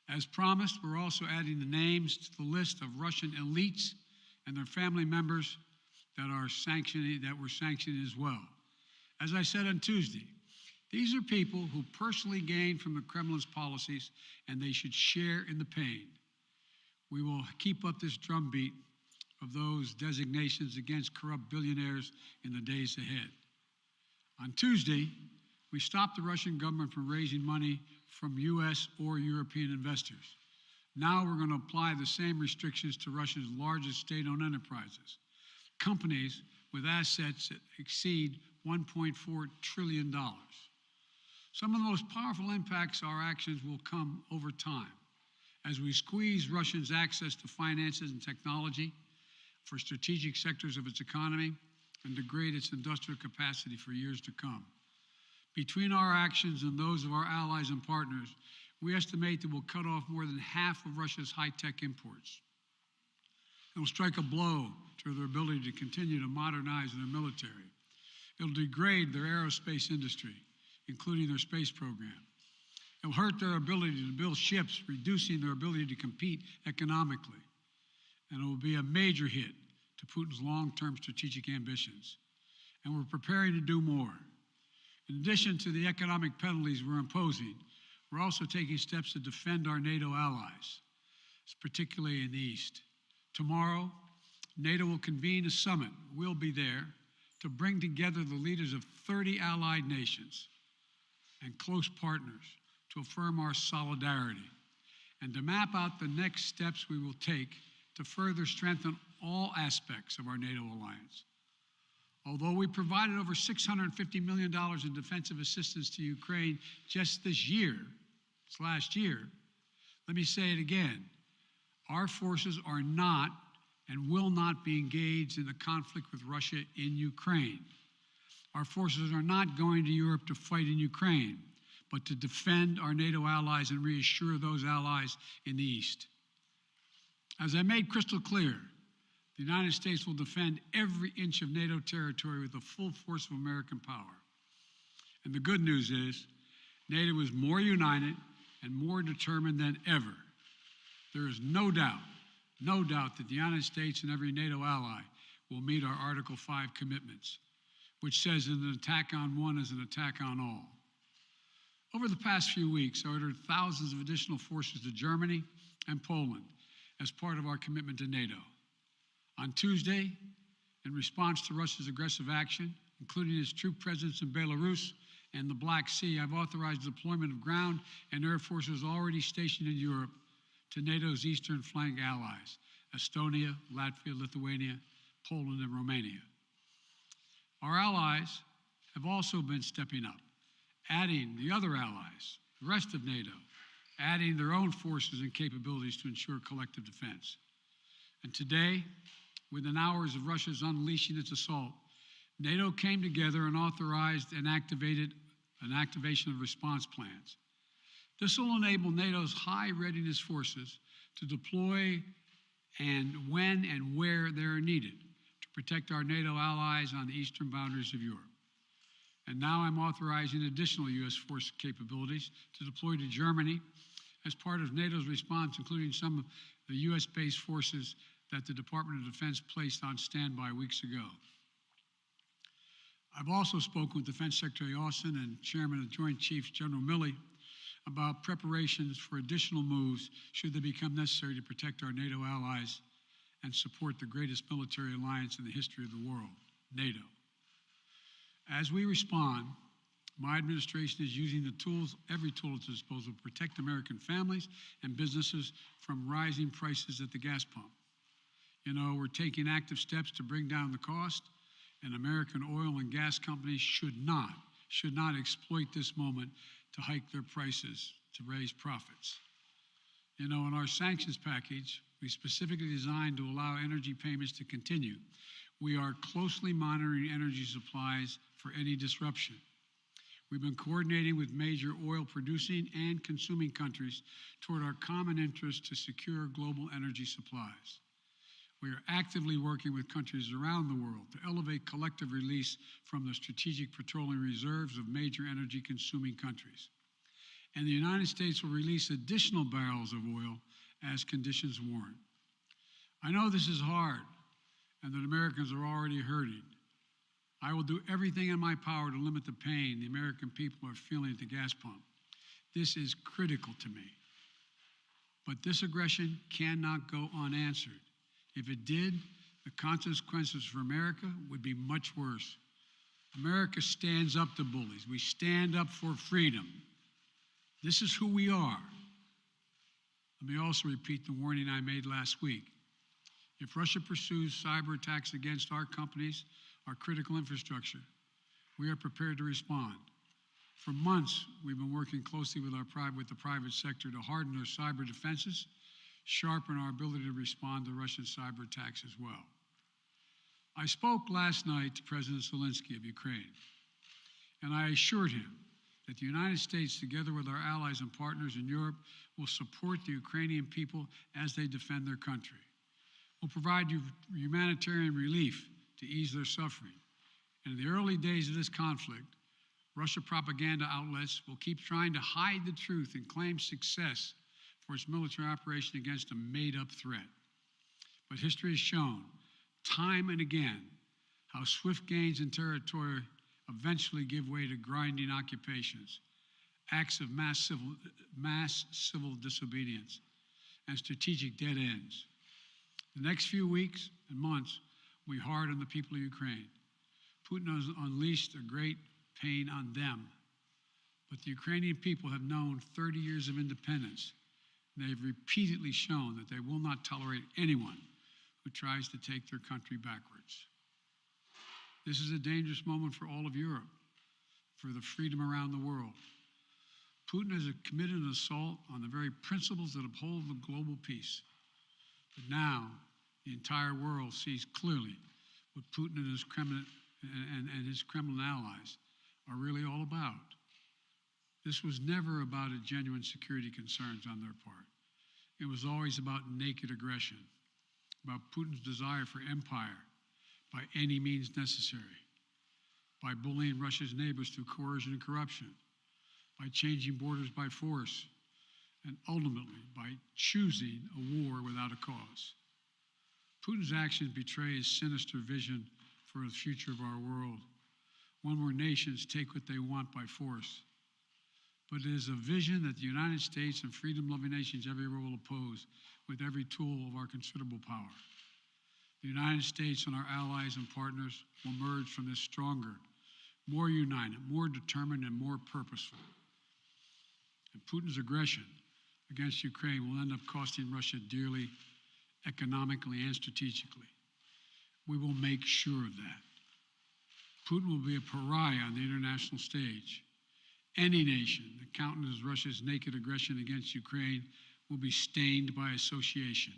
As promised, we're also adding the names to the list of Russian elites and their family members that we're sanctioning as well. As I said on Tuesday, these are people who personally gain from the Kremlin's policies, and they should share in the pain. We will keep up this drumbeat of those designations against corrupt billionaires in the days ahead. On Tuesday, We stopped the Russian government from raising money from U.S. or European investors. Now we're going to apply the same restrictions to Russia's largest state-owned enterprises, companies with assets that exceed $1.4 trillion. Some of the most powerful impacts of our actions will come over time as we squeeze Russia's access to finances and technology for strategic sectors of its economy and degrade its industrial capacity for years to come. Between our actions and those of our allies and partners, we estimate that we'll cut off more than half of Russia's high-tech imports. It will strike a blow to their ability to continue to modernize their military. It'll degrade their aerospace industry, including their space program. It'll hurt their ability to build ships, reducing their ability to compete economically. And it will be a major hit to Putin's long-term strategic ambitions. And we're preparing to do more. In addition to the economic penalties we're imposing, we're also taking steps to defend our NATO allies, particularly in the East. Tomorrow, NATO will convene a summit. We'll be there to bring together the leaders of 30 allied nations and close partners to affirm our solidarity and to map out the next steps we will take to further strengthen all aspects of our NATO alliance. Although we provided over $650 million in defensive assistance to Ukraine just this last year, let me say it again. Our forces are not and will not be engaged in the conflict with Russia in Ukraine. Our forces are not going to Europe to fight in Ukraine, but to defend our NATO allies and reassure those allies in the East. As I made crystal clear, the United States will defend every inch of NATO territory with the full force of American power. And the good news is, NATO is more united and more determined than ever. There is no doubt that the United States and every NATO ally will meet our Article 5 commitments, which says that an attack on one is an attack on all. Over the past few weeks, I ordered thousands of additional forces to Germany and Poland as part of our commitment to NATO. On Tuesday, in response to Russia's aggressive action, including its troop presence in Belarus and the Black Sea, I've authorized the deployment of ground and air forces already stationed in Europe to NATO's eastern flank allies, Estonia, Latvia, Lithuania, Poland, and Romania. Our allies have also been stepping up, adding the other allies, the rest of NATO, adding their own forces and capabilities to ensure collective defense. And today, within hours of Russia's unleashing its assault, NATO came together and authorized and activated an activation of response plans. This will enable NATO's high readiness forces to deploy and when and where they are needed to protect our NATO allies on the eastern boundaries of Europe. And now I'm authorizing additional U.S. force capabilities to deploy to Germany as part of NATO's response, including some of the U.S.-based forces that the Department of Defense placed on standby weeks ago. I've also spoken with Defense Secretary Austin and Chairman of the Joint Chiefs, General Milley, about preparations for additional moves should they become necessary to protect our NATO allies and support the greatest military alliance in the history of the world, NATO. As we respond, my administration is using the tools, every tool at its disposal, to protect American families and businesses from rising prices at the gas pump. You know, we're taking active steps to bring down the cost, and American oil and gas companies should not exploit this moment to hike their prices to raise profits. You know, in our sanctions package, we specifically designed to allow energy payments to continue. We are closely monitoring energy supplies for any disruption. We've been coordinating with major oil producing and consuming countries toward our common interest to secure global energy supplies. We are actively working with countries around the world to elevate collective release from the strategic petroleum reserves of major energy consuming countries. And the United States will release additional barrels of oil as conditions warrant. I know this is hard and that Americans are already hurting. I will do everything in my power to limit the pain the American people are feeling at the gas pump. This is critical to me. But this aggression cannot go unanswered. If it did, the consequences for America would be much worse. America stands up to bullies. We stand up for freedom. This is who we are. Let me also repeat the warning I made last week. If Russia pursues cyber attacks against our companies, our critical infrastructure, we are prepared to respond. For months, we've been working closely with the private sector to harden our cyber defenses, sharpen our ability to respond to Russian cyber attacks as well. I spoke last night to President Zelensky of Ukraine, and I assured him that the United States, together with our allies and partners in Europe, will support the Ukrainian people as they defend their country. We'll provide humanitarian relief to ease their suffering. And in the early days of this conflict, Russia propaganda outlets will keep trying to hide the truth and claim success for its military operation against a made-up threat. But history has shown, time and again, how swift gains in territory eventually give way to grinding occupations, acts of mass civil disobedience, and strategic dead ends. The next few weeks and months will be hard on the people of Ukraine. Putin has unleashed a great pain on them, but the Ukrainian people have known 30 years of independence. They've repeatedly shown that they will not tolerate anyone who tries to take their country backwards. This is a dangerous moment for all of Europe, for the freedom around the world. Putin has committed an assault on the very principles that uphold the global peace. But now, the entire world sees clearly what Putin and his Kremlin allies are really all about. This was never about a genuine security concerns on their part. It was always about naked aggression, about Putin's desire for empire by any means necessary, by bullying Russia's neighbors through coercion and corruption, by changing borders by force, and ultimately by choosing a war without a cause. Putin's actions betray his sinister vision for the future of our world, one where nations take what they want by force. But it is a vision that the United States and freedom-loving nations everywhere will oppose with every tool of our considerable power. The United States and our allies and partners will emerge from this stronger, more united, more determined, and more purposeful. And Putin's aggression against Ukraine will end up costing Russia dearly, economically and strategically. We will make sure of that. Putin will be a pariah on the international stage. Any nation that countenances Russia's naked aggression against Ukraine will be stained by association.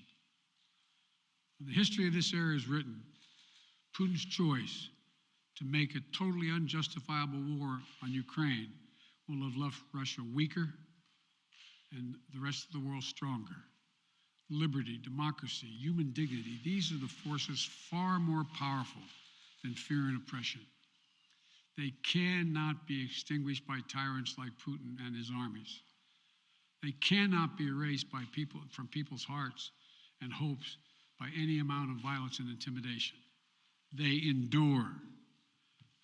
When the history of this era is written, Putin's choice to make a totally unjustifiable war on Ukraine will have left Russia weaker and the rest of the world stronger. Liberty, democracy, human dignity, these are the forces far more powerful than fear and oppression. They cannot be extinguished by tyrants like Putin and his armies. They cannot be erased by from people's hearts and hopes by any amount of violence and intimidation. They endure.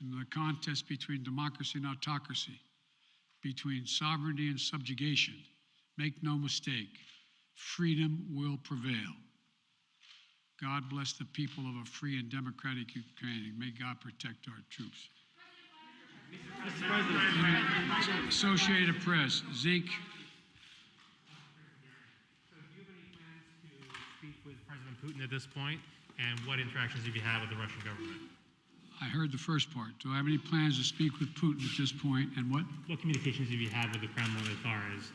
In the contest between democracy and autocracy, between sovereignty and subjugation, make no mistake, freedom will prevail. God bless the people of a free and democratic Ukraine. May God protect our troops. Mr. President. Associated Press, Zeke. So do you have any plans to speak with President Putin at this point? And what interactions have you had with the Russian government? I heard the first part. Do I have any plans to speak with Putin at this point? And what? What communications have you had with the Kremlin as far as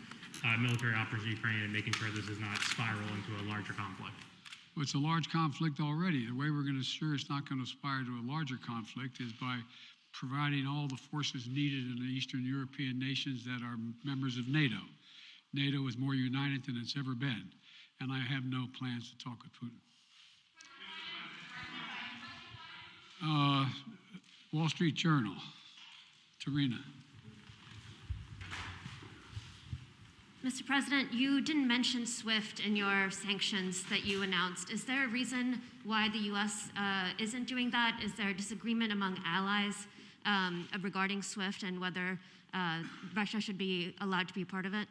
military operations in Ukraine and making sure this does not spiral into a larger conflict? Well, it's a large conflict already. The way we're going to ensure it's not going to aspire to a larger conflict is by providing all the forces needed in the Eastern European nations that are members of NATO. NATO is more united than it's ever been, and I have no plans to talk with Putin. Wall Street Journal, Tarina. Mr. President, you didn't mention SWIFT in your sanctions that you announced. Is there a reason why the U.S. Isn't doing that? Is there a disagreement among allies regarding SWIFT and whether Russia should be allowed to be a part of it?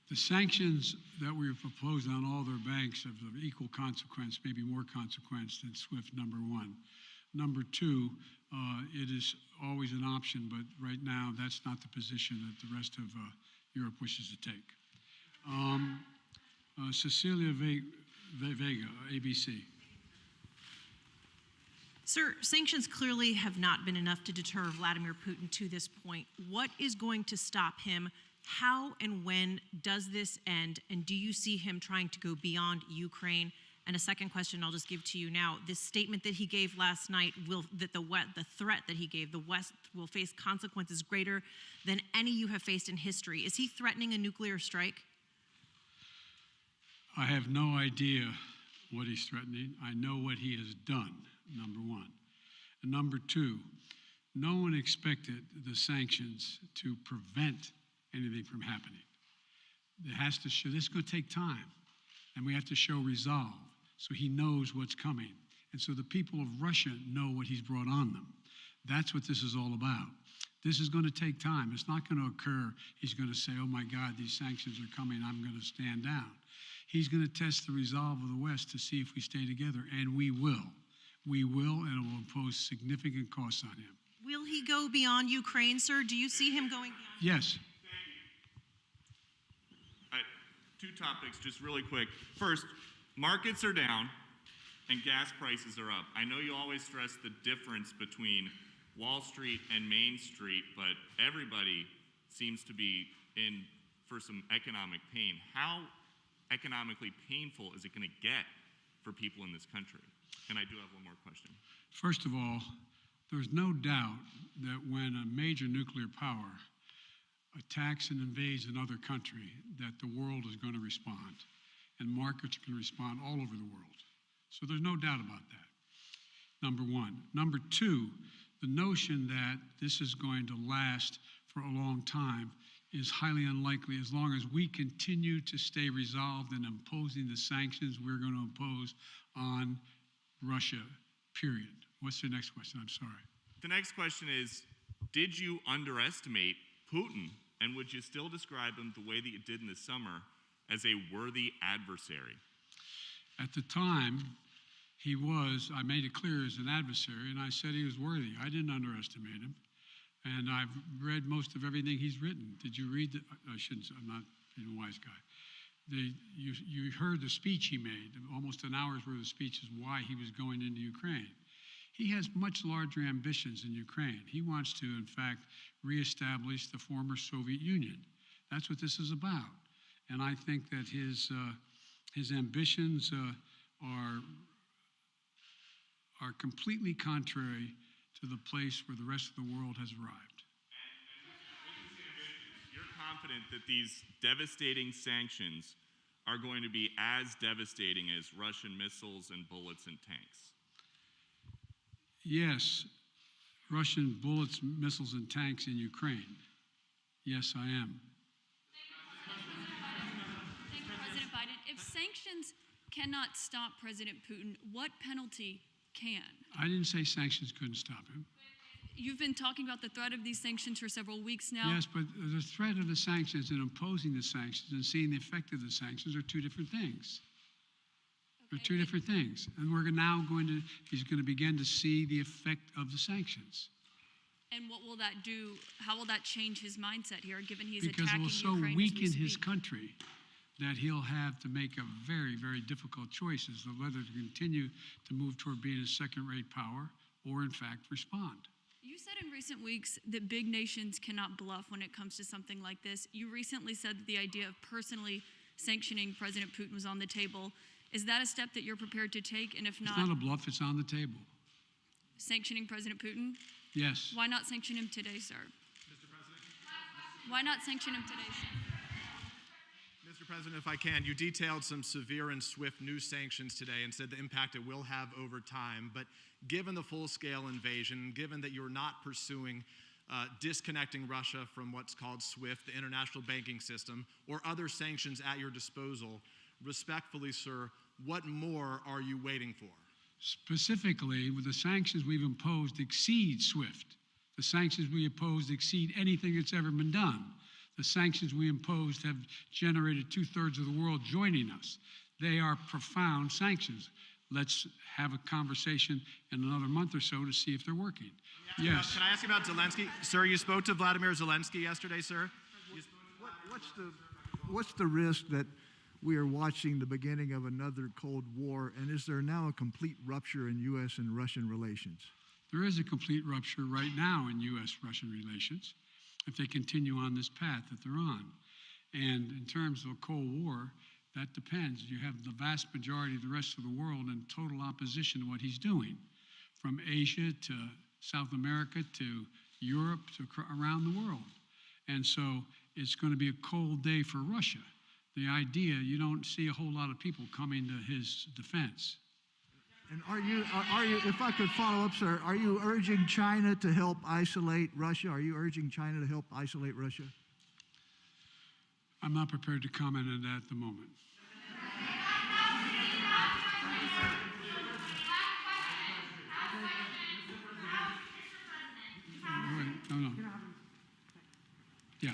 The sanctions that we've proposed on all their banks are of equal consequence, maybe more consequence than SWIFT, number one. Number two, it is always an option, but right now that's not the position that the rest of Europe wishes to take. Cecilia Vega, ABC. Sir, sanctions clearly have not been enough to deter Vladimir Putin to this point. What is going to stop him? How and when does this end? And do you see him trying to go beyond Ukraine? And a second question I'll just give to you now. This statement that he gave last night, the threat that he gave, the West will face consequences greater than any you have faced in history. Is he threatening a nuclear strike? I have no idea what he's threatening. I know what he has done, number one. And number two, no one expected the sanctions to prevent anything from happening. It has to show, this is going to take time, and we have to show resolve so he knows what's coming. And so the people of Russia know what he's brought on them. That's what this is all about. This is going to take time. It's not going to occur. He's going to say, oh my God, these sanctions are coming, I'm going to stand down. He's going to test the resolve of the West to see if we stay together, and we will. We will, and it will impose significant costs on him. Will he go beyond Ukraine, sir? Do you see him going beyond? Yes. Two topics, just really quick. First, markets are down and gas prices are up. I know you always stress the difference between Wall Street and Main Street, but everybody seems to be in for some economic pain. How economically painful is it going to get for people in this country? And I do have one more question. First of all, there's no doubt that when a major nuclear power attacks and invades another country, that the world is going to respond, and markets can respond all over the world. So there's no doubt about that, number one. Number two, the notion that this is going to last for a long time is highly unlikely as long as we continue to stay resolved in imposing the sanctions we're going to impose on Russia, period. What's the next question? I'm sorry. The next question is, did you underestimate Putin, and would you still describe him the way that you did in the summer as a worthy adversary? At the time, I made it clear as an adversary, and I said he was worthy. I didn't underestimate him. And I've read most of everything he's written. Did you read I shouldn't, I'm not being a wise guy. You heard the speech he made, almost an hour's worth of speech is why he was going into Ukraine. He has much larger ambitions in Ukraine. He wants to, in fact, reestablish the former Soviet Union. That's what this is about. And I think that his ambitions are completely contrary to the place where the rest of the world has arrived. You're confident that these devastating sanctions are going to be as devastating as Russian missiles and bullets and tanks? Yes, Russian bullets, missiles, and tanks in Ukraine. Yes, I am. Thank you, President Biden. If sanctions cannot stop President Putin, what penalty can? I didn't say sanctions couldn't stop him. You've been talking about the threat of these sanctions for several weeks now. Yes, but the threat of the sanctions and imposing the sanctions and seeing the effect of the sanctions are two different things. They're two different things. And he's going to begin to see the effect of the sanctions. And what will that do? How will that change his mindset here, given he's because attacking it will so Ukraine as we weaken his speak? country that he'll have to make a very, very difficult choices of whether to continue to move toward being a second-rate power or, in fact, respond. You said in recent weeks that big nations cannot bluff when it comes to something like this. You recently said that the idea of personally sanctioning President Putin was on the table. Is that a step that you're prepared to take? And if It's not a bluff, it's on the table. sanctioning President Putin? Yes. Why not sanction him today, sir? Mr. President? Why not sanction him today, sir? Mr. President, if I can, you detailed some severe and swift new sanctions today and said the impact it will have over time. But given the full-scale invasion, given that you're not pursuing disconnecting Russia from what's called SWIFT, the international banking system, or other sanctions at your disposal, respectfully, sir, what more are you waiting for? Specifically, with the sanctions we've imposed exceed SWIFT. The sanctions we imposed exceed anything that's ever been done. The sanctions we imposed have generated 2/3 of the world joining us. They are profound sanctions. let's have a conversation in another month or so to see if they're working. Yes. Can I ask you about Zelensky? Sir, you spoke to Vladimir Zelensky yesterday, sir? What's the risk that we are watching the beginning of another Cold War, and is there now a complete rupture in U.S. and Russian relations? There is a complete rupture right now in U.S.-Russian relations if they continue on this path that they're on. And in terms of a Cold War, that depends. You have the vast majority of the rest of the world in total opposition to what he's doing, from Asia to South America to Europe to around the world. And so it's going to be a cold day for Russia. The idea, you don't see a whole lot of people coming to his defense. And are you, if I could follow up, sir, are you urging China to help isolate Russia? Are you urging China to help isolate Russia? I'm not prepared to comment on that at the moment. No. Yeah.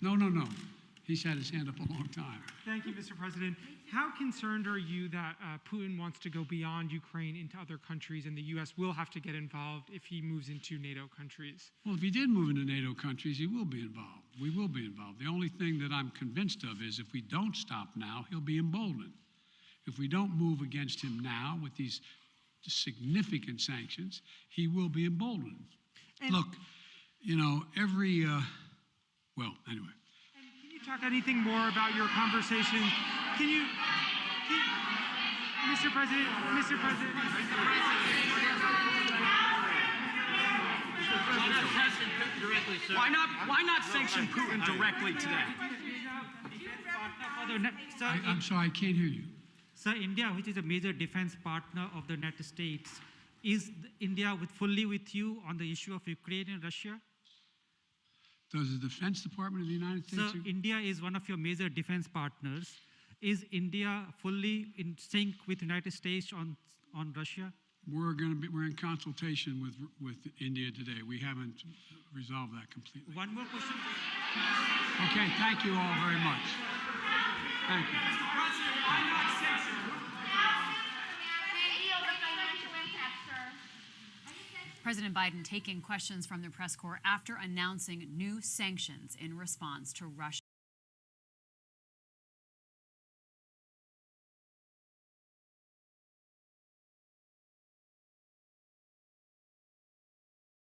No. He's had his hand up a long time. Thank you, Mr. President. How concerned are you that Putin wants to go beyond Ukraine into other countries and the U.S. will have to get involved if he moves into NATO countries? Well, if he did move into NATO countries, he will be involved. We will be involved. The only thing that I'm convinced of is if we don't stop now, he'll be emboldened. If we don't move against him now with these significant sanctions, he will be emboldened. And look, well, anyway. Can you talk anything more about your conversation? Mr. President. Why not sanction Putin directly today? I'm sorry, I can't hear you. Sir, India, which is a major defense partner of the United States, is India fully with you on the issue of Ukraine and Russia? Does the Defense Department of the United States? Sir, India is one of your major defense partners. Is India fully in sync with the United States on Russia? We're in consultation with India today. We haven't resolved that completely. One more question. Okay, thank you all very much. Thank you. President Biden taking questions from the press corps after announcing new sanctions in response to Russia.